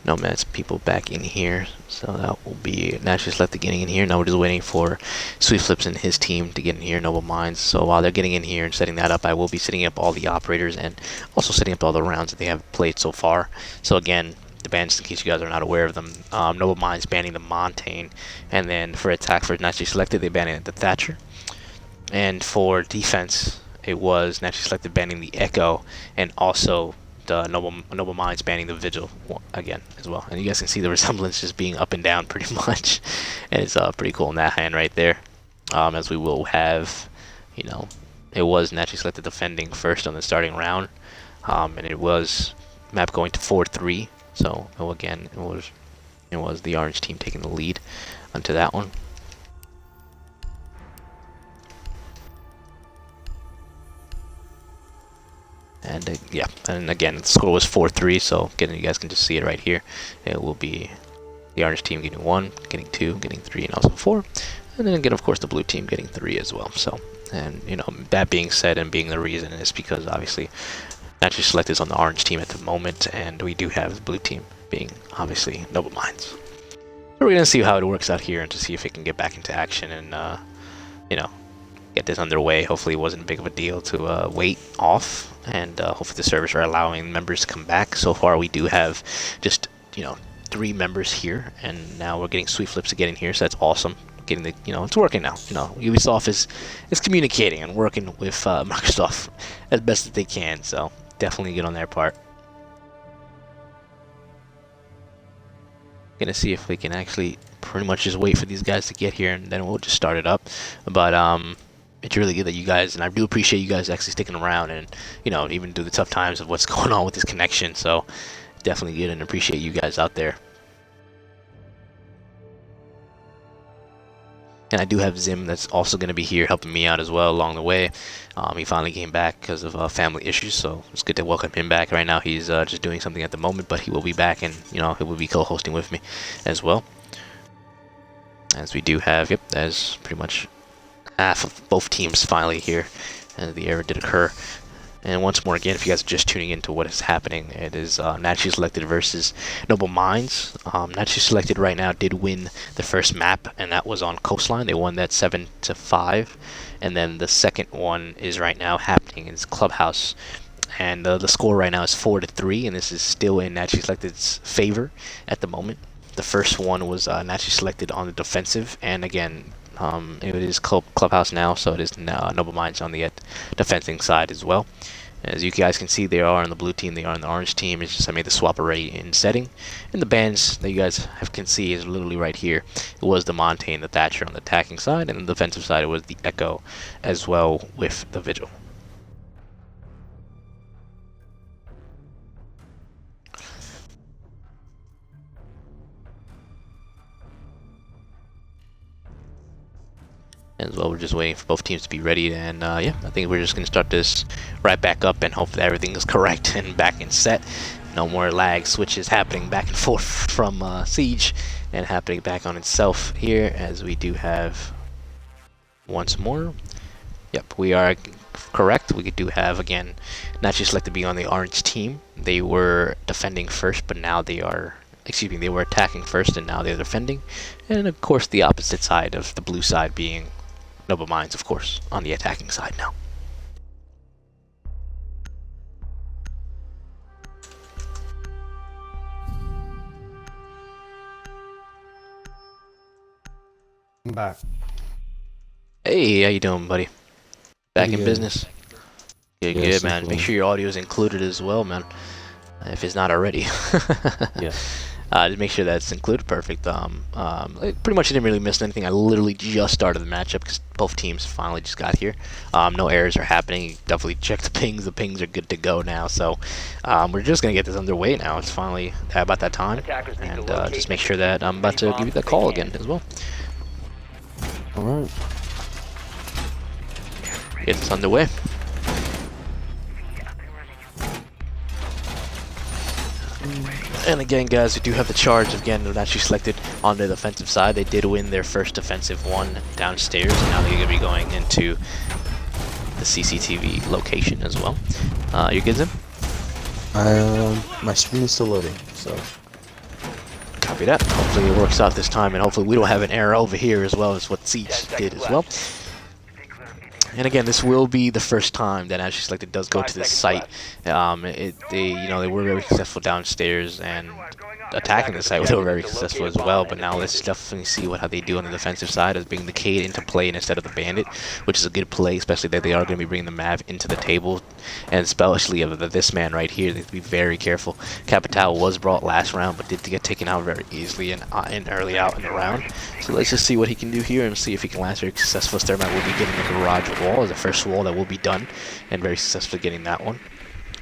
Nomad's people back in here, so that will be Naturally Selected getting in here. Now we're just waiting for Sweet Flips and his team to get in here, Noble Minds. So while they're getting in here and setting that up, I will be setting up all the operators and also setting up all the rounds that they have played so far. So again, the bans, in case you guys are not aware of them, Noble Minds banning the Montaigne, and then for attack for Naturally Selected, they banning the Thatcher, and for defense, it was Naturally Selected banning the Echo, and also Noble Minds banning the Vigil again as well. And you guys can see the resemblance just being up and down pretty much. And it's pretty cool in that hand right there. As we will have, it was Naturally Selected defending first on the starting round. And it was map going to 4-3. So again, it was the orange team taking the lead onto that one. And yeah, and again, the score was 4-3, so again, you guys can just see it right here. It will be the orange team getting 1, getting 2, getting 3, and also 4. And then again, of course, the blue team getting 3 as well. So, and that being said, and being the reason is because obviously Naturally Selected is on the orange team at the moment, and we do have the blue team being obviously Noble Minds. So we're gonna see how it works out here and to see if it can get back into action and get this underway. Hopefully it wasn't big of a deal to wait off, and hopefully the servers are allowing members to come back. So far we do have just 3 members here, and now we're getting Sweet Flips to get in here, so that's awesome. Getting the it's working now. Ubisoft is communicating and working with Microsoft as best as they can, so definitely good on their part. Gonna see if we can actually pretty much just wait for these guys to get here, and then we'll just start it up. But it's really good that you guys, and I do appreciate you guys actually sticking around and even through the tough times of what's going on with this connection. So definitely good, and appreciate you guys out there. And I do have Zim that's also going to be here helping me out as well along the way. He finally came back because of family issues, so it's good to welcome him back. Right now he's just doing something at the moment, but he will be back, and he will be co-hosting with me as well. As we do have, yep, that's pretty much half of both teams finally here, and the error did occur. And once more again, if you guys are just tuning into what is happening, it is Naturally Selected versus Noble Minds. Naturally Selected right now did win the first map, and that was on Coastline. They won that 7-5. And then the second one is right now happening in Clubhouse. And the score right now is 4-3, and this is still in Naturally Selected's favor at the moment. The first one was Naturally Selected on the defensive, and again, it is Clubhouse now, so it is now Noble Minds on the defending side as well. As you guys can see, they are on the blue team, they are on the orange team. It's just I made the swap array in setting. And the bans that you guys can see is literally right here. It was the Montaigne, the Thatcher on the attacking side, and on the defensive side it was the Echo as well with the Vigil. As well, we're just waiting for both teams to be ready, and yeah, I think we're just going to start this right back up, and hopefully everything is correct and back in set. No more lag switches happening back and forth from Siege and happening back on itself here, as we do have once more. Yep, we are correct. We do have, again, Naturally Selected being on the orange team. They were defending first, but now they are, excuse me, they were attacking first, and now they're defending. And of course the opposite side of the blue side being Noble Minds, of course, on the attacking side now. I'm back. Hey, how you doing, buddy? Back Pretty in good. business. Good, Yeah, good, so man. cool. Make sure your audio is included as well, man. If it's not already. Yeah. Just make sure that's included. Perfect. Pretty much didn't really miss anything. I literally just started the matchup because both teams finally just got here. No errors are happening. Definitely check the pings. The pings are good to go now. So we're just gonna get this underway now. It's finally about that time, Attackers need to and locate just make and sure that I'm about to defuse give you bombs that if they call can. again as well. All right. Get this underway. And again, guys, we do have the charge again. They're actually selected on the defensive side. They did win their first defensive one downstairs, and now they're going to be going into the CCTV location as well. You good, Zim? My screen is still loading, so. Copy that. Hopefully it works out this time, and hopefully we don't have an error over here as well as what Siege 10 seconds did as left. well. And again, this will be the first time that Actually Selected does go 5 to this seconds site. They were very successful downstairs and attacking the site. They were very successful as well. But now let's definitely see how they do on the defensive side as bringing the Cade into play instead of the Bandit, which is a good play, especially that they are going to be bringing the Mav into the table, and especially of this man right here. They have to be very careful. Capital was brought last round, but did get taken out very easily and early out in the round. So let's just see what he can do here and see if he can last very successful. Thermite will be getting the garage wall as the first wall that will be done, and very successfully getting that one.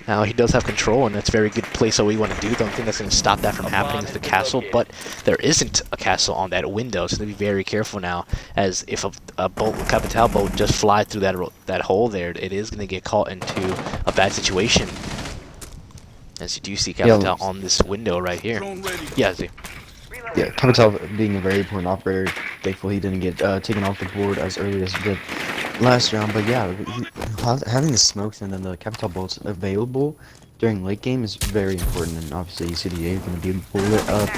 Now he does have control, and that's a very good place that we want to do. The only thing that's going to stop that from happening is the castle, but there isn't a castle on that window, so they be very careful now. As if a Capital boat just flies through that hole there, it is going to get caught into a bad situation. As you do see Capital on this window right here. Yeah, Z. Yeah, Capital being a very important operator. Thankful he didn't get taken off the board as early as he did last round. But yeah, having the smokes and then the Capital bolts available during late game is very important. And obviously, CDA is going to be bullet up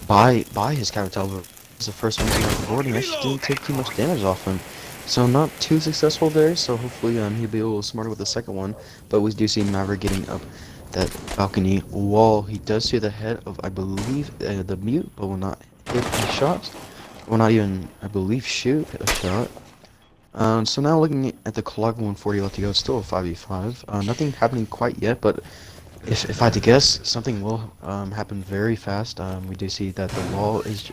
by his Capital. It's the first one to get the board, and actually didn't take too much damage off him. So not too successful there. So hopefully he'll be a little smarter with the second one. But we do see Maverick getting up that balcony wall. He does see the head of, I believe, the mute, but will not hit a shot. Will not even, I believe, shoot a shot. So now looking at the clock, 140 left to go. It's still a 5v5. Nothing happening quite yet, but if I had to guess, something will happen very fast. We do see that the wall is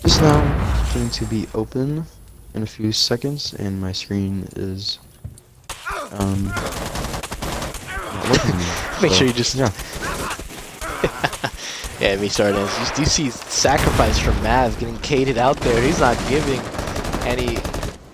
just now going to be open in a few seconds, and my screen is Make sure you just... Yeah. Yeah, me started. You see sacrifice from Mav getting cated out there. He's not giving any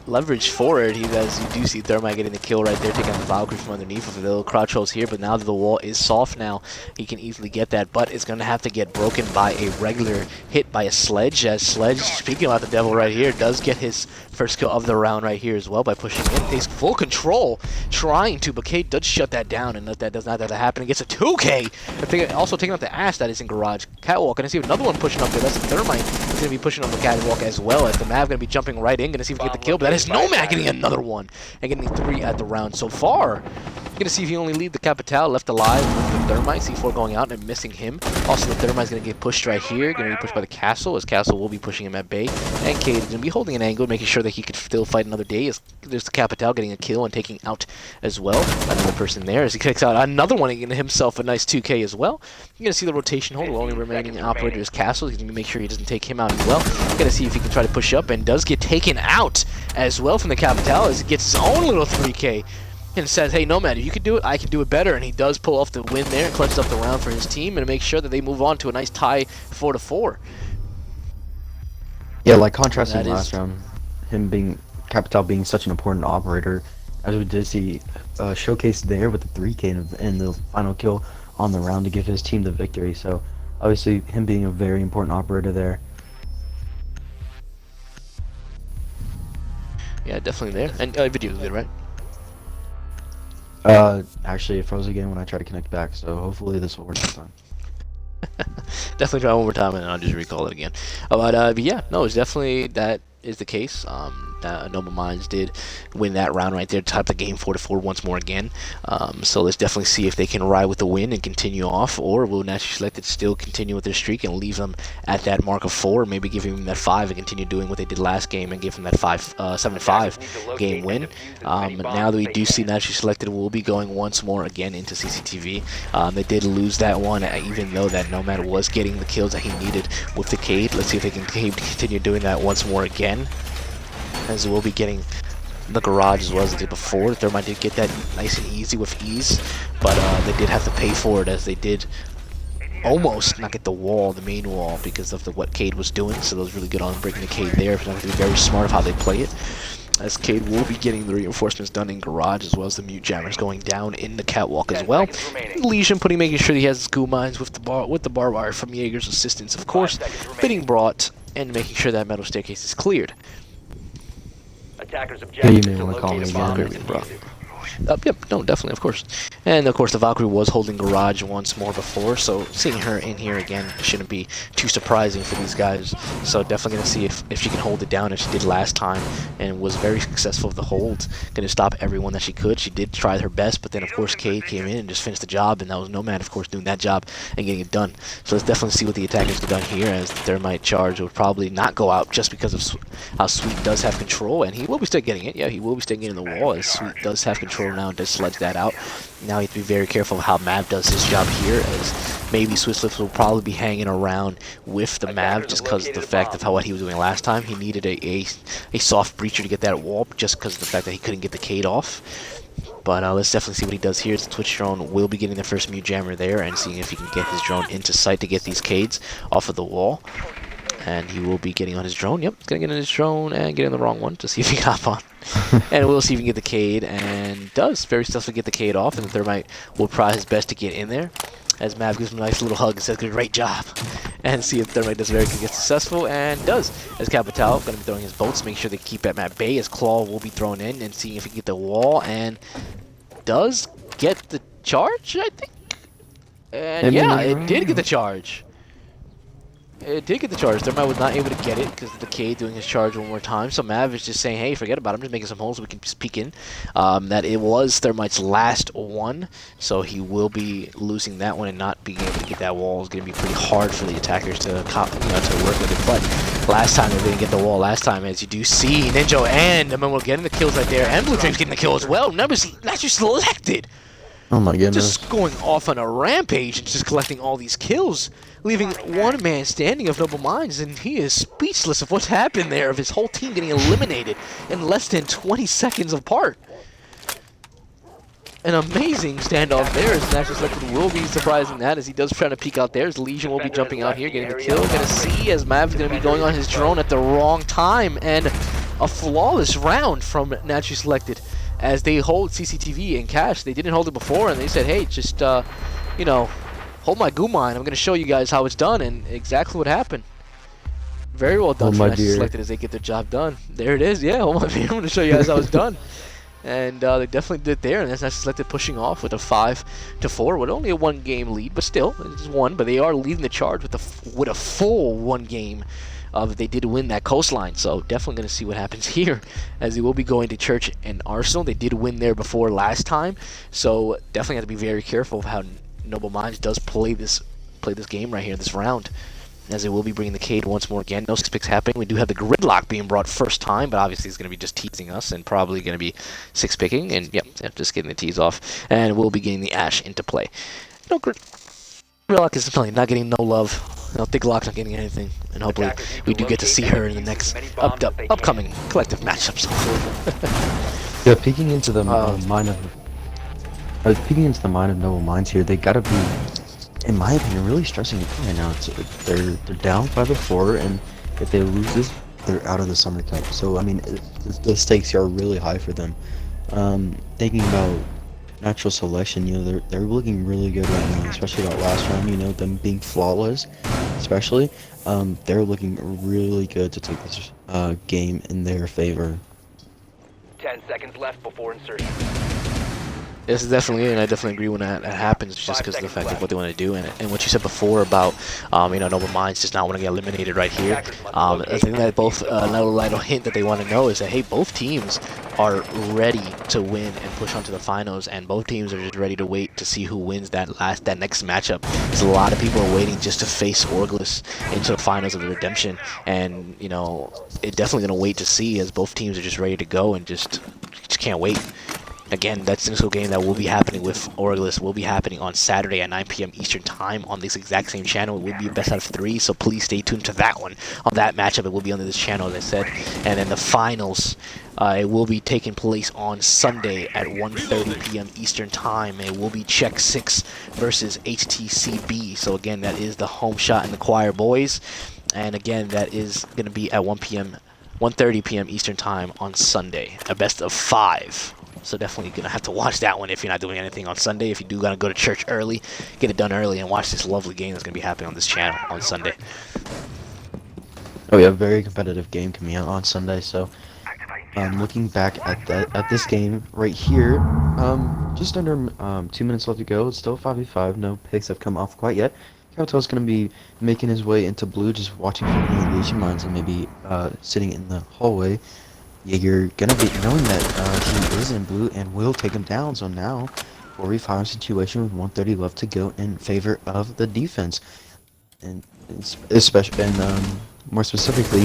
leverage for it. He does. You do see Thermite getting the kill right there, taking out the Valkyrie from underneath with the little crouch holes here. But now that the wall is soft now, he can easily get that. But it's going to have to get broken by a regular hit by a Sledge. As Sledge, speaking about the devil right here, does get his first kill of the round right here as well by pushing in. Takes full control, trying to, but Cade does shut that down, and that does not happen. He gets a 2K. Also taking out the Ash that is in garage. Catwalk, and I see another one pushing up there. That's the Thermite. He's going to be pushing on the Catwalk as well, as the Mav going to be jumping right in. Going to see if we can get the kill, but that is Nomad getting another one, and getting 3 at the round so far. Gonna see if he only leave the Capital left alive with the Thermite. C4 going out and missing him. Also, the Thermite's gonna get pushed right here. Gonna be pushed by the Castle, as Castle will be pushing him at bay. And Cade is gonna be holding an angle, making sure that he could still fight another day. As there's the Capital getting a kill and taking out as well another person there. As he kicks out another one, getting himself a nice 2K as well. You're gonna see the rotation hold. The only remaining operator is Castle. He's gonna make sure he doesn't take him out as well. Gonna see if he can try to push up, and does get taken out as well from the Capital, as he gets his own little 3K. And says, hey, Nomad, if you can do it, I can do it better. And he does pull off the win there and clutches up the round for his team and make sure that they move on to a nice tie 4-4. Yeah, like contrasting That last round, Capital being such an important operator, as we did see showcased there with the 3K and the final kill on the round to give his team the victory. So obviously him being a very important operator there. Yeah, definitely there. And video's good, right? Actually it froze again when I tried to connect back, so hopefully this will work this time. Definitely try one more time and I'll just recall it again. But yeah, no, it's definitely that is the case. Noble Minds did win that round right there, tied the game 4-4 once more again. So let's definitely see if they can ride with the win and continue off, or will Naturally Selected still continue with their streak and leave them at that mark of 4, maybe give him that 5 and continue doing what they did last game and give him that 7-5 game win. Now that we do see Naturally Selected will be going once more again into CCTV. They did lose that one, even though that Nomad was getting the kills that he needed with the Cade. Let's see if they can continue doing that once more again, as we'll be getting the garage as well as they did before. Thermite did get that nice and easy with ease, but they did have to pay for it, as they did almost not get the wall, the main wall, because of what Cade was doing. So that was really good on breaking the Cade there. But have to be very smart of how they play it, as Cade will be getting the reinforcements done in garage, as well as the mute jammers going down in the catwalk as well. Legion making sure he has his goo mines with the barbed wire from Jaeger's assistance, of course, being brought and making sure that metal staircase is cleared. Attackers Yeah, you objective may is to want to call me locate a bomb again. and defuse it. Yep, no, definitely, of course. And of course the Valkyrie was holding garage once more before, so seeing her in here again shouldn't be too surprising for these guys. So definitely gonna see if she can hold it down as she did last time, and was very successful with the hold. Gonna stop everyone that she could. She did try her best, but then of course Cade came in and just finished the job, and that was Nomad of course doing that job and getting it done. So let's definitely see what the attackers get done here, as the Thermite charge would probably not go out just because of how Sweet does have control, and he will be still getting it. Yeah, he will be still getting the wall, as Sweet does have control now and does sledge that out. Now you have to be very careful of how Mav does his job here, as maybe Swisslips will probably be hanging around with the Mav just because of the fact of what he was doing last time. He needed a soft breacher to get that wall just because of the fact that he couldn't get the Cade off. But let's definitely see what he does here. The Twitch drone will be getting the first mute jammer there and seeing if he can get his drone into sight to get these Cades off of the wall. And he will be getting on his drone. Yep, he's going to get on his drone and get in the wrong one to see if he can hop on. And we'll see if he can get the Cade, and does very successfully get the Cade off. And the Thermite will try his best to get in there, as Mav gives him a nice little hug and says, great job. And see if Thermite does very good, get successful, and does. As Capital going to be throwing his bolts, make sure they keep at Matt Bay, as Claw will be thrown in and seeing if he can get the wall, and does get the charge, I think. And yeah, it did get the charge. It did get the charge. Thermite was not able to get it because of the Cade doing his charge one more time. So Mav is just saying, hey, forget about it. I'm just making some holes so we can just peek in. That it was Thermite's last one, so he will be losing that one and not being able to get that wall. Is going to be pretty hard for the attackers to work with it. But last time they didn't get the wall. Last time, as you do see, Ninja and we're getting the kills right there, and Blue Dream's getting the kill as well. Numbers actually selected. Oh my goodness. Just going off on a rampage and just collecting all these kills, leaving one man standing of Noble Minds, and he is speechless of what's happened there, of his whole team getting eliminated in less than 20 seconds apart. An amazing standoff there, as Naturally Selected will be surprising that, as he does try to peek out there, as Legion will be jumping out here, getting the kill. Gonna see as Mav's gonna be going on his drone at the wrong time, and a flawless round from Naturally Selected. As they hold CCTV and cash. They didn't hold it before, and they said, hey, just, hold my goo mine. I'm going to show you guys how it's done, and exactly what happened. Very well done for Naturally Selected as they get their job done. There it is, yeah, hold my beer. I'm going to show you guys how it's done. And they definitely did there, and that's Naturally Selected pushing off with a 5-4, with only a one-game lead, but still, it's one. But they are leading the charge with a full one game. They did win that coastline, so definitely going to see what happens here, as they will be going to Church and Arsenal. They did win there before last time, so definitely have to be very careful of how Noble Minds does play this game right here, this round, as they will be bringing the Cade once more again. No 6 picks happening. We do have the Gridlock being brought first time, but obviously it's going to be just teasing us and probably going to be 6 picking, and yep, just getting the tease off, and we'll be getting the Ash into play. No Gridlock is definitely not getting no love. I think Lock's not getting anything, and hopefully we do get to see her in the next upcoming collective matchups. Yeah, peeking into the mind of Noble Minds here, they gotta be, in my opinion, really stressing it right now. They're down 5-4, and if they lose this, they're out of the Summer Cup. So I mean, the stakes are really high for them. Thinking about natural selection, they're looking really good right now, especially that last round, them being flawless, especially. They're looking really good to take this game in their favor. 10 seconds left before insertion. This is definitely it, and I definitely agree when that happens, just because of the fact of what they want to do, and what you said before about, Noble Minds just not want to get eliminated right here. I think that both little hint that they want to know is that, hey, both teams are ready to win and push on to the finals, and both teams are just ready to wait to see who wins that next matchup. Because a lot of people are waiting just to face Orgulus into the finals of the Redemption, and it's definitely gonna wait to see, as both teams are just ready to go and just can't wait. Again, that single game that will be happening with Orgulus will be happening on Saturday at 9 p.m. Eastern Time on this exact same channel. It will be a best out of 3, so please stay tuned to that one. On that matchup, it will be on this channel, as I said. And then the finals, it will be taking place on Sunday at 1:30 p.m. Eastern Time. It will be Check 6 versus HTCB. So again, that is the home shot in the choir boys. And again, that is going to be at 1:30 p.m. Eastern Time on Sunday. A best of 5. So definitely gonna have to watch that one if you're not doing anything on Sunday. If you do gotta go to church early, get it done early and watch this lovely game that's gonna be happening on this channel on Sunday. Oh yeah, very competitive game coming out on Sunday. So, looking back at this game right here, just under 2 minutes left to go. It's still 5v5. No picks have come off quite yet. Kawato's gonna be making his way into blue, just watching for any illusion mines and maybe sitting in the hallway. Jaeger gonna be knowing that he is in blue and will take him down. So now 4v5 situation with 1:30 left to go in favor of the defense, and especially more specifically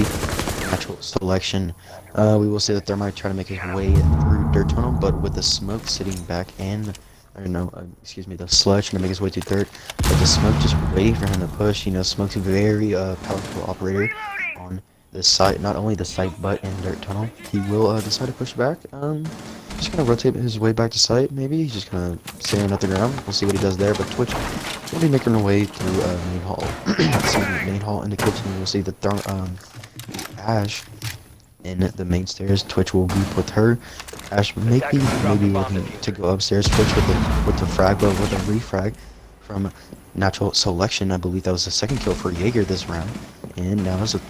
natural selection. We will say that Thermite try to make his way through dirt tunnel, but with the smoke sitting back in, I don't know, excuse me, the sludge trying to make his way through dirt, but the smoke just waiting for him to push. Smoke's a very powerful operator on the site, not only the site but in dirt tunnel. He will decide to push back. Just gonna rotate his way back to site. Maybe he's just gonna staring at the ground. We'll see what he does there. But Twitch will be making her way through main hall. Excuse me, main hall in the kitchen. We'll see the Ash in the main stairs. Twitch will be with her. Ash maybe looking to go upstairs. Twitch with the frag, but with a refrag from natural selection. I believe that was the second kill for Jaeger this round. And now it's a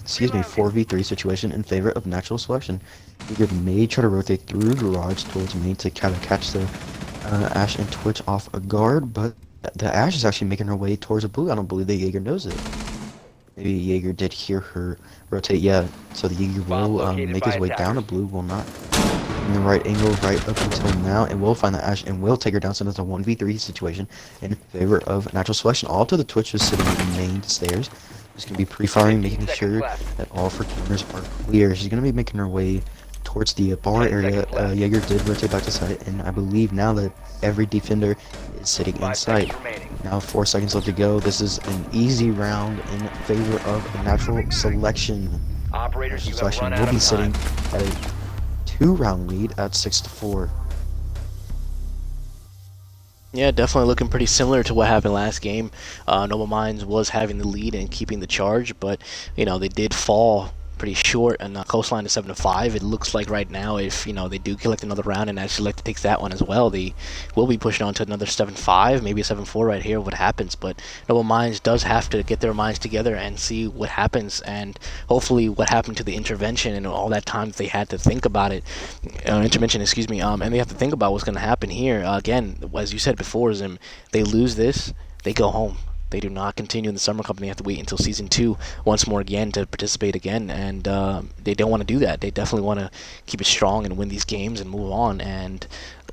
excuse me, 4v3 situation in favor of natural selection. Jaeger may try to rotate through garage towards main to kind of catch the Ash and Twitch off a guard, but the Ash is actually making her way towards a blue. I don't believe that Jaeger knows it. Maybe Jaeger did hear her rotate. Yeah, so the Jaeger will make his way down. A blue will not in the right angle right up until now, and will find the Ash and will take her down. So it's a 1v3 situation in favor of natural selection. All to the Twitch is sitting in the main stairs. She's going to be pre-firing, making sure that all of her corners are clear. She's going to be making her way towards the bar area. Jaeger did rotate back to site, and I believe now that every defender is sitting in sight. Now 4 seconds left to go. This is an easy round in favor of natural selection. Natural selection will be sitting at a 2-round lead at 6-4. Yeah, definitely looking pretty similar to what happened last game. Noble Minds was having the lead and keeping the charge, but they did fall pretty short and coastline to 7-5. It looks like right now, if they do collect another round and actually like to take that one as well, they will be pushing on to another 7-5, maybe a 7-4 right here. What happens? But Noble Minds does have to get their minds together and see what happens, and hopefully what happened to the intervention and all that time that they had to think about it. Intervention, excuse me. And they have to think about what's going to happen here. Again, as you said before, Zim, they lose this, they go home. They do not continue in the Summer Cup, and they have to wait until Season 2 once more again to participate again, and they don't want to do that. They definitely want to keep it strong and win these games and move on, and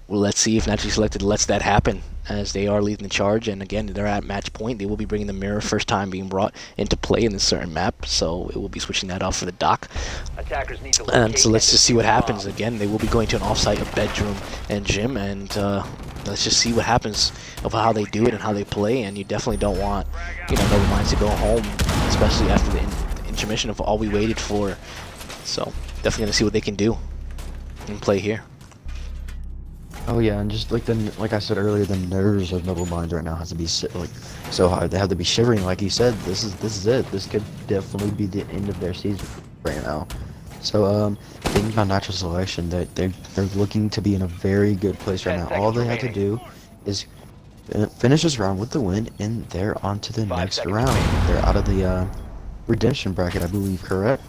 let's see if Naturally Selected lets that happen, as they are leading the charge, and again, they're at match point. They will be bringing the mirror, first time being brought into play in this certain map, so it will be switching that off for the dock. And so let's just see what happens. Again, they will be going to an offsite, a bedroom and gym, and let's just see what happens of how they do it and how they play. And you definitely don't want Noble Minds to go home, especially after the intermission of all we waited for. So definitely gonna see what they can do and play here. Oh yeah, and just like I said earlier, the nerves of Noble Minds right now has to be so high. They have to be shivering. Like you said, this is it. This could definitely be the end of their season right now. So thinking about natural selection, they're looking to be in a very good place right now. All they have to do is finish this round with the win, and they're on to the next round. They're out of the redemption bracket, I believe, correct?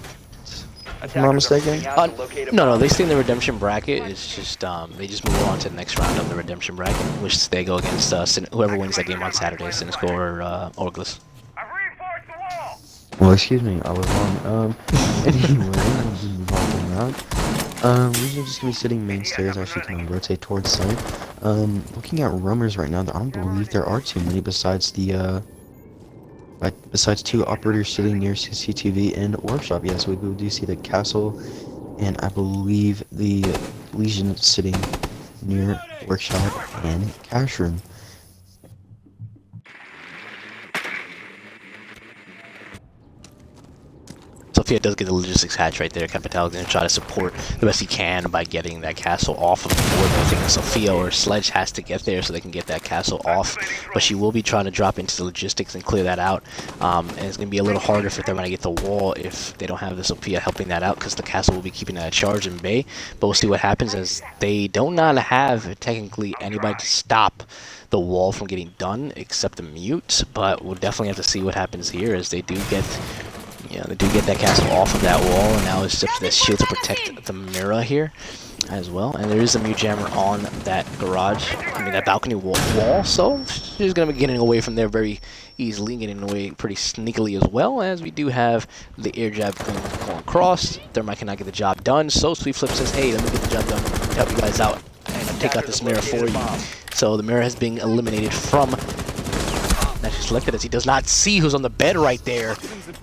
if I'm not mistaken. No, they stay in the redemption bracket. It's just they just move on to the next round of the redemption bracket, which they go against whoever wins that game on Saturday, Cynical or Orglis. Well, excuse me, I was wrong. Anyway, we'll move on from that. We're just gonna be sitting main stairs, actually kind of rotate towards site. Looking at rumors right now, I don't believe there are too many besides the, besides two operators sitting near CCTV and workshop. Yes, we do see the castle, and I believe the Legion sitting near workshop and cash room. Sophia does get the logistics hatch right there. Capital is going to try to support the best he can by getting that castle off of the board. I think Sophia or Sledge has to get there so they can get that castle off. But she will be trying to drop into the logistics and clear that out. And it's going to be a little harder for them to get the wall if they don't have the Sophia helping that out, because the castle will be keeping that charge in bay. But we'll see what happens, as they do not have technically anybody to stop the wall from getting done except the mute. But we'll definitely have to see what happens here, as they do get... Yeah, they do get that castle off of that wall, and now it's just this shield to protect the mirror here as well. And there is a mute jammer on that garage, that balcony wall, so she's going to be getting away from there very easily, getting away pretty sneakily as well, as we do have the air jab going across. Thermite cannot get the job done, so Sweet Flip says, hey, let me get the job done to help you guys out and take out this mirror for you. So the mirror has been eliminated from... Actually selected, as he does not see who's on the bed right there,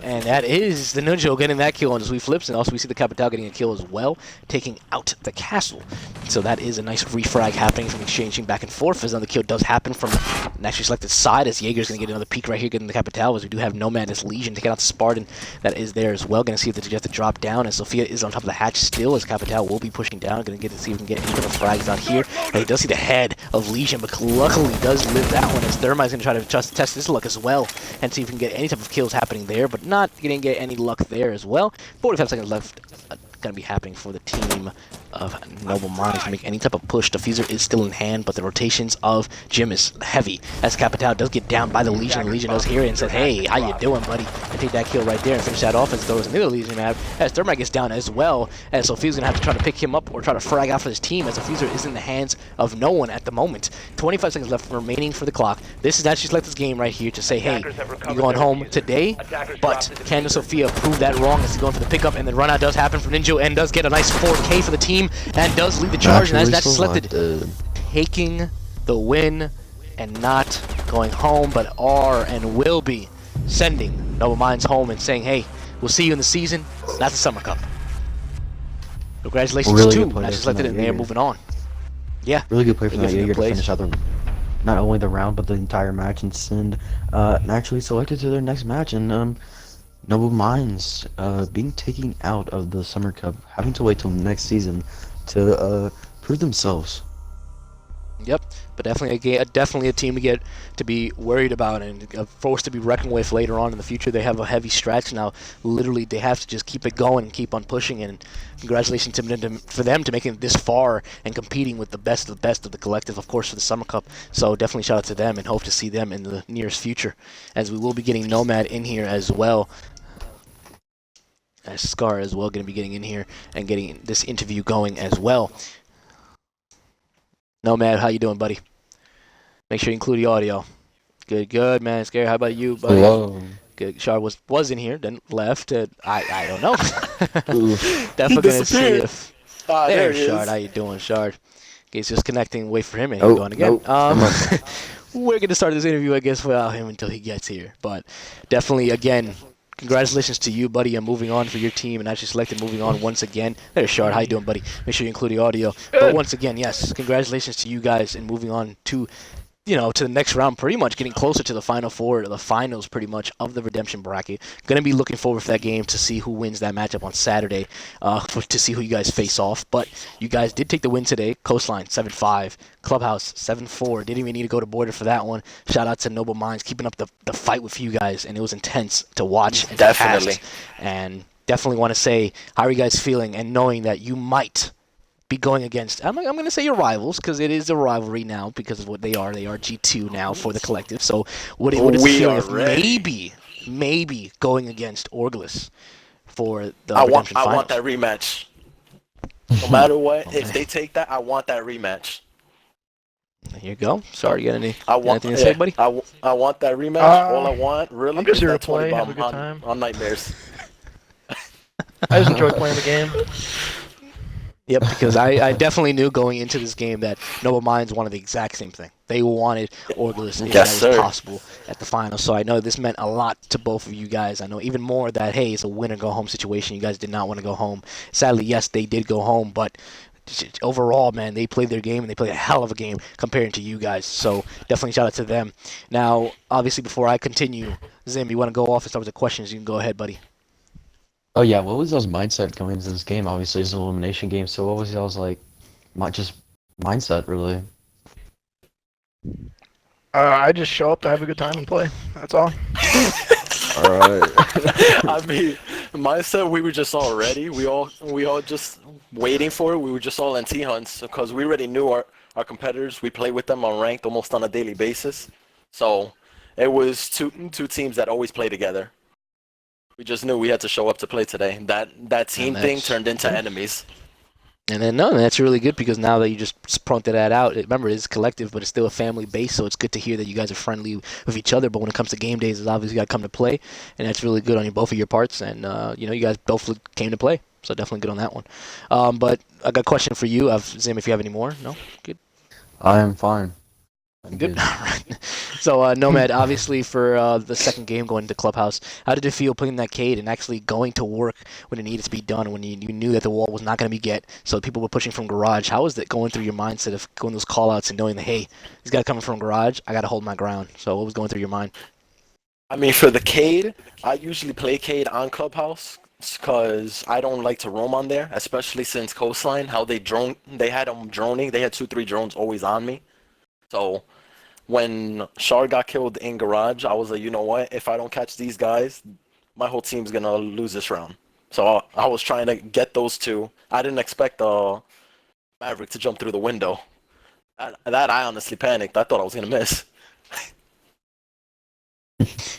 and that is the Nunjo getting that kill on the Sweet Flips, and also we see the Capital getting a kill as well, taking out the castle. So that is a nice refrag happening from exchanging back and forth, as another kill does happen from an actually selected side, as Jaeger's going to get another peek right here, getting the Capital, as we do have Nomad as Legion taking out the Spartan that is there as well. Going to see if they get to drop down, as Sophia is on top of the hatch still, as Capital will be pushing down. Going to get to see if we can get any of the frags out here. And he does see the head of Legion, but luckily does live that one, as Thermite's going to try to test his luck as well and see if we can get any type of kills happening there, but not going to get any luck there as well. 45 seconds left. Going to be happening for the team of Noble Minds to make any type of push. Diffuser is still in hand, but the rotations of Jim is heavy, as Capital does get down by the Legion. The Legion does hear it and says, hey, how you doing, buddy? And take that kill right there and finish that off, as throws another Legion map, as Thermite gets down as well, as Sophia's going to have to try to pick him up or try to frag out for his team, as Diffuser is in the hands of no one at the moment. 25 seconds left remaining for the clock. This is actually like this game right here to say, hey, you're going home today, but can the Sophia prove that wrong, as he's going for the pickup, and then run out does happen from Ninja, and does get a nice 4K for the team, and does lead the charge, and that's selected, taking the win and not going home, but are and will be sending Noble Minds home and saying, hey, we'll see you in the season, not the Summer Cup. Congratulations to Naturally Selected, and they are moving on. Yeah. Really good play from that Jaeger to finish out not only the round, but the entire match, and send Naturally Selected to their next match, and Noble Minds being taken out of the Summer Cup, having to wait till next season to prove themselves. Yep, but definitely a team to be worried about, and a force to be reckoned with later on in the future. They have a heavy stretch now. Literally, they have to just keep it going and keep on pushing. And congratulations for them to making it this far and competing with the best of the collective, of course, for the Summer Cup. So definitely shout out to them, and hope to see them in the nearest future, as we will be getting Nomad in here as well. As Scar as well, going to be getting in here and getting this interview going as well. Nomad, how you doing, buddy? Make sure you include the audio. Good, man. Scary, how about you, buddy? Hello. Good. Shard was in here, then left. I don't know. Definitely going to see if... There's Shard. How you doing, Shard? He's just connecting. Wait for him, and he's going again. We're going to start this interview, I guess, without him until he gets here. But definitely, again... Congratulations to you, buddy, and moving on for your team, and Actually Selected moving on once again. There's Shard. How you doing, buddy? Make sure you include the audio. But once again, yes, congratulations to you guys and moving on to, to the next round, pretty much getting closer to the Final Four, to the finals, pretty much, of the Redemption bracket. Going to be looking forward for that game to see who wins that matchup on Saturday, to see who you guys face off. But you guys did take the win today. Coastline 7-5, Clubhouse 7-4. Didn't even need to go to border for that one. Shout out to Noble Minds keeping up the fight with you guys, and it was intense to watch. And definitely. And definitely want to say, how are you guys feeling, and knowing that you might be going against, I'm going to say your rivals, because it is a rivalry now because of what they are. They are G2 now for the collective. So what is it feeling if maybe going against Orglis for the I Redemption Finals. want that rematch. No matter what, if they take that, I want that rematch. Here you go. Sorry, you got anything to yeah, say, buddy? I want that rematch. All I want, really, I'm just is here to that 20 play, have a bomb good time. on Nightmares. I just enjoy playing the game. Yep, because I definitely knew going into this game that Noble Minds wanted the exact same thing. They wanted Orgulus if that Yes, was sir. possible at the final. So I know this meant a lot to both of you guys. I know even more that, hey, it's a win-or-go-home situation. You guys did not want to go home. Sadly, yes, they did go home, but overall, man, they played their game, and they played a hell of a game compared to you guys. So definitely shout out to them. Now, obviously, before I continue, Zim, you want to go off and start with the questions, you can go ahead, buddy. Oh yeah, what was y'all's mindset going into this game? Obviously, it's an elimination game, so what was y'all's like, just mindset really? I just show up to have a good time and play. That's all. All right. I mean, mindset, we were just all ready. We all just waiting for it. We were just all in T-hunts because we already knew our competitors. We play with them on ranked almost on a daily basis. So it was two teams that always play together. We just knew we had to show up to play today. That team thing turned into enemies. And then, no, that's really good because now that you just pointed that out, remember, it's collective, but it's still a family base, so it's good to hear that you guys are friendly with each other. But when it comes to game days, it's obviously got to come to play, and that's really good on both of your parts. And, you guys both came to play, so definitely good on that one. But I got a question for you, Zim, if you have any more. No? Good? I am fine. I'm Good. All right. So, Nomad, obviously for the second game going to Clubhouse, how did it feel playing that Cade and actually going to work when it needed to be done, when you knew that the wall was not going to be get, so people were pushing from garage? How was that going through your mindset of going those call-outs and knowing that, hey, these guys coming from garage, I got to hold my ground? So what was going through your mind? I mean, for the Cade, I usually play Cade on Clubhouse because I don't like to roam on there, especially since Coastline, how they had them droning. They had 2-3 drones always on me. So when Shard got killed in garage, I was like, you know what? If I don't catch these guys, my whole team's gonna lose this round. So I was trying to get those two. I didn't expect Maverick to jump through the window. That I honestly panicked. I thought I was gonna miss.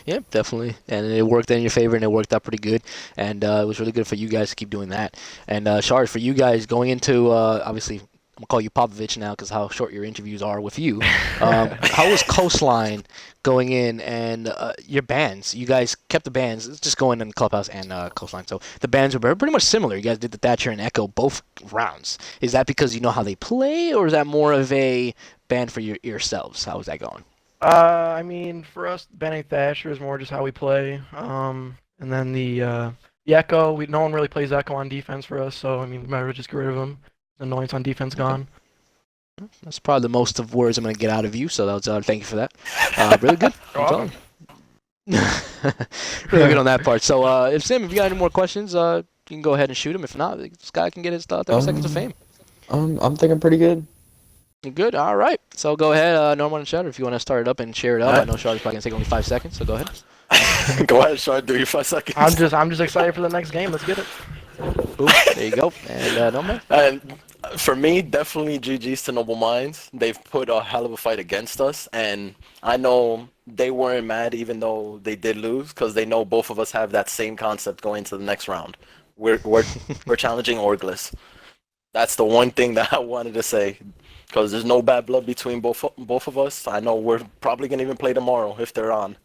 Yeah, definitely. And it worked in your favor, and it worked out pretty good. And it was really good for you guys to keep doing that. And Shard, for you guys going into, obviously, I'm going to call you Popovich now because how short your interviews are with you. How was Coastline going in and your bands? You guys kept the bands. It's just going in Clubhouse and Coastline. So the bands were pretty much similar. You guys did the Thatcher and Echo both rounds. Is that because you know how they play, or is that more of a band for yourselves? How was that going? I mean, for us, banning Thatcher is more just how we play. And then the Echo, no one really plays Echo on defense for us, so I mean, we might as well just get rid of him. The annoyance on defense gone. That's probably the most of words I'm going to get out of you, so that's thank you for that. Really good. Really good on that part. So, if you got any more questions, you can go ahead and shoot him. If not, this guy can get his 30 seconds of fame. I'm thinking pretty good. Good. All right. So go ahead, Norman and Shard, if you want to start it up and share it up. I know Shard is probably going to take only 5 seconds, so go ahead. Go ahead, Shard. Do your 5 seconds. I'm just excited for the next game. Let's get it. Boom. There you go. And Nomad? And for me, definitely GG's to Noble Minds. They've put a hell of a fight against us, and I know they weren't mad even though they did lose because they know both of us have that same concept going into the next round. We're challenging Orgulus. That's the one thing that I wanted to say because there's no bad blood between both of us. I know we're probably gonna even play tomorrow if they're on.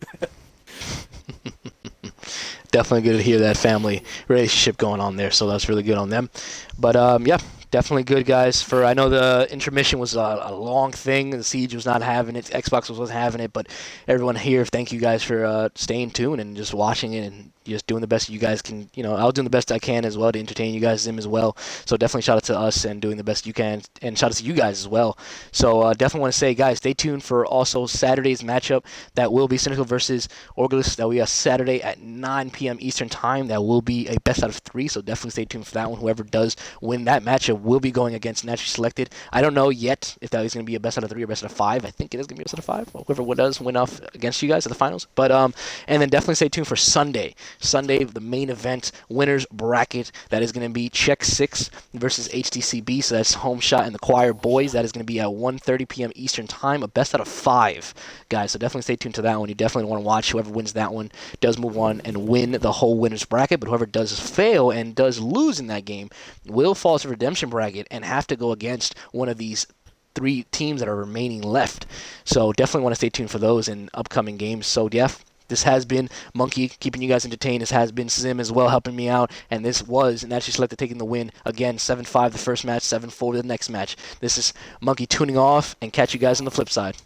Definitely good to hear that family relationship going on there, so that's really good on them. But yeah, definitely good, guys. I know the intermission was a long thing. The Siege was not having it. Xbox wasn't having it, but everyone here, thank you guys for staying tuned and just watching it and just doing the best you guys can. I was doing the best I can as well to entertain you guys, Zim as well. So definitely shout out to us and doing the best you can, and shout out to you guys as well. So definitely want to say, guys, stay tuned for also Saturday's matchup. That will be Cynical versus Orgulus. That will be Saturday at 9 p.m. Eastern Time. That will be a best out of 3. So definitely stay tuned for that one. Whoever does win that matchup will be going against Naturally Selected. I don't know yet if that is going to be a best out of 3 or best out of 5. I think it is going to be a best out of 5. Whoever does win off against you guys at the finals. But and then definitely stay tuned for Sunday. Sunday, the main event, winners bracket. That is going to be Check 6 versus HTCB. So that's Home Shot and the Choir Boys. That is going to be at 1:30 p.m. Eastern Time, a best out of 5, guys. So definitely stay tuned to that one. You definitely want to watch. Whoever wins that one does move on and win the whole winners bracket. But whoever does fail and does lose in that game will fall to redemption bracket and have to go against one of these 3 teams that are remaining left. So definitely want to stay tuned for those in upcoming games. So yeah, this has been Monkey keeping you guys entertained. This has been Sim as well helping me out. And this was Naturally Selected taking the win. Again, 7-5 the first match, 7-4 the next match. This is Monkey tuning off, and catch you guys on the flip side.